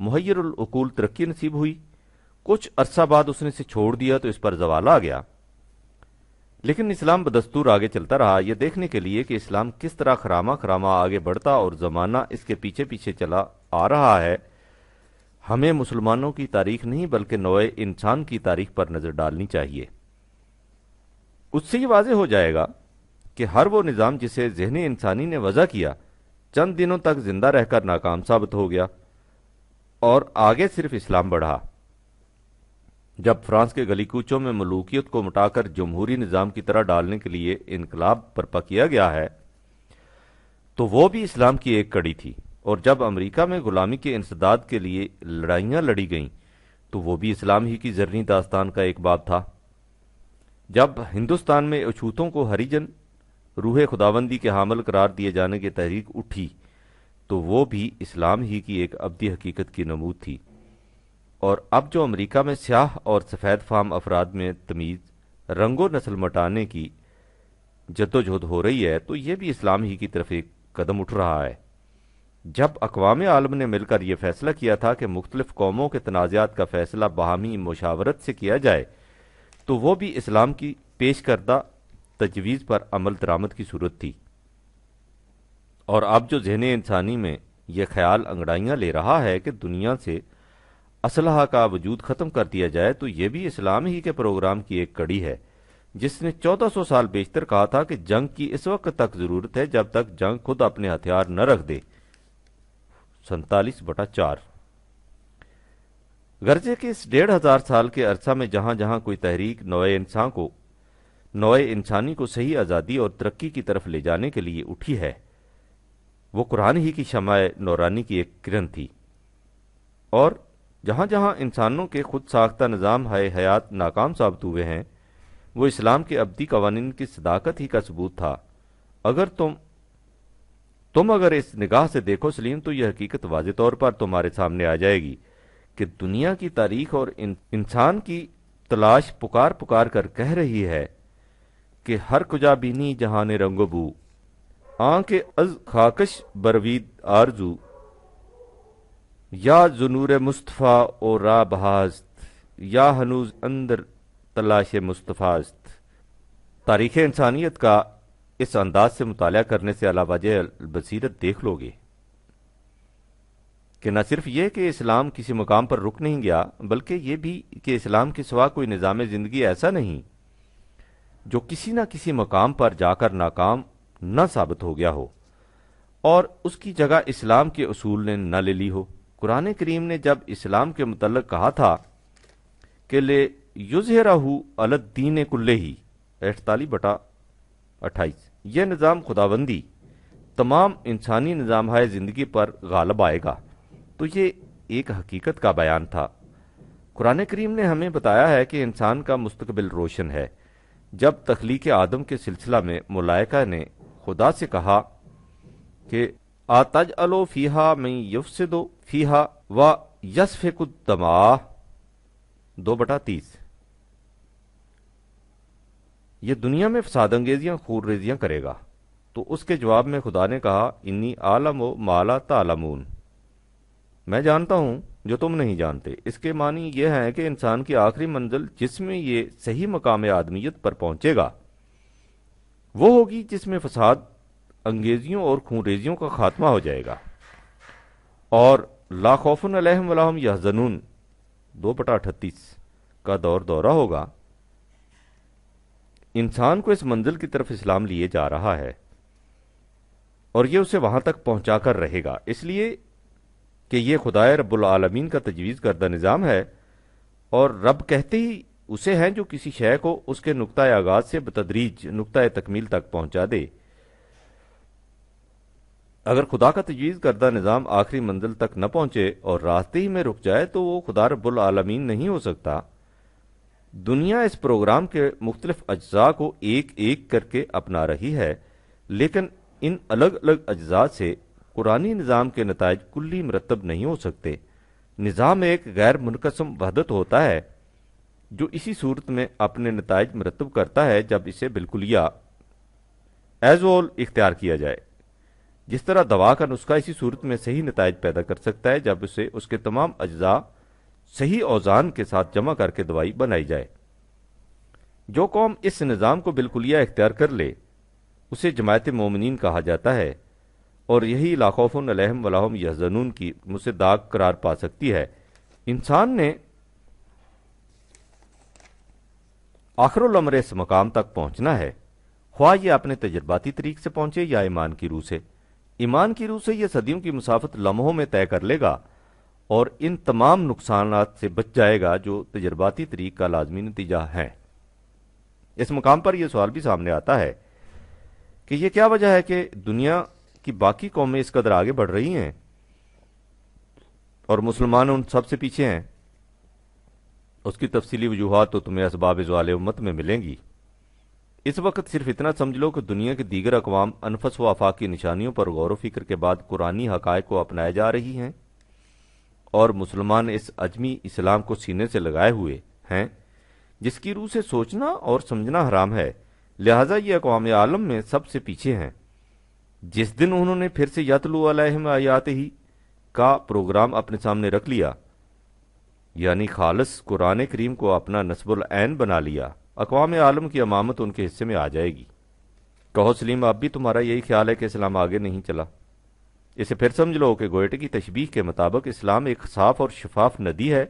محیر العقول ترقی نصیب ہوئی۔ کچھ عرصہ بعد اس نے اسے چھوڑ دیا تو اس پر زوال آ گیا۔ لیکن اسلام بدستور آگے چلتا رہا، یہ دیکھنے کے لیے کہ اسلام کس طرح خرامہ خرامہ آگے بڑھتا اور زمانہ اس کے پیچھے پیچھے چلا آ رہا ہے۔ ہمیں مسلمانوں کی تاریخ نہیں بلکہ نوع انسان کی تاریخ پر نظر ڈالنی چاہیے۔ اس سے یہ واضح ہو جائے گا کہ ہر وہ نظام جسے ذہن انسانی نے وضع کیا چند دنوں تک زندہ رہ کر ناکام ثابت ہو گیا اور آگے صرف اسلام بڑھا۔ جب فرانس کے گلی کوچوں میں ملوکیت کو مٹا کر جمہوری نظام کی طرح ڈالنے کے لیے انقلاب برپا کیا گیا ہے تو وہ بھی اسلام کی ایک کڑی تھی، اور جب امریکہ میں غلامی کے انسداد کے لیے لڑائیاں لڑی گئیں تو وہ بھی اسلام ہی کی زرعی داستان کا ایک باب تھا۔ جب ہندوستان میں اچھوتوں کو ہریجن روح خداوندی کے حامل قرار دیے جانے کی تحریک اٹھی تو وہ بھی اسلام ہی کی ایک ابدی حقیقت کی نمود تھی۔ اور اب جو امریکہ میں سیاہ اور سفید فام افراد میں تمیز، رنگ و نسل مٹانے کی جدوجہد ہو رہی ہے تو یہ بھی اسلام ہی کی طرف ایک قدم اٹھ رہا ہے۔ جب اقوام عالم نے مل کر یہ فیصلہ کیا تھا کہ مختلف قوموں کے تنازعات کا فیصلہ باہمی مشاورت سے کیا جائے تو وہ بھی اسلام کی پیش کردہ تجویز پر عمل درآمد کی صورت تھی۔ اور اب جو ذہن انسانی میں یہ خیال انگڑائیاں لے رہا ہے کہ دنیا سے اسلحہ کا وجود ختم کر دیا جائے تو یہ بھی اسلام ہی کے پروگرام کی ایک کڑی ہے، جس نے 1400 سال بیشتر کہا تھا کہ جنگ کی اس وقت تک ضرورت ہے جب تک جنگ خود اپنے ہتھیار نہ رکھ دے۔ 47/4 غرضے کہ اس 1500 سال کے عرصہ میں جہاں جہاں کوئی تحریک نوع انسانی کو صحیح آزادی اور ترقی کی طرف لے جانے کے لیے اٹھی ہے، وہ قرآن ہی کی شمع نورانی کی ایک کرن تھی۔ اور جہاں جہاں انسانوں کے خود ساختہ نظام حیات ناکام ثابت ہوئے ہیں وہ اسلام کے ابدی قوانین کی صداقت ہی کا ثبوت تھا۔ اگر تم اس نگاہ سے دیکھو سلیم تو یہ حقیقت واضح طور پر تمہارے سامنے آ جائے گی کہ دنیا کی تاریخ اور انسان کی تلاش پکار پکار کر کہہ رہی ہے کہ ہر کجا بینی جہان رنگ و بو، آنکھ از خاکش بروید آرزو، یا زنور مصطفیٰ او را بہاست، یا ہنوز اندر تلاش مصطفیٰ است۔ تاریخ انسانیت کا اس انداز سے مطالعہ کرنے سے علا وجہ البصیرت دیکھ لو گے کہ نہ صرف یہ کہ اسلام کسی مقام پر رک نہیں گیا بلکہ یہ بھی کہ اسلام کے سوا کوئی نظام زندگی ایسا نہیں جو کسی نہ کسی مقام پر جا کر ناکام نہ ثابت ہو گیا ہو اور اس کی جگہ اسلام کے اصول نے نہ لے لی ہو۔ قرآن کریم نے جب اسلام کے متعلق کہا تھا کہ لے یظہرہ علی الدین کلہ، 48/28، یہ نظام خداوندی تمام انسانی نظام زندگی پر غالب آئے گا، تو یہ ایک حقیقت کا بیان تھا۔ قرآن کریم نے ہمیں بتایا ہے کہ انسان کا مستقبل روشن ہے۔ جب تخلیق آدم کے سلسلہ میں ملائکہ نے خدا سے کہا کہ آتجعل فیہا من یفسد فیہا و یسفک الدماء، 2/30، یہ دنیا میں فساد انگیزیاں خون ریزیاں کرے گا، تو اس کے جواب میں خدا نے کہا انی عالم و ما لا تعلمون، میں جانتا ہوں جو تم نہیں جانتے۔ اس کے معنی یہ ہے کہ انسان کی آخری منزل جس میں یہ صحیح مقام آدمیت پر پہنچے گا وہ ہوگی جس میں فساد انگیزیوں اور خون ریزیوں کا خاتمہ ہو جائے گا اور لا خوف علیہم ولا هم یحزنون، 2/38 کا دورہ ہوگا۔ انسان کو اس منزل کی طرف اسلام لیے جا رہا ہے اور یہ اسے وہاں تک پہنچا کر رہے گا، اس لیے کہ یہ خدائے رب العالمین کا تجویز کردہ نظام ہے، اور رب کہتے ہی اسے ہیں جو کسی شے کو اس کے نقطہ آغاز سے بتدریج نقطہ تکمیل تک پہنچا دے۔ اگر خدا کا تجویز کردہ نظام آخری منزل تک نہ پہنچے اور راستے ہی میں رک جائے تو وہ خدا رب العالمین نہیں ہو سکتا۔ دنیا اس پروگرام کے مختلف اجزاء کو ایک ایک کر کے اپنا رہی ہے، لیکن ان الگ الگ اجزاء سے قرآنی نظام کے نتائج کلی مرتب نہیں ہو سکتے۔ نظام ایک غیر منقسم وحدت ہوتا ہے جو اسی صورت میں اپنے نتائج مرتب کرتا ہے جب اسے بالکلیہ ایز اول اختیار کیا جائے۔ جس طرح دوا کا نسخہ اسی صورت میں صحیح نتائج پیدا کر سکتا ہے جب اسے اس کے تمام اجزاء صحیح اوزان کے ساتھ جمع کر کے دوائی بنائی جائے۔ جو قوم اس نظام کو بالکلیہ اختیار کر لے اسے جماعت مومنین کہا جاتا ہے، اور یہی لا خوف علیہم ولا ہم یحزنون کی مصداق قرار پا سکتی ہے۔ انسان نے آخر الامر اس مقام تک پہنچنا ہے، خواہ یہ اپنے تجرباتی طریق سے پہنچے یا ایمان کی روح سے۔ ایمان کی روح سے یہ صدیوں کی مسافت لمحوں میں طے کر لے گا اور ان تمام نقصانات سے بچ جائے گا جو تجرباتی طریق کا لازمی نتیجہ ہیں۔ اس مقام پر یہ سوال بھی سامنے آتا ہے کہ یہ کیا وجہ ہے کہ دنیا کی باقی قومیں اس قدر آگے بڑھ رہی ہیں اور مسلمان ان سب سے پیچھے ہیں؟ اس کی تفصیلی وجوہات تو تمہیں اسباب زوال امت میں ملیں گی۔ اس وقت صرف اتنا سمجھ لو کہ دنیا کے دیگر اقوام انفس و آفاق کی نشانیوں پر غور و فکر کے بعد قرآنی حقائق کو اپنائے جا رہی ہیں، اور مسلمان اس عجمی اسلام کو سینے سے لگائے ہوئے ہیں جس کی روح سے سوچنا اور سمجھنا حرام ہے۔ لہٰذا یہ اقوام عالم میں سب سے پیچھے ہیں۔ جس دن انہوں نے پھر سے یتلو علیہم آیات ہی کا پروگرام اپنے سامنے رکھ لیا، یعنی خالص قرآن کریم کو اپنا نصب العین بنا لیا، اقوام عالم کی امامت ان کے حصے میں آ جائے گی۔ کہو سلیم، اب بھی تمہارا یہی خیال ہے کہ اسلام آگے نہیں چلا؟ اسے پھر سمجھ لو کہ گوئٹے کی تشبیہ کے مطابق اسلام ایک صاف اور شفاف ندی ہے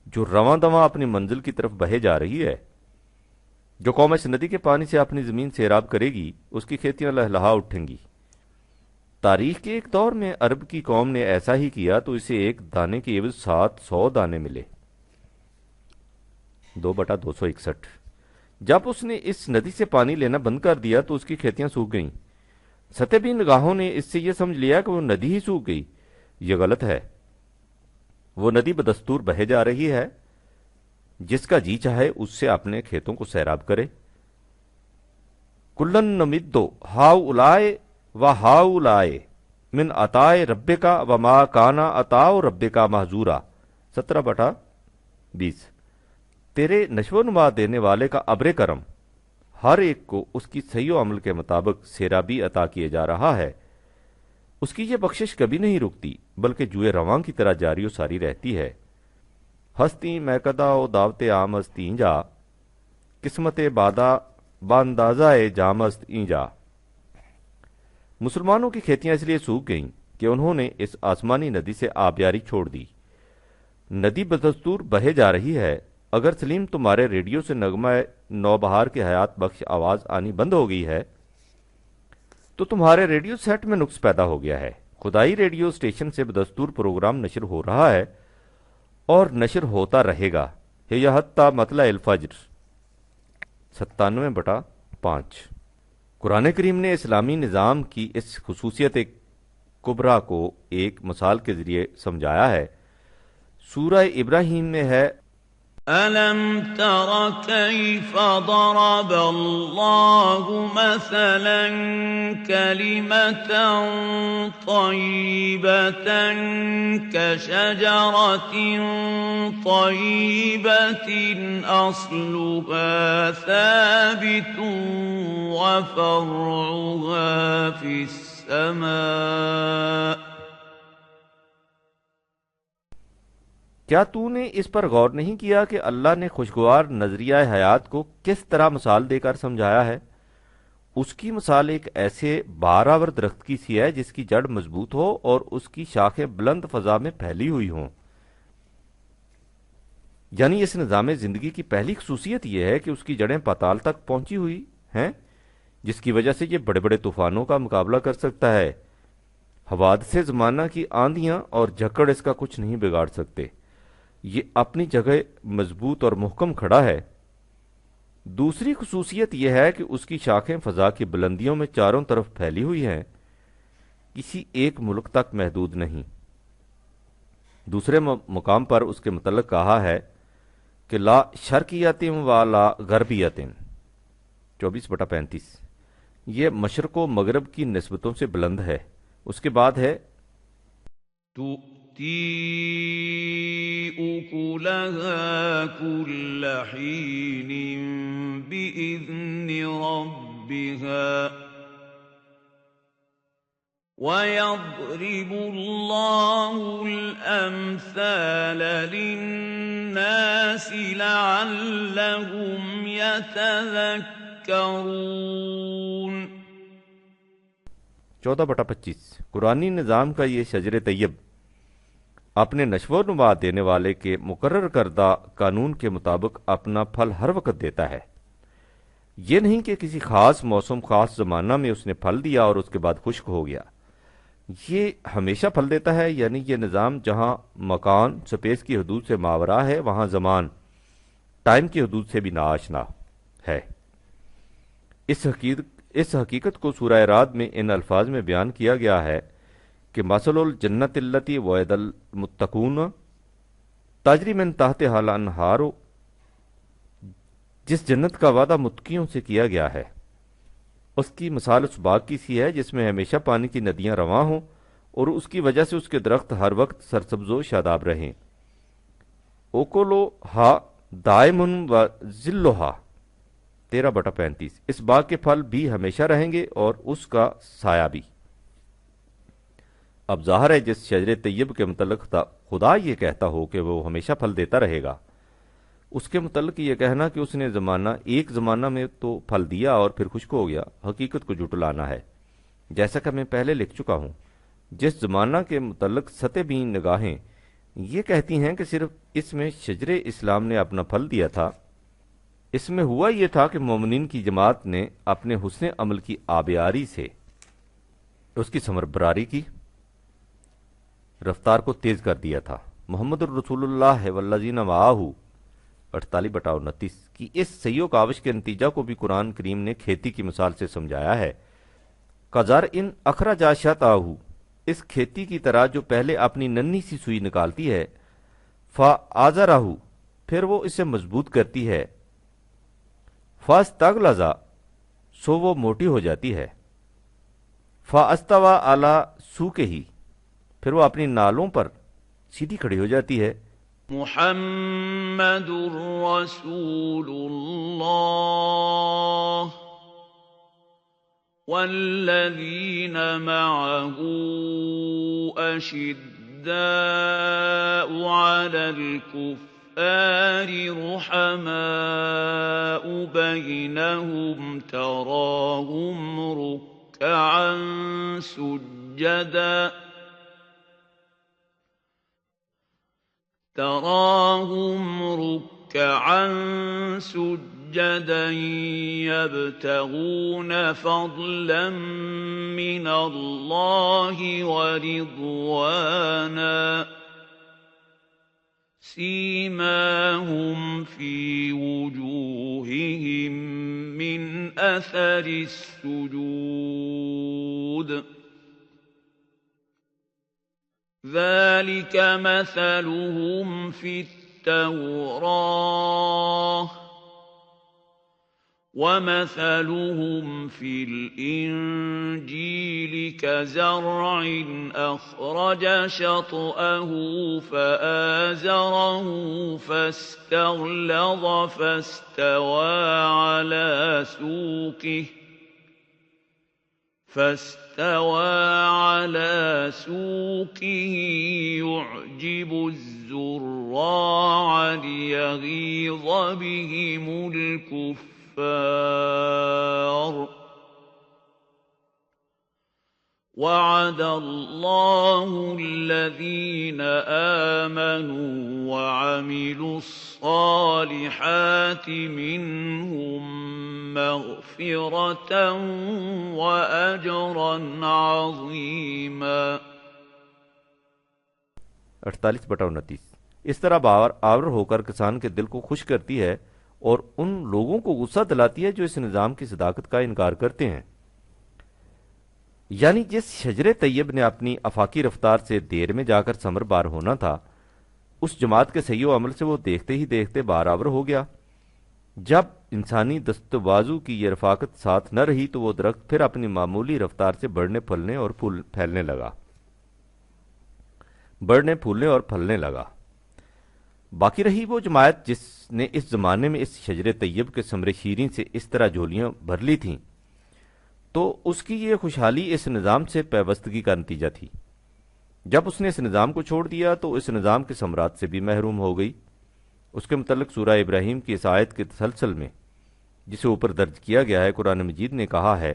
جو رواں دواں اپنی منزل کی طرف بہے جا رہی ہے۔ جو قوم اس ندی کے پانی سے اپنی زمین سیراب کرے گی اس کی کھیتیاں لہلہا اٹھیں گی۔ تاریخ کے ایک دور میں عرب کی قوم نے ایسا ہی کیا تو اسے ایک دانے کے عوض 700 دانے ملے، 2/261۔ جب اس نے اس ندی سے پانی لینا بند کر دیا تو اس کی کھیتیاں سوکھ گئیں۔ سطحی نگاہوں نے اس سے یہ سمجھ لیا کہ وہ ندی ہی سوکھ گئی۔ یہ غلط ہے۔ وہ ندی بدستور بہے جا رہی ہے، جس کا جی چاہے اس سے اپنے کھیتوں کو سیراب کرے۔ کلن نمدو ہاؤلائے و ہاؤلائے من عطائے ربکا وما کانا عطاء ربکا محظورا، 17/20۔ تیرے نشو و نما دینے والے کا ابر کرم ہر ایک کو اس کی صحیح و عمل کے مطابق سیرابی عطا کیے جا رہا ہے۔ اس کی یہ بخشش کبھی نہیں رکتی بلکہ جوئے رواں کی طرح جاری و ساری رہتی ہے۔ ہستی میکدہ و دعوت آمست اینجا، قسمت بادہ باندازہ جامست اینجا۔ مسلمانوں کی کھیتیاں اس لیے سوکھ گئیں کہ انہوں نے اس آسمانی ندی سے آبیاری چھوڑ دی۔ ندی بدستور بہے جا رہی ہے۔ اگر سلیم تمہارے ریڈیو سے نغمہ نوبہار کی حیات بخش آواز آنی بند ہو گئی ہے تو تمہارے ریڈیو سیٹ میں نقص پیدا ہو گیا ہے۔ خدائی ریڈیو اسٹیشن سے بدستور پروگرام نشر ہو رہا ہے اور نشر ہوتا رہے گا۔ یہ حتی مطلع الفجر، 97/5۔ قرآن کریم نے اسلامی نظام کی اس خصوصیت کبریٰ کو ایک مثال کے ذریعے سمجھایا ہے۔ سورہ ابراہیم میں ہے أَلَمْ تَرَ كَيْفَ ضَرَبَ اللَّهُ مَثَلًا كَلِمَةً طَيِّبَةً كَشَجَرَةٍ طَيِّبَةٍ أَصْلُهَا ثَابِتٌ وَفَرْعُهَا فِي السَّمَاءِ۔ کیا تو نے اس پر غور نہیں کیا کہ اللہ نے خوشگوار نظریہ حیات کو کس طرح مثال دے کر سمجھایا ہے؟ اس کی مثال ایک ایسے بہراور درخت کی سی ہے جس کی جڑ مضبوط ہو اور اس کی شاخیں بلند فضا میں پھیلی ہوئی ہوں۔ یعنی اس نظام زندگی کی پہلی خصوصیت یہ ہے کہ اس کی جڑیں پاتال تک پہنچی ہوئی ہیں، جس کی وجہ سے یہ بڑے بڑے طوفانوں کا مقابلہ کر سکتا ہے۔ حوادث زمانہ کی آندیاں اور جھکڑ اس کا کچھ نہیں بگاڑ سکتے۔ یہ اپنی جگہ مضبوط اور محکم کھڑا ہے۔ دوسری خصوصیت یہ ہے کہ اس کی شاخیں فضا کی بلندیوں میں چاروں طرف پھیلی ہوئی ہیں۔ کسی ایک ملک تک محدود نہیں۔ دوسرے مقام پر اس کے متعلق کہا ہے کہ لا شرقیت و لا غربیت، 24/35۔ یہ مشرق و مغرب کی نسبتوں سے بلند ہے۔ اس کے بعد ہے تؤتی اکلها کل حین بإذن ربها وَيَضْرِبُ اللَّهُ الْأَمْثَالَ لِلنَّاسِ لَعَلَّهُمْ يَتَذَكَّرُونَ۔ 14/25۔ قرآنی نظام کا یہ شجر طیب اپنے نشو و نما دینے والے کے مقرر کردہ قانون کے مطابق اپنا پھل ہر وقت دیتا ہے۔ یہ نہیں کہ کسی خاص موسم خاص زمانہ میں اس نے پھل دیا اور اس کے بعد خشک ہو گیا۔ یہ ہمیشہ پھل دیتا ہے، یعنی یہ نظام جہاں مکان سپیس کی حدود سے ماورا ہے وہاں زمان ٹائم کی حدود سے بھی ناآشنا ہے۔ اس حقیقت کو سورہ رعد میں ان الفاظ میں بیان کیا گیا ہے کہ مثل الجنت التی وعد المتقون تجری من تحتہا الانہار، جس جنت کا وعدہ متقیوں سے کیا گیا ہے اس کی مثال اس باغ کی سی ہے جس میں ہمیشہ پانی کی ندیاں رواں ہوں اور اس کی وجہ سے اس کے درخت ہر وقت سرسبز و شاداب رہیں۔ اوکولو ہا دائمن و ذلھا، 13/35۔ اس باغ کے پھل بھی ہمیشہ رہیں گے اور اس کا سایہ بھی۔ اب ظاہر ہے جس شجر طیب کے متعلق خدا یہ کہتا ہو کہ وہ ہمیشہ پھل دیتا رہے گا، اس کے متعلق یہ کہنا کہ اس نے ایک زمانہ میں تو پھل دیا اور پھر خشک ہو گیا، حقیقت کو جھٹلانا ہے۔ جیسا کہ میں پہلے لکھ چکا ہوں، جس زمانہ کے متعلق سطح بین نگاہیں یہ کہتی ہیں کہ صرف اس میں شجر اسلام نے اپنا پھل دیا تھا، اس میں ہوا یہ تھا کہ مومنین کی جماعت نے اپنے حسن عمل کی آبیاری سے اس کی ثمربراری کی رفتار کو تیز کر دیا تھا۔ محمد الرسول اللہ والذین معاہ، 48/29 کی اس سہی و کاوش کے نتیجہ کو بھی قرآن کریم نے کھیتی کی مثال سے سمجھایا ہے۔ قذر ان اخرج شطأہ، اس کھیتی کی طرح جو پہلے اپنی ننھی سی سوئی نکالتی ہے، فآزرہ، پھر وہ اسے مضبوط کرتی ہے، فاستغلظ، سو وہ موٹی ہو جاتی ہے، فاستوی علی سوقہ، پھر وہ اپنی نالوں پر سیدھی کھڑی ہو جاتی ہے۔ محمد رسول اللہ والذین معه اشداء علی الکفار رحماء بینہم تراهم ركعا سجدا يبتغون فضلا من الله ورضوانا سيماهم في وجوههم من أثر السجود ذلك مثلهم في التوراة ومثلهم في الإنجيل كزرع أخرج شطأه فآزره فاستغلظ فاستوى على سوقه يعجب الزراع ليغيظ بهم الكفار وعد الله الذين آمنوا وعملوا الصالحات منهم مغفرة وأجرا عظيما۔ 48/29۔ اس طرح آور ہو کر کسان کے دل کو خوش کرتی ہے اور ان لوگوں کو غصہ دلاتی ہے جو اس نظام کی صداقت کا انکار کرتے ہیں۔ یعنی جس شجر طیب نے اپنی افاقی رفتار سے دیر میں جا کر ثمر بار ہونا تھا، اس جماعت کے صحیح و عمل سے وہ دیکھتے ہی دیکھتے بارآور ہو گیا۔ جب انسانی دست و بازو کی یہ رفاقت ساتھ نہ رہی تو وہ درخت پھر اپنی معمولی رفتار سے بڑھنے پھلنے اور پھلنے لگا۔ باقی رہی وہ جماعت جس نے اس زمانے میں اس شجر طیب کے ثمر شیریں سے اس طرح جھولیاں بھر لی تھیں، تو اس کی یہ خوشحالی اس نظام سے پیوستگی کا نتیجہ تھی۔ جب اس نے اس نظام کو چھوڑ دیا تو اس نظام کے ثمرات سے بھی محروم ہو گئی۔ اس کے متعلق سورہ ابراہیم کی اس آیت کے تسلسل میں، جسے اوپر درج کیا گیا ہے، قرآن مجید نے کہا ہے،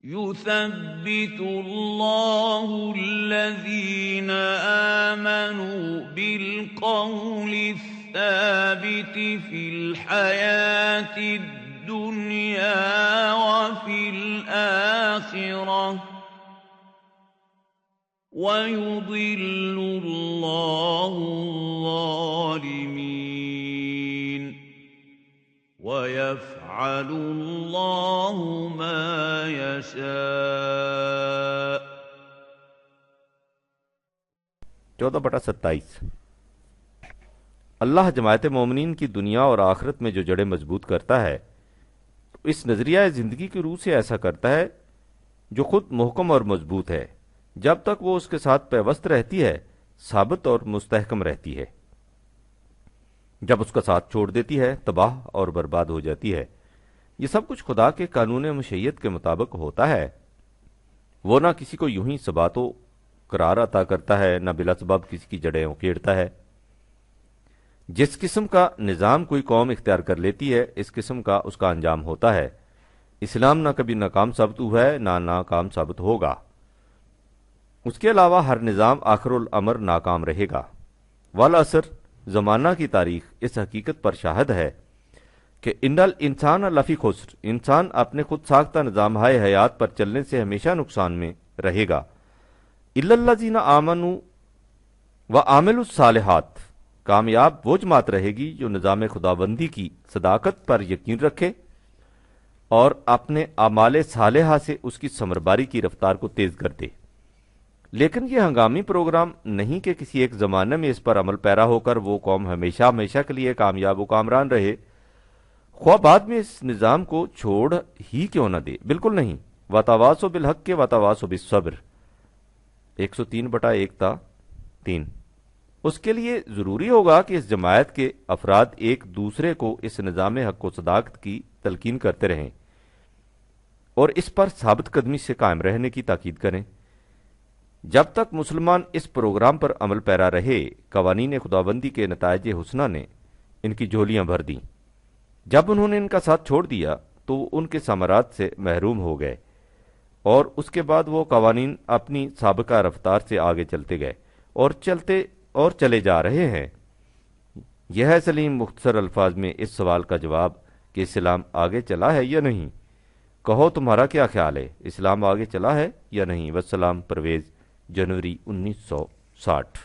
يثبت الله الذين آمنوا بالقول الثابت في الحياة الدنيا وفي الآخرة ويضل الله الظالمين وَيَفْعَلُ اللَّهُ مَا يَشَاءُ۔ 14/27 اللہ جماعت مومنین کی دنیا اور آخرت میں جو جڑیں مضبوط کرتا ہے، اس نظریہ زندگی کی روح سے ایسا کرتا ہے جو خود محکم اور مضبوط ہے، جب تک وہ اس کے ساتھ پیوست رہتی ہے، ثابت اور مستحکم رہتی ہے۔ جب اس کا ساتھ چھوڑ دیتی ہے، تباہ اور برباد ہو جاتی ہے۔ یہ سب کچھ خدا کے قانون مشیت کے مطابق ہوتا ہے۔ وہ نہ کسی کو یوں ہی ثبات و قرار عطا کرتا ہے، نہ بلا سبب کسی کی جڑیں اکھیڑتا ہے۔ جس قسم کا نظام کوئی قوم اختیار کر لیتی ہے، اس قسم کا اس کا انجام ہوتا ہے۔ اسلام نہ کبھی ناکام ثابت ہوا ہے، نہ ناکام ثابت ہوگا۔ اس کے علاوہ ہر نظام آخر الامر ناکام رہے گا۔ والعصر، زمانہ کی تاریخ اس حقیقت پر شاہد ہے کہ ان الانسان لفی خسر، انسان اپنے خود ساختہ نظام ہائے حیات پر چلنے سے ہمیشہ نقصان میں رہے گا۔ الا الذین آمنوا وعملوا الصالحات، کامیاب وہ جماعت رہے گی جو نظام خداوندی کی صداقت پر یقین رکھے اور اپنے اعمال صالحہ سے اس کی ثمرباری کی رفتار کو تیز کر دے۔ لیکن یہ ہنگامی پروگرام نہیں کہ کسی ایک زمانے میں اس پر عمل پیرا ہو کر وہ قوم ہمیشہ ہمیشہ کے لیے کامیاب و کامران رہے، خواہ بعد میں اس نظام کو چھوڑ ہی کیوں نہ دے۔ بالکل نہیں۔ وَتَوَاصَوْا بِالْحَقِّ وَتَوَاصَوْا بِالصَّبْرِ 103/1-3۔ اس کے لیے ضروری ہوگا کہ اس جماعت کے افراد ایک دوسرے کو اس نظام حق و صداقت کی تلقین کرتے رہیں اور اس پر ثابت قدمی سے قائم رہنے کی تاکید کریں۔ جب تک مسلمان اس پروگرام پر عمل پیرا رہے، قوانین خداوندی کے نتائج حسنہ نے ان کی جھولیاں بھر دیں۔ جب انہوں نے ان کا ساتھ چھوڑ دیا تو ان کے ثمرات سے محروم ہو گئے، اور اس کے بعد وہ قوانین اپنی سابقہ رفتار سے آگے چلتے گئے اور چلے جا رہے ہیں۔ یہ ہے سلیم مختصر الفاظ میں اس سوال کا جواب کہ اسلام آگے چلا ہے یا نہیں۔ کہو تمہارا کیا خیال ہے، اسلام آگے چلا ہے یا نہیں؟ والسلام، پرویز، جنوری 1960۔